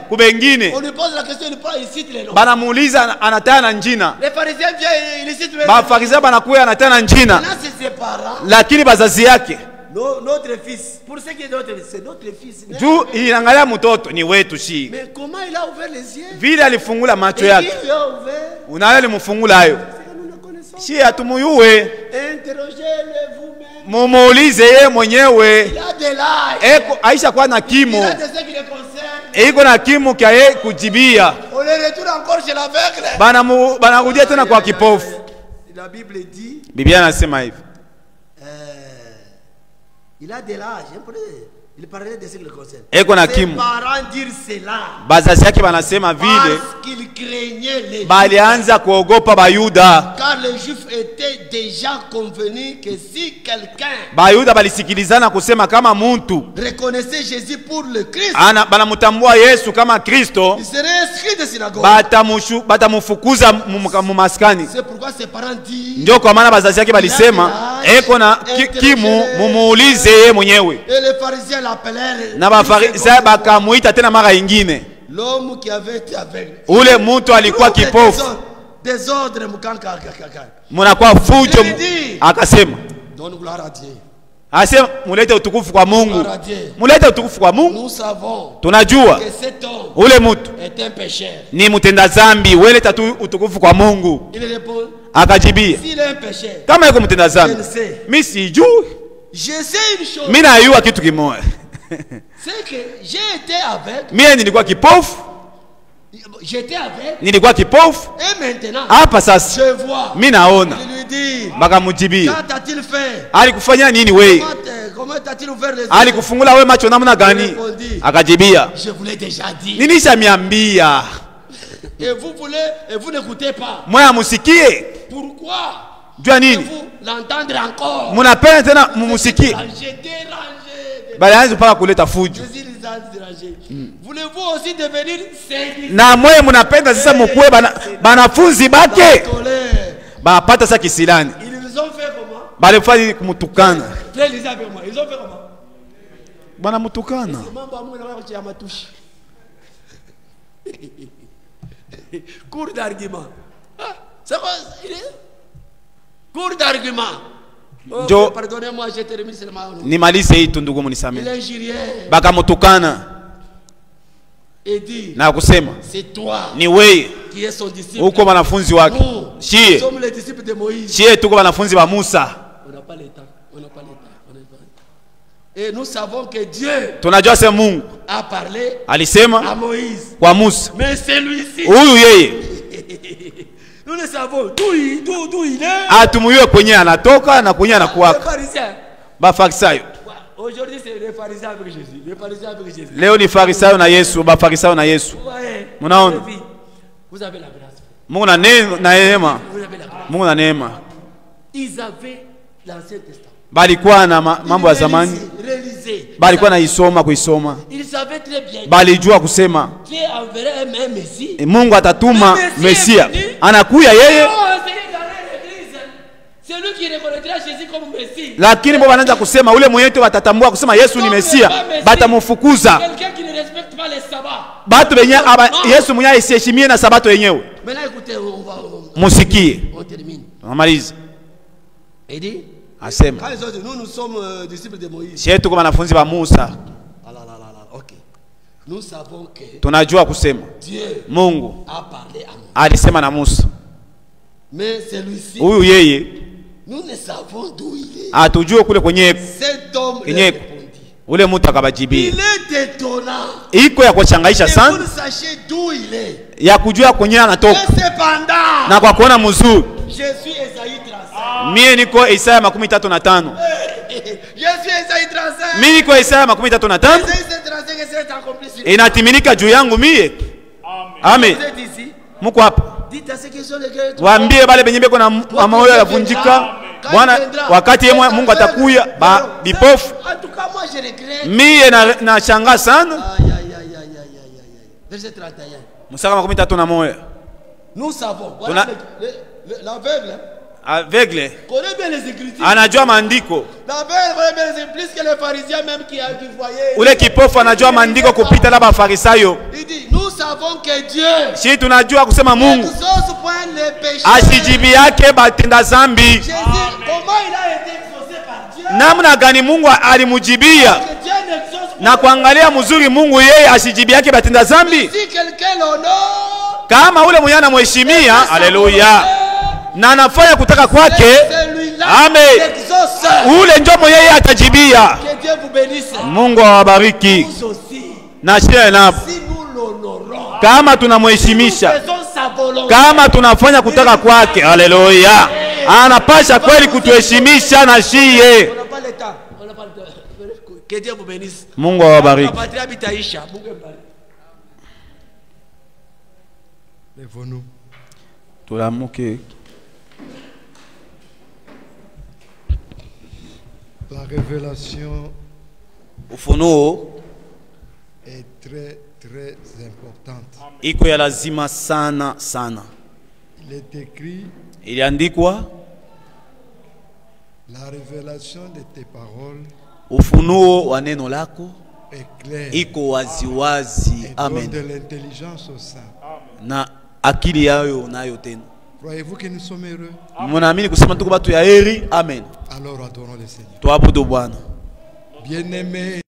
[SPEAKER 3] Kubengine.
[SPEAKER 4] On lui pose la question, il cite les noms.
[SPEAKER 3] Banamuuliza anataya na njina.
[SPEAKER 4] Les pharisiens viennent, il cite les noms.
[SPEAKER 3] Bafarisayo banakuya anataya na njina.
[SPEAKER 4] Là c'est ses parents.
[SPEAKER 3] Lakini bazazi yake.
[SPEAKER 4] Notre fils. Pour ce qui est notre fils, c'est notre fils.
[SPEAKER 3] Juu inaangalia mtoto ni wetu shi.
[SPEAKER 4] Mais comment il a ouvert les yeux?
[SPEAKER 3] Vile alifungula macho yake.
[SPEAKER 4] Il a ouvert.
[SPEAKER 3] Unayo alimfungula hayo. Si atumuyue.
[SPEAKER 4] Interrogez-le vous-même.
[SPEAKER 3] Mumuulize yeye mwenyewe.
[SPEAKER 4] Il a de l'âge.
[SPEAKER 3] Eko Aisha kwa na kimo.
[SPEAKER 4] Il a de ce qui le concerne.
[SPEAKER 3] Iko na kimo kia yeye kujibia.
[SPEAKER 4] On le retourne encore chez l'aveugle.
[SPEAKER 3] Banarudia tena kwa kipofu.
[SPEAKER 4] La Bible dit.
[SPEAKER 3] Biblia inasema hivi.
[SPEAKER 4] Il a de l'âge. Il parlait de ce qui le concerne.
[SPEAKER 3] Eko na kimo.
[SPEAKER 4] Ses parents dirent cela.
[SPEAKER 3] Bazazi yake banasema vile.
[SPEAKER 4] Parce qu'il craignait les Juifs.
[SPEAKER 3] Balianza kuogopa Bayuda.
[SPEAKER 4] Car les Juifs étaient déjà convenus que si quelqu'un
[SPEAKER 3] Bayuda balisikilizana kusema kama muntu
[SPEAKER 4] reconnaissait Jésus pour le Christ,
[SPEAKER 3] banamutambua Yesu kama Kristo,
[SPEAKER 4] il serait inscrit de synagogue.
[SPEAKER 3] Batamufukuza mumaskani.
[SPEAKER 4] C'est pourquoi ses parents disent.
[SPEAKER 3] Ndio kwa maana bazazi yake balisema eko na kimu mumuulize yeye mwenyewe.
[SPEAKER 4] Et les pharisiens l'appelèrent.
[SPEAKER 3] Na bafarisayo bakamuita tena mara nyingine.
[SPEAKER 4] L'homme qui avait été aveugle.
[SPEAKER 3] Ule mtu alikuwa kipofu.
[SPEAKER 4] Désordre mkanka.
[SPEAKER 3] Munakuwa fujo. Akasema.
[SPEAKER 4] Donne gloire à Dieu.
[SPEAKER 3] Asema mulete utukufu kwa Mungu. Mulete utukufu kwa Mungu.
[SPEAKER 4] Nous savons.
[SPEAKER 3] Tunajua.
[SPEAKER 4] Que cet homme
[SPEAKER 3] ule mtu
[SPEAKER 4] est un pécheur.
[SPEAKER 3] Ni mtenda dhambi, wewe leta tu utukufu kwa Mungu.
[SPEAKER 4] Il répond.
[SPEAKER 3] Akajibia.
[SPEAKER 4] S'il est un pécheur.
[SPEAKER 3] Kama yuko mtenda dhambi. Mimi sijui.
[SPEAKER 4] Je sais une chose.
[SPEAKER 3] Mimi najua kitu kimoja.
[SPEAKER 4] C'est que j'ai été aveugle.
[SPEAKER 3] Mimi nilikuwa kipofu.
[SPEAKER 4] J'étais aveugle.
[SPEAKER 3] Nilikuwa kipofu.
[SPEAKER 4] Et maintenant.
[SPEAKER 3] Hapa sasa.
[SPEAKER 4] Je vois.
[SPEAKER 3] Mimi naona.
[SPEAKER 4] Il lui dit.
[SPEAKER 3] Bakamujibia.
[SPEAKER 4] Quand a-t-il fait?
[SPEAKER 3] Alikufanya nini wewe?
[SPEAKER 4] Comment t'a-t-il ouvert les yeux?
[SPEAKER 3] Alikufungula wewe macho namna gani? Akajibia.
[SPEAKER 4] Je vous l'ai déjà dit.
[SPEAKER 3] Nilishamiambia.
[SPEAKER 4] Et vous voulez et vous n'écoutez pas.
[SPEAKER 3] Moya musikie.
[SPEAKER 4] Pourquoi?
[SPEAKER 3] Jua nini?
[SPEAKER 4] Vous l'entendre encore.
[SPEAKER 3] Munapenda tena mumusikie. Balianza mpaka kuleta fujo.
[SPEAKER 4] Voulez-vous aussi devenir saint?
[SPEAKER 3] Na mwe munapenda sasa mkuwe banafunzi bake. Bapata sasa kisilani.
[SPEAKER 4] Ils ont fait comment?
[SPEAKER 3] Balifanya kumutukana.
[SPEAKER 4] Ils ont fait comment?
[SPEAKER 3] Bana mutukana.
[SPEAKER 4] Cours d'argument. C'est quoi? Cours d'argument. Oh, pardonnez-moi, j'ai terminé seulement.
[SPEAKER 3] Nimalize hii tu ndugu mnisamehe.
[SPEAKER 4] Il est injurieux.
[SPEAKER 3] Bakamutukana.
[SPEAKER 4] Et dit.
[SPEAKER 3] Na kusema.
[SPEAKER 4] C'est toi.
[SPEAKER 3] Ni wewe.
[SPEAKER 4] Qui est son disciple.
[SPEAKER 3] Uko wanafunzi wake. Shie.
[SPEAKER 4] Nous sommes les disciples de Moïse.
[SPEAKER 3] Shie tuko wanafunzi wa Musa.
[SPEAKER 4] On n'a pas le temps. On n'a pas le temps. Et nous savons que Dieu.
[SPEAKER 3] Tunajua sema Mungu
[SPEAKER 4] a parlé.
[SPEAKER 3] Alisema
[SPEAKER 4] à Moïse.
[SPEAKER 3] Kwa Musa.
[SPEAKER 4] Mais celui-ci.
[SPEAKER 3] Huyu yeye.
[SPEAKER 4] Nous le savons. D'où il est.
[SPEAKER 3] Atumuyue kwenye anatoka na kwenye anakuwaka. Bafarisayo.
[SPEAKER 4] Aujourd'hui c'est les pharisiens avec Jésus. Les pharisiens avec Jésus.
[SPEAKER 3] Leo ni Farisayo na Yesu, bafarisayo na Yesu. Munaona?
[SPEAKER 4] Vous avez la grâce.
[SPEAKER 3] Mungu na neema. Mungu na neema.
[SPEAKER 4] Ils avaient l'Ancien Testament.
[SPEAKER 3] Balikuwa na mambo ya zamani. Balikuwa na isoma kuisoma.
[SPEAKER 4] Ils savaient très bien.
[SPEAKER 3] Balijua kusema
[SPEAKER 4] Dieu enverrait un Messie.
[SPEAKER 3] Mungu atatuma Mesia. Anakuya yeye. lakini bo wanaanza kusema ule mwenyewe watatambua kusema Yesu ni Mesia, batamufukuza. Batu benye Yesu mwenyewe asiheshimie na sabato yenyewe. Musikie. Tunamaliza. Asema
[SPEAKER 4] nous sommes disciples de Moïse.
[SPEAKER 3] Sisi tuko wanafunzi wa Musa.
[SPEAKER 4] Okay. Nous savons que
[SPEAKER 3] tunajua kusema
[SPEAKER 4] Dieu
[SPEAKER 3] Mungu
[SPEAKER 4] a parlé à Moïse.
[SPEAKER 3] Alisema na Musa.
[SPEAKER 4] Mais celui-ci,
[SPEAKER 3] huyu yeye
[SPEAKER 4] nous ne savons d'où il est.
[SPEAKER 3] Atujue kule kwenye
[SPEAKER 4] Cet homme
[SPEAKER 3] kwenye ule mtu akabajibia.
[SPEAKER 4] Il est étonnant.
[SPEAKER 3] Iko ya kuchangaisha sana.
[SPEAKER 4] Vous sachez d'où il est.
[SPEAKER 3] Ya kujua kwenye anatoka. Na kwa kuona mzuri.
[SPEAKER 4] Je suis Esaïe 35.
[SPEAKER 3] Mie niko Isaya 35.
[SPEAKER 4] Je suis Esaïe 35.
[SPEAKER 3] Mimi niko Isaya 35. Inatimilika juu yangu mie. Amen. Muko hapa. Waambie bale benye beko na moyo yavunjika. Bwana wakati yeye Mungu atakuya bipofu. Mie na shanga sana.
[SPEAKER 4] Verset 31.
[SPEAKER 3] Musaka 31.
[SPEAKER 4] Nous savons. Voilà l'aveugle.
[SPEAKER 3] Aveugle.
[SPEAKER 4] Connaît bien les Écritures.
[SPEAKER 3] Anajua maandiko.
[SPEAKER 4] L'aveugle connaît bien les Écritures plus que les pharisiens même qui voyaient.
[SPEAKER 3] Ule kipofu anajua maandiko kupita na bafarisayo.
[SPEAKER 4] Il dit nous savons que Dieu.
[SPEAKER 3] Si tunajua kusema Mungu asijibi yake batenda zambi.
[SPEAKER 4] Jésus, comment il a été exaucé par Dieu?
[SPEAKER 3] Namna gani Mungu alimujibia? Na kuangalia mzuri Mungu yeye asijibi yake batenda zambi.
[SPEAKER 4] Si quelqu'un l'honore,
[SPEAKER 3] kama ule mwenye anamheshimia, haleluya, na anafanya kutaka kwake, amen, ule ndio mwenye yeye atajibia. Mungu awabariki. Na shia napo kama tunamheshimisha, kama tunafanya kutaka kwake, haleluya, anapasha kweli kutuheshimisha na shie. Mungu awabariki.
[SPEAKER 2] Lève-nous.
[SPEAKER 3] Tulamuke.
[SPEAKER 2] La révélation
[SPEAKER 3] Ufunuo
[SPEAKER 2] est très très importante.
[SPEAKER 3] Iko ya lazima sana sana.
[SPEAKER 2] Il est écrit,
[SPEAKER 3] iliandikwa,
[SPEAKER 2] la révélation de tes paroles,
[SPEAKER 3] ufunuo wa neno lako
[SPEAKER 2] est clair.
[SPEAKER 3] iko waziwazi. Amen.
[SPEAKER 2] De l'intelligence au sein.
[SPEAKER 3] Na akili yayo nayo tena.
[SPEAKER 2] Croyez-vous que nous sommes heureux?
[SPEAKER 3] Munaamini kusema tuko batu ya heri? Amen.
[SPEAKER 2] Alors adorons le Seigneur.
[SPEAKER 3] Tuabudu Bwana.
[SPEAKER 2] Bien-aimé,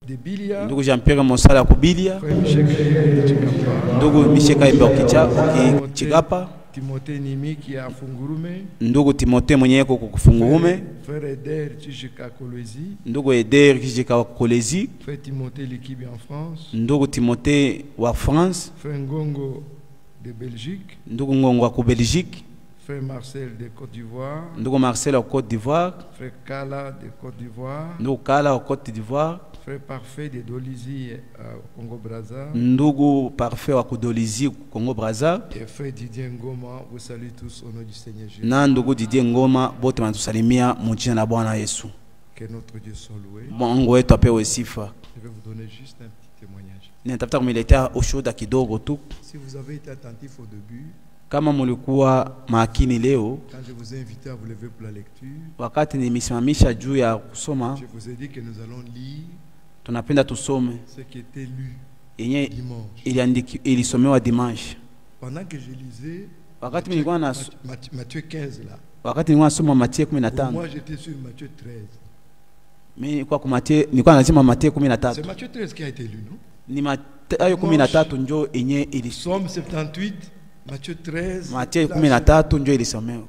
[SPEAKER 2] de Bilia,
[SPEAKER 3] ndugu Jean-Pierre Mosala kubilia,
[SPEAKER 2] frère Michel Kayembe de Chikapa,
[SPEAKER 3] ndugu Michel Kayembe Chigapa,
[SPEAKER 2] Timothée Nimi qui est à Fungurume,
[SPEAKER 3] ndugu Timothée mwenye yuko kufungurume,
[SPEAKER 2] frère Eder Chijika Kolwezi,
[SPEAKER 3] ndugu Eder Kijika wa Kolezi,
[SPEAKER 2] frère Timothée Likibi en France,
[SPEAKER 3] ndugu Timothée wa France,
[SPEAKER 2] frère Ngongo de Belgique,
[SPEAKER 3] ndugu Ngongo wa Belgique,
[SPEAKER 2] frère Marcel de Côte d'Ivoire,
[SPEAKER 3] ndugu Marcel wa Côte d'Ivoire,
[SPEAKER 2] frère Kala de Côte d'Ivoire,
[SPEAKER 3] ndugu Kala wa Côte d'Ivoire,
[SPEAKER 2] frère Parfait de Dolizy au Congo Brazza,
[SPEAKER 3] ndugu Parfait wa Kudolizi Congo Brazza,
[SPEAKER 2] et frère Didier Ngoma, vous saluez tous au nom du Seigneur Jésus.
[SPEAKER 3] na ndugu Didier Ngoma, bote wanatusalimia mjina la Bwana Yesu.
[SPEAKER 2] Que notre Dieu soit loué.
[SPEAKER 3] Mungu wetu apewe sifa.
[SPEAKER 2] Je vais vous donner juste un petit témoignage.
[SPEAKER 3] Nitafuta kumiletea ushuhuda kidogo tu.
[SPEAKER 2] Si vous avez été attentif au début,
[SPEAKER 3] Kama mulikuwa makini leo
[SPEAKER 2] quand je vous ai invité à vous lever pour la lecture,
[SPEAKER 3] wakati nimesimamisha juu ya kusoma,
[SPEAKER 2] je vous ai dit que nous allons lire
[SPEAKER 3] tunapenda tusome
[SPEAKER 2] ce qui était lu
[SPEAKER 3] yenye
[SPEAKER 2] dimanche.
[SPEAKER 3] ilisomewa dimanche.
[SPEAKER 2] Pendant que je lisais
[SPEAKER 3] Wakati nilikuwa na
[SPEAKER 2] Matthieu 15 là,
[SPEAKER 3] wakati nilikuwa nasoma Mathayo
[SPEAKER 2] pour
[SPEAKER 3] 15,
[SPEAKER 2] moi j'étais sur Matthieu 13.
[SPEAKER 3] mimi nilikuwa nasema Mathayo
[SPEAKER 2] C'est
[SPEAKER 3] 13.
[SPEAKER 2] Matthieu 13 qui a été lu, non?
[SPEAKER 3] Ni Mathayo 13 njo yenye ilisoma.
[SPEAKER 2] Psaume 78, Matthieu 13.
[SPEAKER 3] Mathayo
[SPEAKER 2] là,
[SPEAKER 3] 13 njo ilisomewa.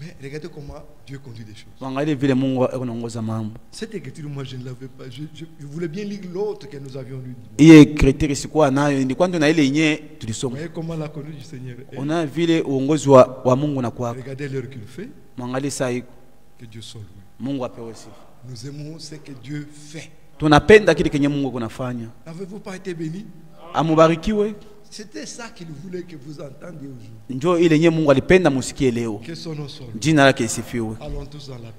[SPEAKER 2] mais regardez comment Dieu conduit des choses.
[SPEAKER 3] Wangalie vile Mungu anaongoza mambo.
[SPEAKER 2] Cette écriture, moi je ne l'avais pas. Je voulais bien lire l'autre que nous avions lu.
[SPEAKER 3] Hii écriture sikuwa nayo, nilikuwa ndo na ile yenye
[SPEAKER 2] Vous
[SPEAKER 3] tulisoma.
[SPEAKER 2] voyez comment la conduite du Seigneur est.
[SPEAKER 3] Ona vile uongozi wa Mungu na kwako.
[SPEAKER 2] Regardez l'heure qu'il fait.
[SPEAKER 3] Mwangalie saa hii,
[SPEAKER 2] Que Dieu soit loué.
[SPEAKER 3] Mungu apewe sifa.
[SPEAKER 2] Nous aimons ce que Dieu fait.
[SPEAKER 3] Tunapenda kile kenye Mungu kunafanya.
[SPEAKER 2] N'avez-vous pas été béni?
[SPEAKER 3] Amubarikiwe.
[SPEAKER 2] C'était ça qu'il voulait que vous entendiez aujourd'hui.
[SPEAKER 3] Njoo ile yenye Mungu alipenda musikie leo.
[SPEAKER 2] Que son nom soit loué.
[SPEAKER 3] Jina lake isifiwe.
[SPEAKER 2] Allons tous dans la paix.